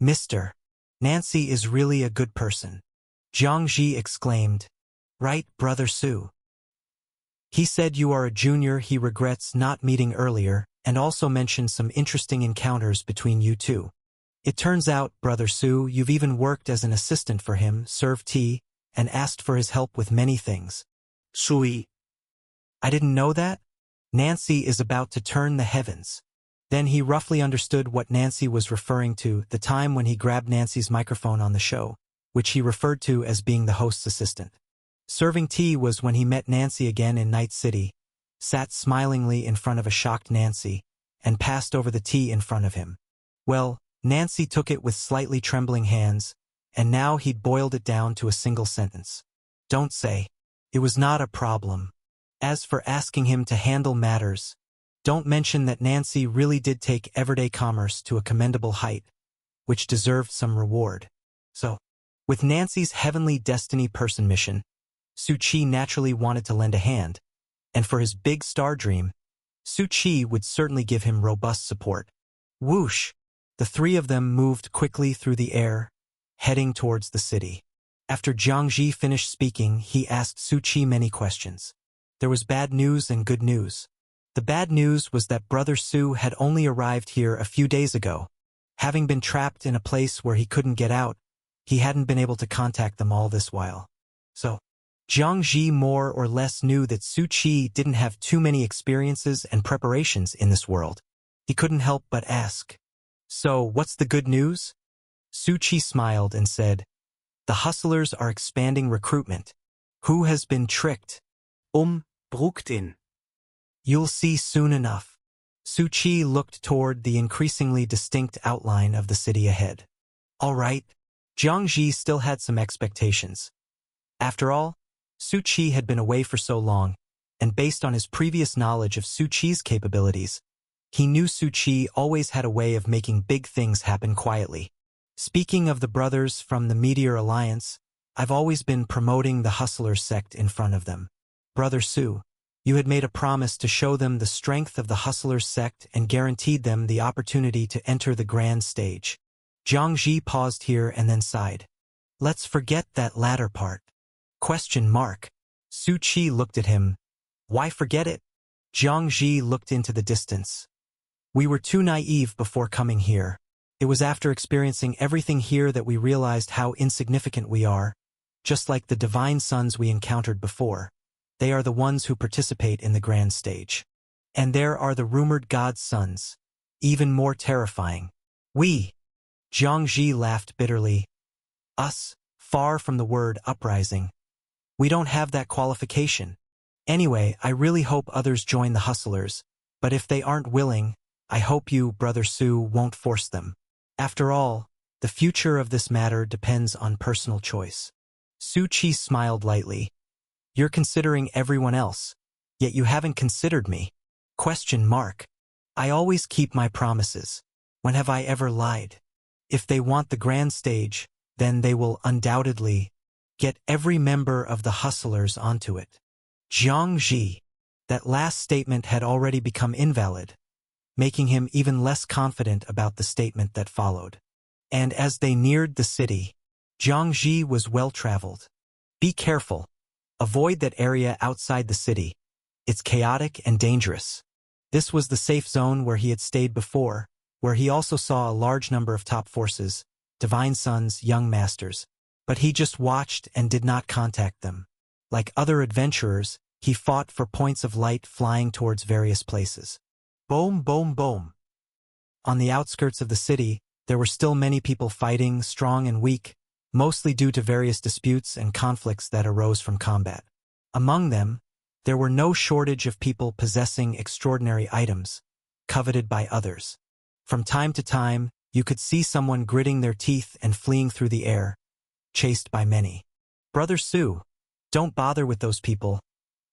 Mr. Nancy is really a good person. Jiang Ji exclaimed. Right, Brother Su? He said you are a junior he regrets not meeting earlier, and also mentioned some interesting encounters between you two. It turns out, Brother Su, you've even worked as an assistant for him, served tea, and asked for his help with many things. Sui. I didn't know that? Nancy is about to turn the heavens. Then he roughly understood what Nancy was referring to, the time when he grabbed Nancy's microphone on the show, which he referred to as being the host's assistant. Serving tea was when he met Nancy again in Night City, sat smilingly in front of a shocked Nancy, and passed over the tea in front of him. Well, Nancy took it with slightly trembling hands, and now he'd boiled it down to a single sentence. Don't say. It was not a problem. As for asking him to handle matters, don't mention that Nancy really did take everyday commerce to a commendable height, which deserved some reward. So, with Nancy's heavenly destiny person mission, Su Qi naturally wanted to lend a hand, and for his big star dream, Su Qi would certainly give him robust support. Whoosh! The three of them moved quickly through the air, heading towards the city. After Jiang Ji finished speaking, he asked Su Qi many questions. There was bad news and good news. The bad news was that Brother Su had only arrived here a few days ago. Having been trapped in a place where he couldn't get out, he hadn't been able to contact them all this while. So, Jiang Ji more or less knew that Su Qi didn't have too many experiences and preparations in this world. He couldn't help but ask. So, what's the good news? Su Qi smiled and said, The Hustlers are expanding recruitment. Who has been tricked? Brucht in. You'll see soon enough. Su Qi looked toward the increasingly distinct outline of the city ahead. All right. Jiang Ji still had some expectations. After all, Su Qi had been away for so long, and based on his previous knowledge of Su Qi's capabilities, he knew Su Qi always had a way of making big things happen quietly. Speaking of the brothers from the Meteor Alliance, I've always been promoting the Hustlers sect in front of them. Brother Su, you had made a promise to show them the strength of the Hustlers sect and guaranteed them the opportunity to enter the grand stage. Jiang Ji paused here and then sighed. Let's forget that latter part. ? Su Qi looked at him. Why forget it? Jiang Ji looked into the distance. We were too naive before coming here. It was after experiencing everything here that we realized how insignificant we are, just like the divine sons we encountered before. They are the ones who participate in the grand stage. And there are the rumored God's sons, even more terrifying. We. Jiang Ji laughed bitterly. Us, far from the word uprising. We don't have that qualification. Anyway, I really hope others join the Hustlers, but if they aren't willing, I hope you, Brother Su, won't force them. After all, the future of this matter depends on personal choice. Su Qi smiled lightly. You're considering everyone else, yet you haven't considered me. ? I always keep my promises. When have I ever lied? If they want the grand stage, then they will undoubtedly get every member of the Hustlers onto it. Jiang Ji. That last statement had already become invalid, making him even less confident about the statement that followed. And as they neared the city, Jiang Ji was well-traveled. Be careful. Avoid that area outside the city. It's chaotic and dangerous. This was the safe zone where he had stayed before, where he also saw a large number of top forces, divine sons, young masters. But he just watched and did not contact them. Like other adventurers, he fought for points of light flying towards various places. Boom, boom, boom. On the outskirts of the city, there were still many people fighting, strong and weak, mostly due to various disputes and conflicts that arose from combat. Among them, There were no shortage of people possessing extraordinary items, coveted by others. From time to time, you could see someone gritting their teeth and fleeing through the air, chased by many. Brother Su, don't bother with those people,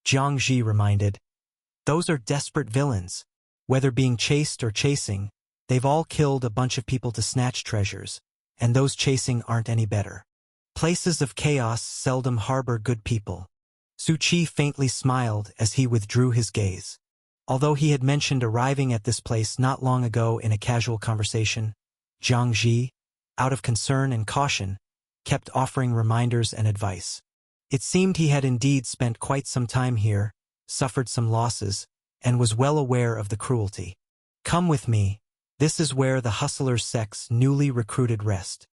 Jiang Ji reminded. Those are desperate villains. Whether being chased or chasing, they've all killed a bunch of people to snatch treasures, and those chasing aren't any better. Places of chaos seldom harbor good people. Su Qi faintly smiled as he withdrew his gaze. Although he had mentioned arriving at this place not long ago in a casual conversation, Jiang Ji, out of concern and caution, kept offering reminders and advice. It seemed he had indeed spent quite some time here, suffered some losses, and was well aware of the cruelty. Come with me. This is where the hustler's sect's newly recruited rest.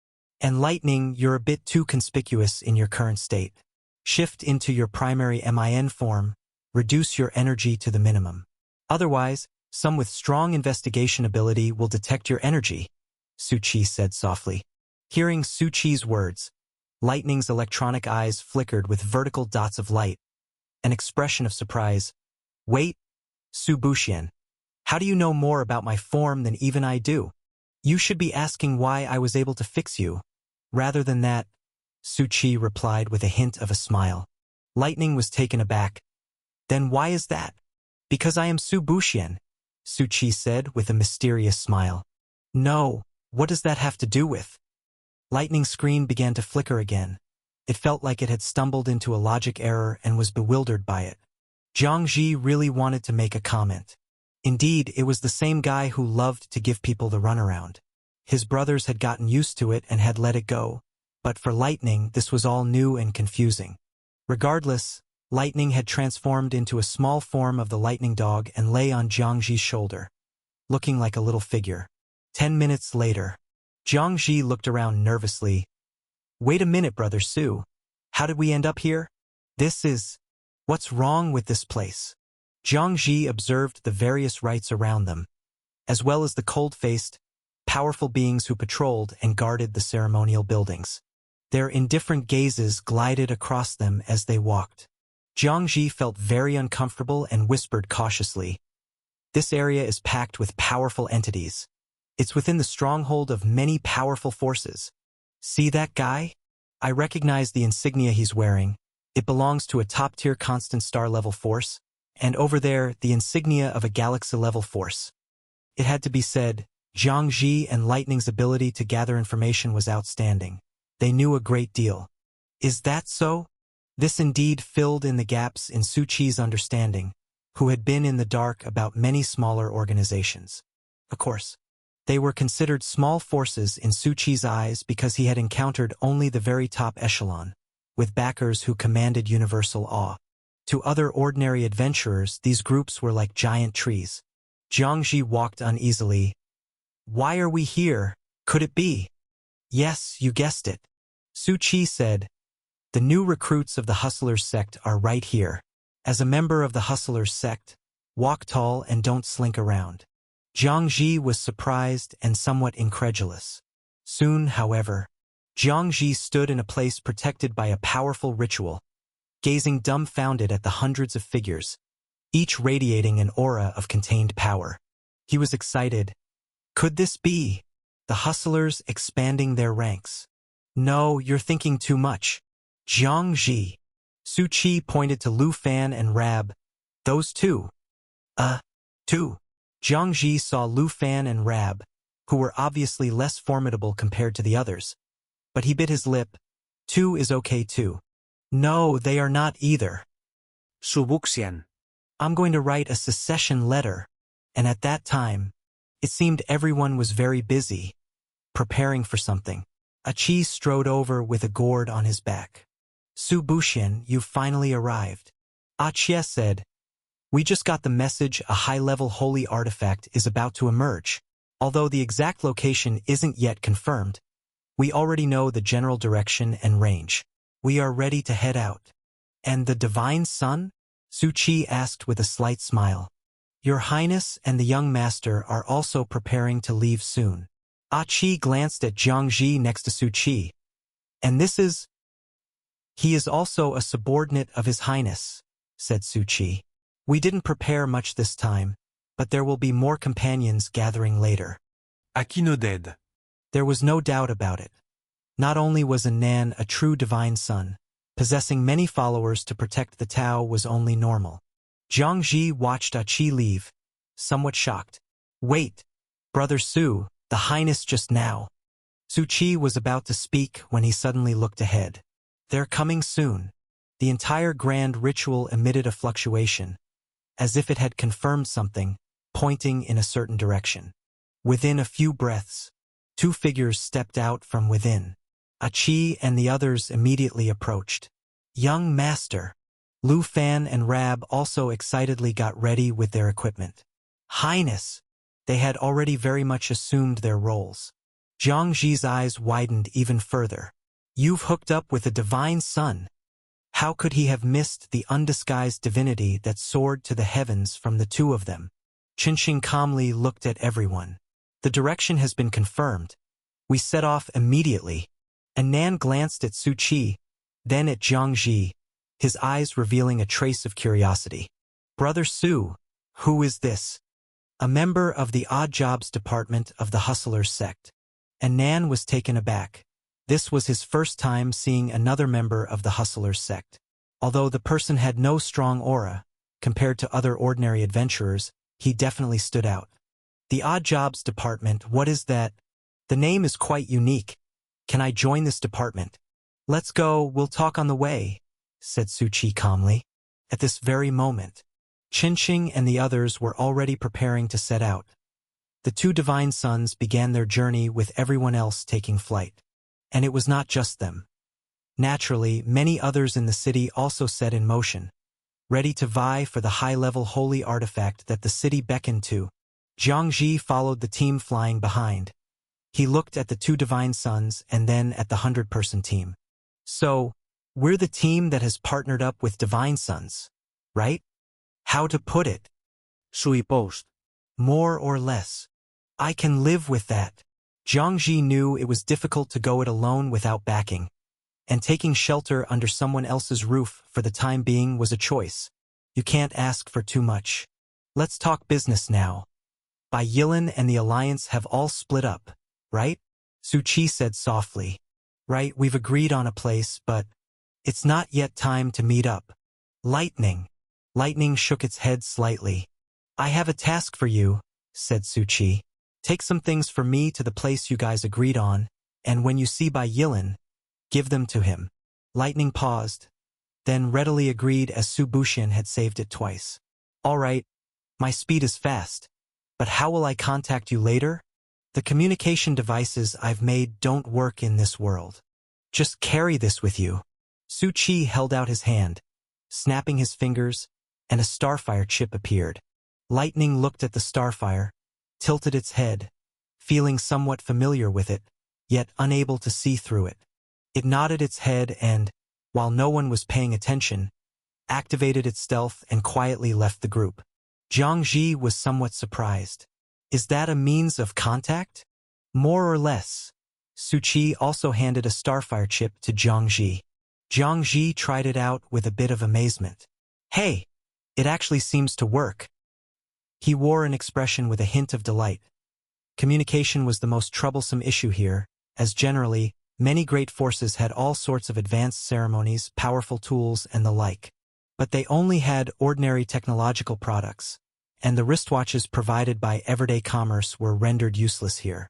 And Lightning, you're a bit too conspicuous in your current state. Shift into your primary MIN form, reduce your energy to the minimum. Otherwise, some with strong investigation ability will detect your energy, Su Qi said softly. Hearing Su Qi's words, Lightning's electronic eyes flickered with vertical dots of light. An expression of surprise. Wait, Su Buxian. How do you know more about my form than even I do? You should be asking why I was able to fix you. Rather than that, Su Qi replied with a hint of a smile. Lightning was taken aback. Then why is that? Because I am Su Buxian, Su Qi said with a mysterious smile. No, what does that have to do with? Lightning's screen began to flicker again. It felt like it had stumbled into a logic error and was bewildered by it. Jiang Ji really wanted to make a comment. Indeed, it was the same guy who loved to give people the runaround. His brothers had gotten used to it and had let it go, but for Lightning, this was all new and confusing. Regardless, Lightning had transformed into a small form of the lightning dog and lay on Jiang Ji's shoulder, looking like a little figure. 10 minutes later, Jiang Ji looked around nervously. Wait a minute, Brother Su. How did we end up here? What's wrong with this place? Jiang Ji observed the various rites around them, as well as the cold-faced, powerful beings who patrolled and guarded the ceremonial buildings. Their indifferent gazes glided across them as they walked. Jiang Ji felt very uncomfortable and whispered cautiously. This area is packed with powerful entities. It's within the stronghold of many powerful forces. See that guy? I recognize the insignia he's wearing. It belongs to a top-tier constant star-level force, and over there, the insignia of a galaxy-level force. It had to be said, Jiang Ji and Lightning's ability to gather information was outstanding. They knew a great deal. Is that so? This indeed filled in the gaps in Su Qi's understanding, who had been in the dark about many smaller organizations. Of course, they were considered small forces in Su Qi's eyes because he had encountered only the very top echelon, with backers who commanded universal awe. To other ordinary adventurers, these groups were like giant trees. Jiang Ji walked uneasily. Why are we here? Could it be? Yes, you guessed it. Su Qi said. The new recruits of the Hustlers sect are right here. As a member of the Hustlers sect, walk tall and don't slink around. Jiang Ji was surprised and somewhat incredulous. Soon, however, Jiang Ji stood in a place protected by a powerful ritual, gazing dumbfounded at the hundreds of figures, each radiating an aura of contained power. He was excited. Could this be the Hustlers expanding their ranks? No, you're thinking too much. Jiang Ji. Su Qi pointed to Lu Fan and Rab. Those two. Two. Jiang Ji saw Lu Fan and Rab, who were obviously less formidable compared to the others. But he bit his lip. Two is okay too. No, they are not either. Su Buxian. I'm going to write a secession letter. And at that time, it seemed everyone was very busy, preparing for something. A Qi strode over with a gourd on his back. Su Buxian, you've finally arrived. Ah Qie said. We just got the message a high-level holy artifact is about to emerge. Although the exact location isn't yet confirmed, we already know the general direction and range. We are ready to head out. And the Divine Sun? Su Qi asked with a slight smile. Your Highness and the young master are also preparing to leave soon. Ah Qi glanced at Jiang Ji next to Su Qi. And this is... He is also a subordinate of His Highness. said Su Qi. We didn't prepare much this time, but there will be more companions gathering later. Akinoded. There was no doubt about it. Not only was Nan a true divine son, possessing many followers to protect the Tao was only normal. Jiang Ji watched Qi leave, somewhat shocked. Wait, Brother Su, the Highness just now. Su Qi was about to speak when he suddenly looked ahead. They're coming soon. The entire grand ritual emitted a fluctuation, as if it had confirmed something, pointing in a certain direction. Within a few breaths, two figures stepped out from within. Qi and the others immediately approached. Young Master. Lu Fan and Rab also excitedly got ready with their equipment. Highness. They had already very much assumed their roles. Jiang Ji's eyes widened even further. You've hooked up with a divine son. How could he have missed the undisguised divinity that soared to the heavens from the two of them? Qinxing calmly looked at everyone. The direction has been confirmed. We set off immediately. And Nan glanced at Su Qi, then at Jiang Ji, his eyes revealing a trace of curiosity. Brother Su, who is this? A member of the odd jobs department of the Hustlers sect. And Nan was taken aback. This was his first time seeing another member of the Hustlers sect. Although the person had no strong aura, compared to other ordinary adventurers, he definitely stood out. The odd jobs department, what is that? The name is quite unique. Can I join this department? Let's go, we'll talk on the way, said Su Qi calmly. At this very moment, Qinxing and the others were already preparing to set out. The two divine sons began their journey with everyone else taking flight. And it was not just them. Naturally, many others in the city also set in motion, ready to vie for the high-level holy artifact that the city beckoned to. Jiang Ji followed the team flying behind. He looked at the two divine sons and then at the 100-person team. So, we're the team that has partnered up with divine sons, right? How to put it? Sui post. More or less. I can live with that. Jiang Ji knew it was difficult to go it alone without backing, and taking shelter under someone else's roof for the time being was a choice. You can't ask for too much. Let's talk business now. Bai Yilan and the Alliance have all split up, right? Su Qi said softly. Right, we've agreed on a place, but it's not yet time to meet up. Lightning. Lightning shook its head slightly. I have a task for you, said Su Qi. Take some things for me to the place you guys agreed on, and when you see Bai Yilan, give them to him. Lightning paused, then readily agreed as Su Buxian had saved it twice. All right, my speed is fast, but how will I contact you later? The communication devices I've made don't work in this world. Just carry this with you. Su Qi held out his hand, snapping his fingers, and a starfire chip appeared. Lightning looked at the starfire, tilted its head, feeling somewhat familiar with it, yet unable to see through it. It nodded its head and, while no one was paying attention, activated its stealth and quietly left the group. Jiang Ji was somewhat surprised. Is that a means of contact? More or less. Su Qi also handed a starfire chip to Jiang Ji. Jiang Ji tried it out with a bit of amazement. Hey, it actually seems to work. He wore an expression with a hint of delight. Communication was the most troublesome issue here, as generally, many great forces had all sorts of advanced ceremonies, powerful tools, and the like. But they only had ordinary technological products, and the wristwatches provided by everyday commerce were rendered useless here.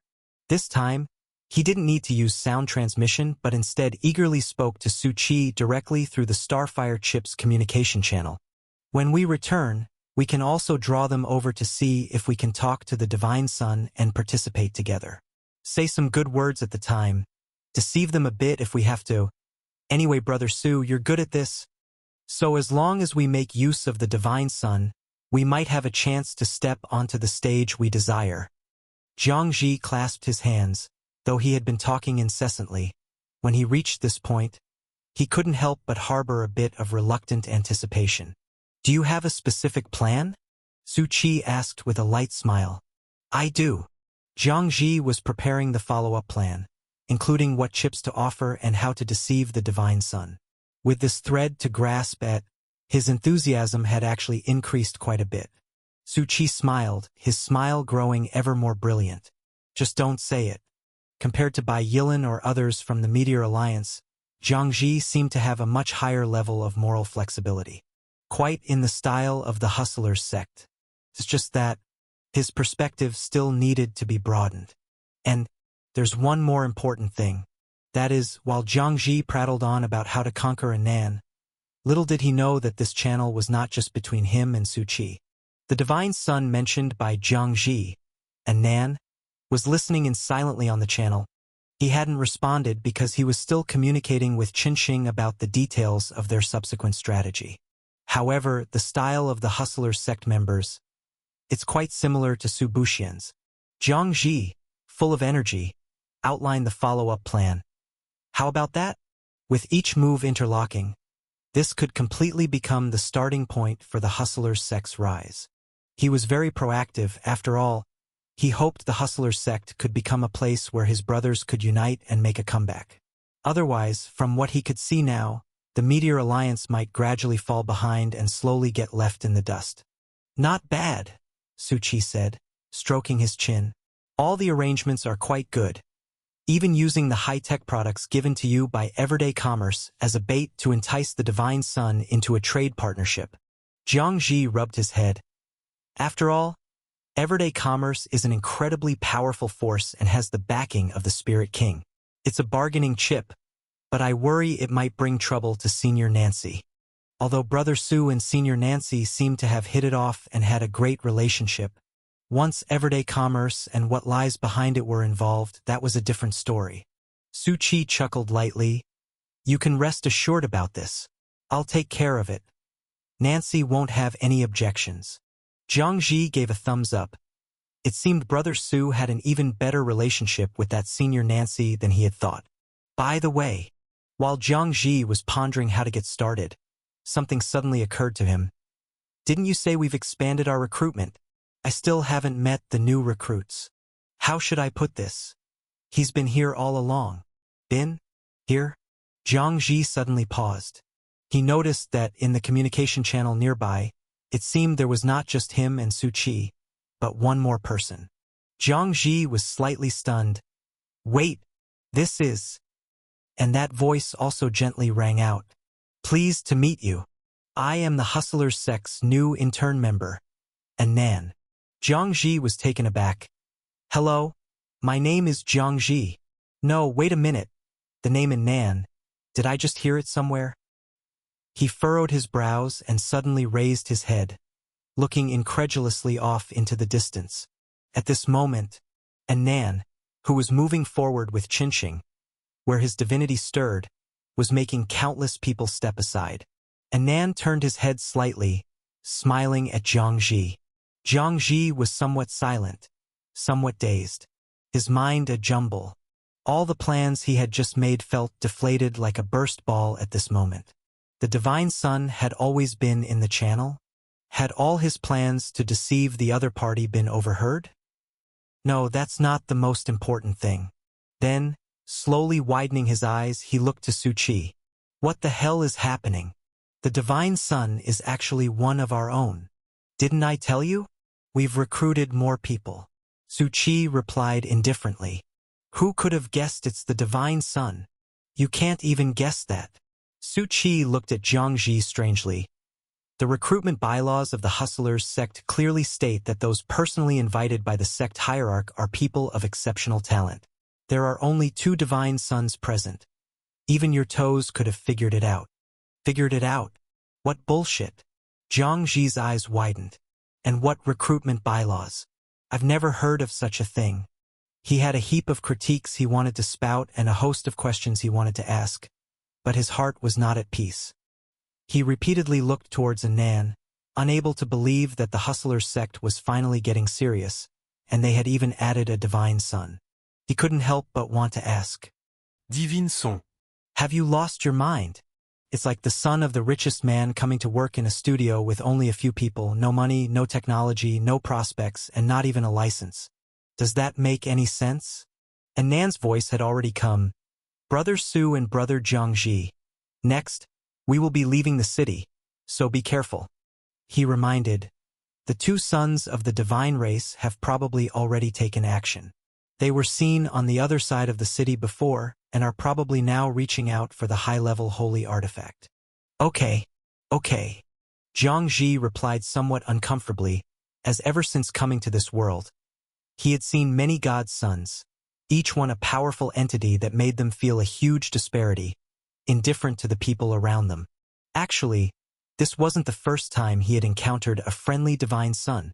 This time, he didn't need to use sound transmission but instead eagerly spoke to Su Qi directly through the Starfire chip's communication channel. When we return, we can also draw them over to see if we can talk to the Divine Son and participate together. Say some good words at the time. Deceive them a bit if we have to. Anyway, Brother Su, you're good at this. So as long as we make use of the Divine Son, we might have a chance to step onto the stage we desire. Jiang Ji clasped his hands, though he had been talking incessantly. When he reached this point, he couldn't help but harbor a bit of reluctant anticipation. Do you have a specific plan? Su Qi asked with a light smile. I do. Jiang Ji was preparing the follow-up plan, including what chips to offer and how to deceive the Divine Son. With this thread to grasp at, His enthusiasm had actually increased quite a bit. Su Qi smiled, his smile growing ever more brilliant. Just don't say it. Compared to Bai Yilin or others from the Meteor Alliance, Zhang Ji seemed to have a much higher level of moral flexibility. Quite in the style of the Hustlers sect. It's just that his perspective still needed to be broadened. And there's one more important thing. That is, while Zhang Ji prattled on about how to conquer Anan, little did he know that this channel was not just between him and Su Qi. The divine son mentioned by Zhang Ji, Anan, was listening in silently on the channel. He hadn't responded because he was still communicating with Qinxing about the details of their subsequent strategy. However, the style of the Hustlers sect members, it's quite similar to Su Buxian's. Zhang Ji, full of energy, outlined the follow-up plan. How about that? With each move interlocking, this could completely become the starting point for the Hustlers sect's rise. He was very proactive, after all. He hoped the Hustlers sect could become a place where his brothers could unite and make a comeback. Otherwise, from what he could see now, the Meteor Alliance might gradually fall behind and slowly get left in the dust. Not bad, Su Qi said, stroking his chin. All the arrangements are quite good. Even using the high-tech products given to you by Everyday Commerce as a bait to entice the Divine Son into a trade partnership. Zhang Ji rubbed his head. After all, Everyday Commerce is an incredibly powerful force and has the backing of the Spirit King. It's a bargaining chip, but I worry it might bring trouble to Senior Nancy. Although Brother Su and Senior Nancy seemed to have hit it off and had a great relationship, once Everyday Commerce and what lies behind it were involved, that was a different story. Su Qi chuckled lightly. You can rest assured about this. I'll take care of it. Nancy won't have any objections. Zhang Ji gave a thumbs up. It seemed Brother Su had an even better relationship with that Senior Nancy than he had thought. By the way, while Zhang Ji was pondering how to get started, something suddenly occurred to him. Didn't you say we've expanded our recruitment? I still haven't met the new recruits. How should I put this? He's been here all along. Been? Here? Zhang Ji suddenly paused. He noticed that in the communication channel nearby, it seemed there was not just him and Su Qi, but one more person. Zhang Ji was slightly stunned. Wait, this is... And that voice also gently rang out. Pleased to meet you. I am the Hustlers sect's new intern member, Anan. Zhang Ji was taken aback. Hello, my name is Zhang Ji. No, wait a minute. The name Anan, did I just hear it somewhere? He furrowed his brows and suddenly raised his head, looking incredulously off into the distance. At this moment, Anan, who was moving forward with Qinxing, where his divinity stirred, was making countless people step aside. Anan turned his head slightly, smiling at Zhang Ji. Zhang Ji was somewhat silent, somewhat dazed, his mind a jumble. All the plans he had just made felt deflated like a burst ball at this moment. The Divine Son had always been in the channel? Had all his plans to deceive the other party been overheard? No, that's not the most important thing. Then, slowly widening his eyes, he looked to Su Qi. What the hell is happening? The Divine Son is actually one of our own. Didn't I tell you? We've recruited more people. Su Qi replied indifferently. Who could have guessed it's the Divine Son? You can't even guess that. Su Qi looked at Zhang Ji strangely. The recruitment bylaws of the Hustlers sect clearly state that those personally invited by the sect hierarch are people of exceptional talent. There are only 2 Divine Sons present. Even your toes could have figured it out. Figured it out? What bullshit? Zhang Ji's eyes widened. And what recruitment bylaws? I've never heard of such a thing. He had a heap of critiques he wanted to spout and a host of questions he wanted to ask, but his heart was not at peace. He repeatedly looked towards Anan, unable to believe that the Hustlers sect was finally getting serious, and they had even added a Divine Son. He couldn't help but want to ask. Divine Son. Have you lost your mind? It's like the son of the richest man coming to work in a studio with only a few people, no money, no technology, no prospects, and not even a license. Does that make any sense? Anan's voice had already come. Brother Su and Brother Zhang Ji. Next, we will be leaving the city. so be careful. He reminded, the two sons of the divine race have probably already taken action. They were seen on the other side of the city before and are probably now reaching out for the high-level holy artifact. Okay. Zhang Ji replied somewhat uncomfortably, as ever since coming to this world, he had seen many God's sons, each one a powerful entity that made them feel a huge disparity, indifferent to the people around them. Actually, this wasn't the first time he had encountered a friendly divine son.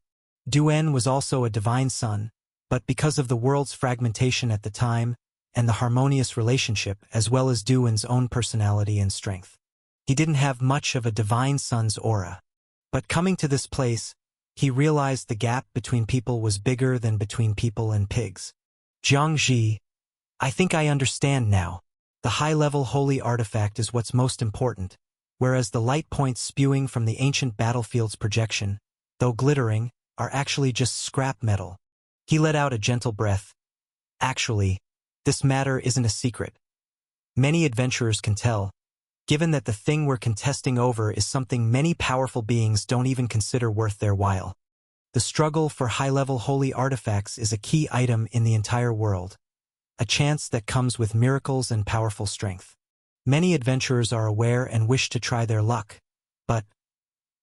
Duan was also a divine son, but because of the world's fragmentation at the time and the harmonious relationship as well as Duan's own personality and strength, he didn't have much of a divine son's aura. But coming to this place, he realized the gap between people was bigger than between people and pigs. Zhang Ji, I think I understand now. The high-level holy artifact is what's most important, whereas the light points spewing from the ancient battlefield's projection, though glittering, are actually just scrap metal. He let out a gentle breath. Actually, this matter isn't a secret. Many adventurers can tell, given that the thing we're contesting over is something many powerful beings don't even consider worth their while. The struggle for high-level holy artifacts is a key item in the entire world, a chance that comes with miracles and powerful strength. Many adventurers are aware and wish to try their luck, but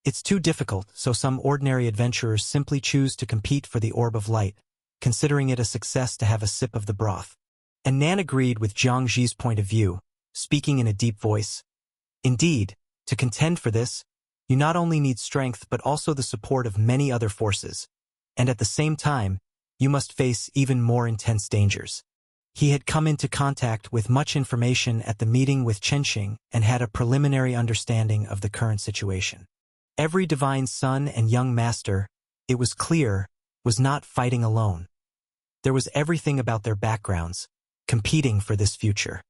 it's too difficult, so some ordinary adventurers simply choose to compete for the Orb of Light, considering it a success to have a sip of the broth. And Nan agreed with Zhang Ji's point of view, speaking in a deep voice. Indeed, to contend for this, you not only need strength but also the support of many other forces, and at the same time, you must face even more intense dangers. He had come into contact with much information at the meeting with Chenxing and had a preliminary understanding of the current situation. Every divine son and young master, it was clear, was not fighting alone. There was everything about their backgrounds, competing for this future.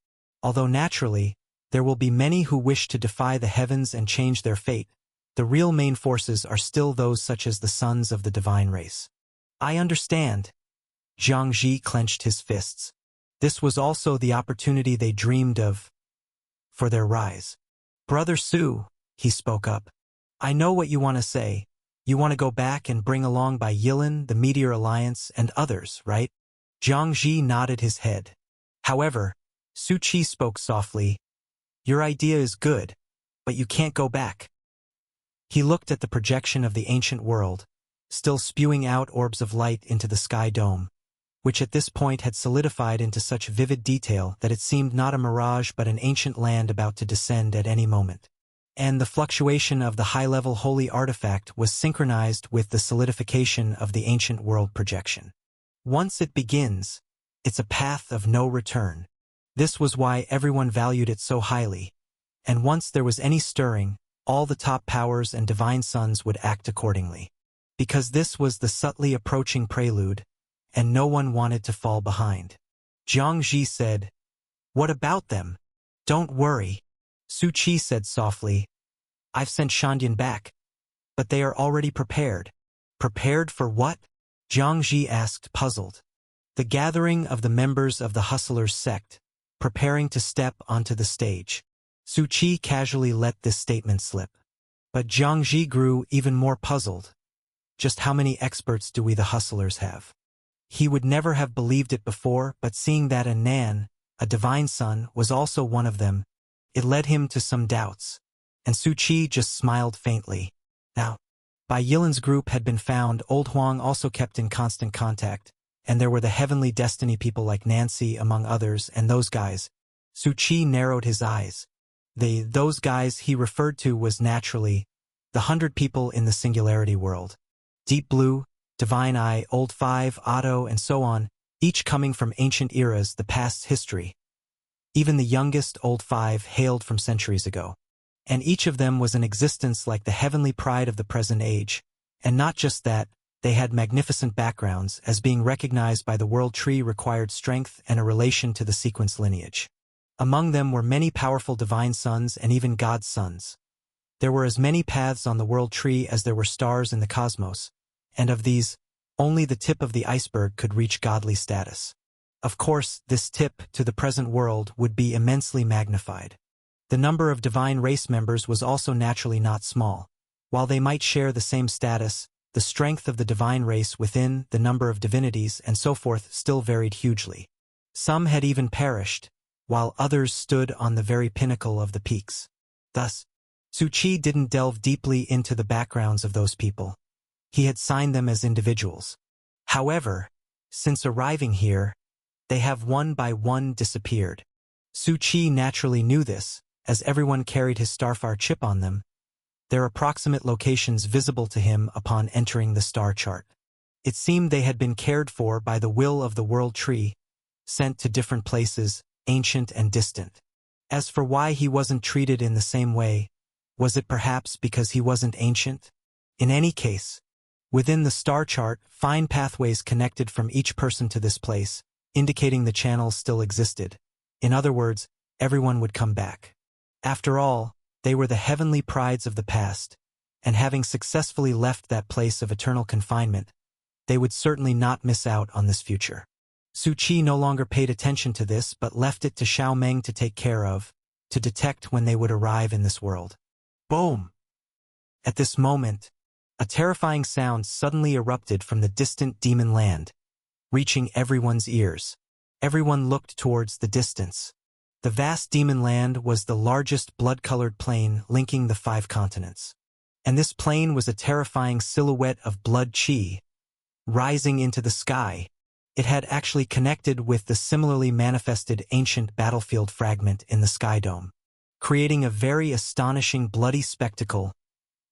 Although naturally, there will be many who wish to defy the heavens and change their fate, the real main forces are still those such as the sons of the divine race. I understand. Zhang Ji clenched his fists. This was also the opportunity they dreamed of for their rise. Brother Su, he spoke up. I know what you want to say. You want to go back and bring along Bai Yilin, the Meteor Alliance, and others, right? Zhang Ji nodded his head. However, Su Qi spoke softly. Your idea is good, but you can't go back. He looked at the projection of the ancient world, still spewing out orbs of light into the sky dome, which at this point had solidified into such vivid detail that it seemed not a mirage but an ancient land about to descend at any moment. And the fluctuation of the high-level holy artifact was synchronized with the solidification of the ancient world projection. Once it begins, it's a path of no return. This was why everyone valued it so highly, and once there was any stirring, all the top powers and divine sons would act accordingly. Because this was the subtly approaching prelude, and no one wanted to fall behind. Zhang Ji said, What about them? Don't worry. Su Qi said softly, I've sent Shandian back, but they are already prepared. Prepared for what? Zhang Ji asked, puzzled. The gathering of the members of the Hustlers sect, preparing to step onto the stage. Su Qi casually let this statement slip. But Zhang Ji grew even more puzzled. Just how many experts do we the Hustlers have? He would never have believed it before, but seeing that Nan, a divine son, was also one of them, it led him to some doubts. And Su Qi just smiled faintly. Now, Bai Yilin's group had been found, Old Huang also kept in constant contact, and there were the heavenly destiny people like Nancy among others, and those guys. Su Qi narrowed his eyes. Those guys he referred to was naturally the 100 people in the Singularity world. Deep Blue, Divine Eye, Old Five, Otto, and so on, each coming from ancient eras, the past's history. Even the youngest, Old Five, hailed from centuries ago. And each of them was an existence like the heavenly pride of the present age. And not just that, they had magnificent backgrounds, as being recognized by the world tree required strength and a relation to the sequence lineage. Among them were many powerful divine sons and even God's sons. There were as many paths on the world tree as there were stars in the cosmos, and of these, only the tip of the iceberg could reach godly status. Of course, this tip to the present world would be immensely magnified. The number of divine race members was also naturally not small. While they might share the same status, the strength of the divine race within, the number of divinities, and so forth still varied hugely. Some had even perished, while others stood on the very pinnacle of the peaks. Thus, Su Chi didn't delve deeply into the backgrounds of those people. He had signed them as individuals. However, since arriving here, they have one by one disappeared. Su Chi naturally knew this, as everyone carried his Starfar chip on them, their approximate locations visible to him upon entering the star chart. It seemed they had been cared for by the will of the World Tree, sent to different places, ancient and distant. As for why he wasn't treated in the same way, was it perhaps because he wasn't ancient? In any case, within the star chart, fine pathways connected from each person to this place, indicating the channels still existed. In other words, everyone would come back. After all, they were the heavenly prides of the past, and having successfully left that place of eternal confinement, they would certainly not miss out on this future. Su Chi no longer paid attention to this but left it to Xiao Meng to take care of, to detect when they would arrive in this world. Boom! At this moment, a terrifying sound suddenly erupted from the distant demon land, reaching everyone's ears. Everyone looked towards the distance. The vast demon land was the largest blood-colored plain linking the 5 continents. And this plain was a terrifying silhouette of blood chi, rising into the sky. It had actually connected with the similarly manifested ancient battlefield fragment in the Sky Dome, creating a very astonishing bloody spectacle,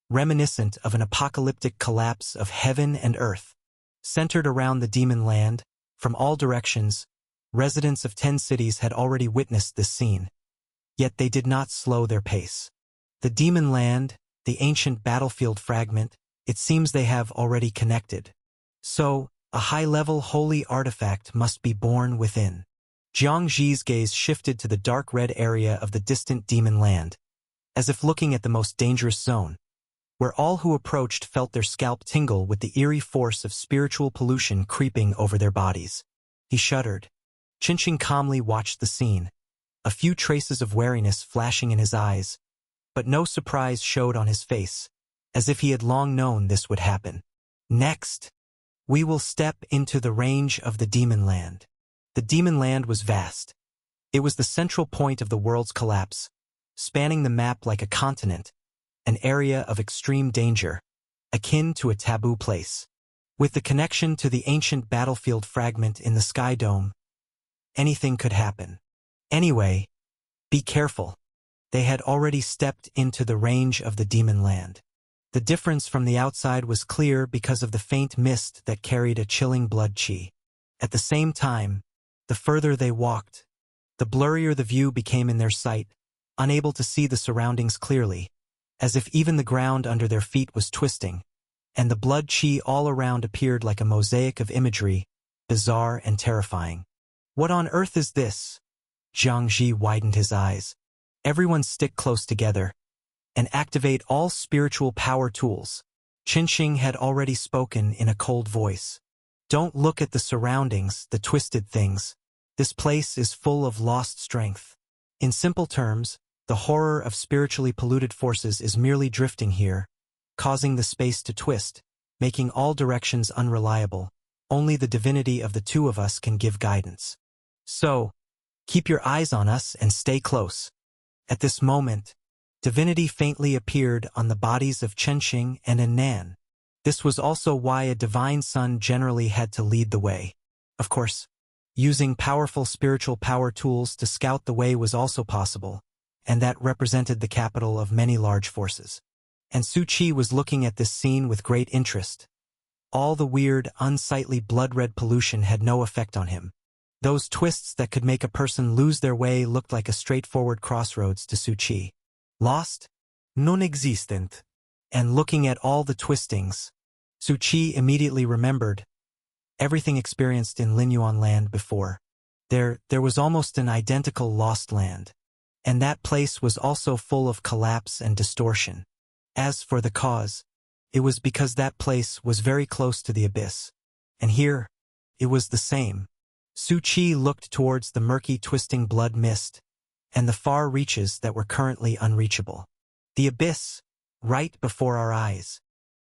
reminiscent of an apocalyptic collapse of heaven and earth. Centered around the demon land, from all directions, residents of 10 cities had already witnessed this scene. Yet they did not slow their pace. The demon land, the ancient battlefield fragment, it seems they have already connected. So, a high-level holy artifact must be born within. Jiang Zi's gaze shifted to the dark red area of the distant demon land, as if looking at the most dangerous zone, where all who approached felt their scalp tingle with the eerie force of spiritual pollution creeping over their bodies. He shuddered. Qinsheng calmly watched the scene, a few traces of wariness flashing in his eyes, but no surprise showed on his face, as if he had long known this would happen. Next, we will step into the range of the demon land. The demon land was vast. It was the central point of the world's collapse, spanning the map like a continent, an area of extreme danger, akin to a taboo place. With the connection to the ancient battlefield fragment in the Sky Dome, anything could happen. Anyway, be careful. They had already stepped into the range of the demon land. The difference from the outside was clear because of the faint mist that carried a chilling blood chi. At the same time, the further they walked, the blurrier the view became in their sight, unable to see the surroundings clearly, as if even the ground under their feet was twisting, and the blood chi all around appeared like a mosaic of imagery, bizarre and terrifying. What on earth is this? Jiang Zi widened his eyes. Everyone stick close together and activate all spiritual power tools. Qinsheng had already spoken in a cold voice. Don't look at the surroundings, the twisted things. This place is full of lost strength. In simple terms, the horror of spiritually polluted forces is merely drifting here, causing the space to twist, making all directions unreliable. Only the divinity of the two of us can give guidance. So, keep your eyes on us and stay close. At this moment, divinity faintly appeared on the bodies of Qinsheng and Nan. This was also why a divine son generally had to lead the way. Of course, using powerful spiritual power tools to scout the way was also possible, and that represented the capital of many large forces. And Su Chi was looking at this scene with great interest. All the weird, unsightly blood-red pollution had no effect on him. Those twists that could make a person lose their way looked like a straightforward crossroads to Su Chi. Lost? Non-existent. And looking at all the twistings, Su Chi immediately remembered everything experienced in Linyuan land before. There was almost an identical lost land. And that place was also full of collapse and distortion. As for the cause, it was because that place was very close to the abyss. And here, it was the same. Su Chi looked towards the murky, twisting blood mist, and the far reaches that were currently unreachable. The abyss, right before our eyes.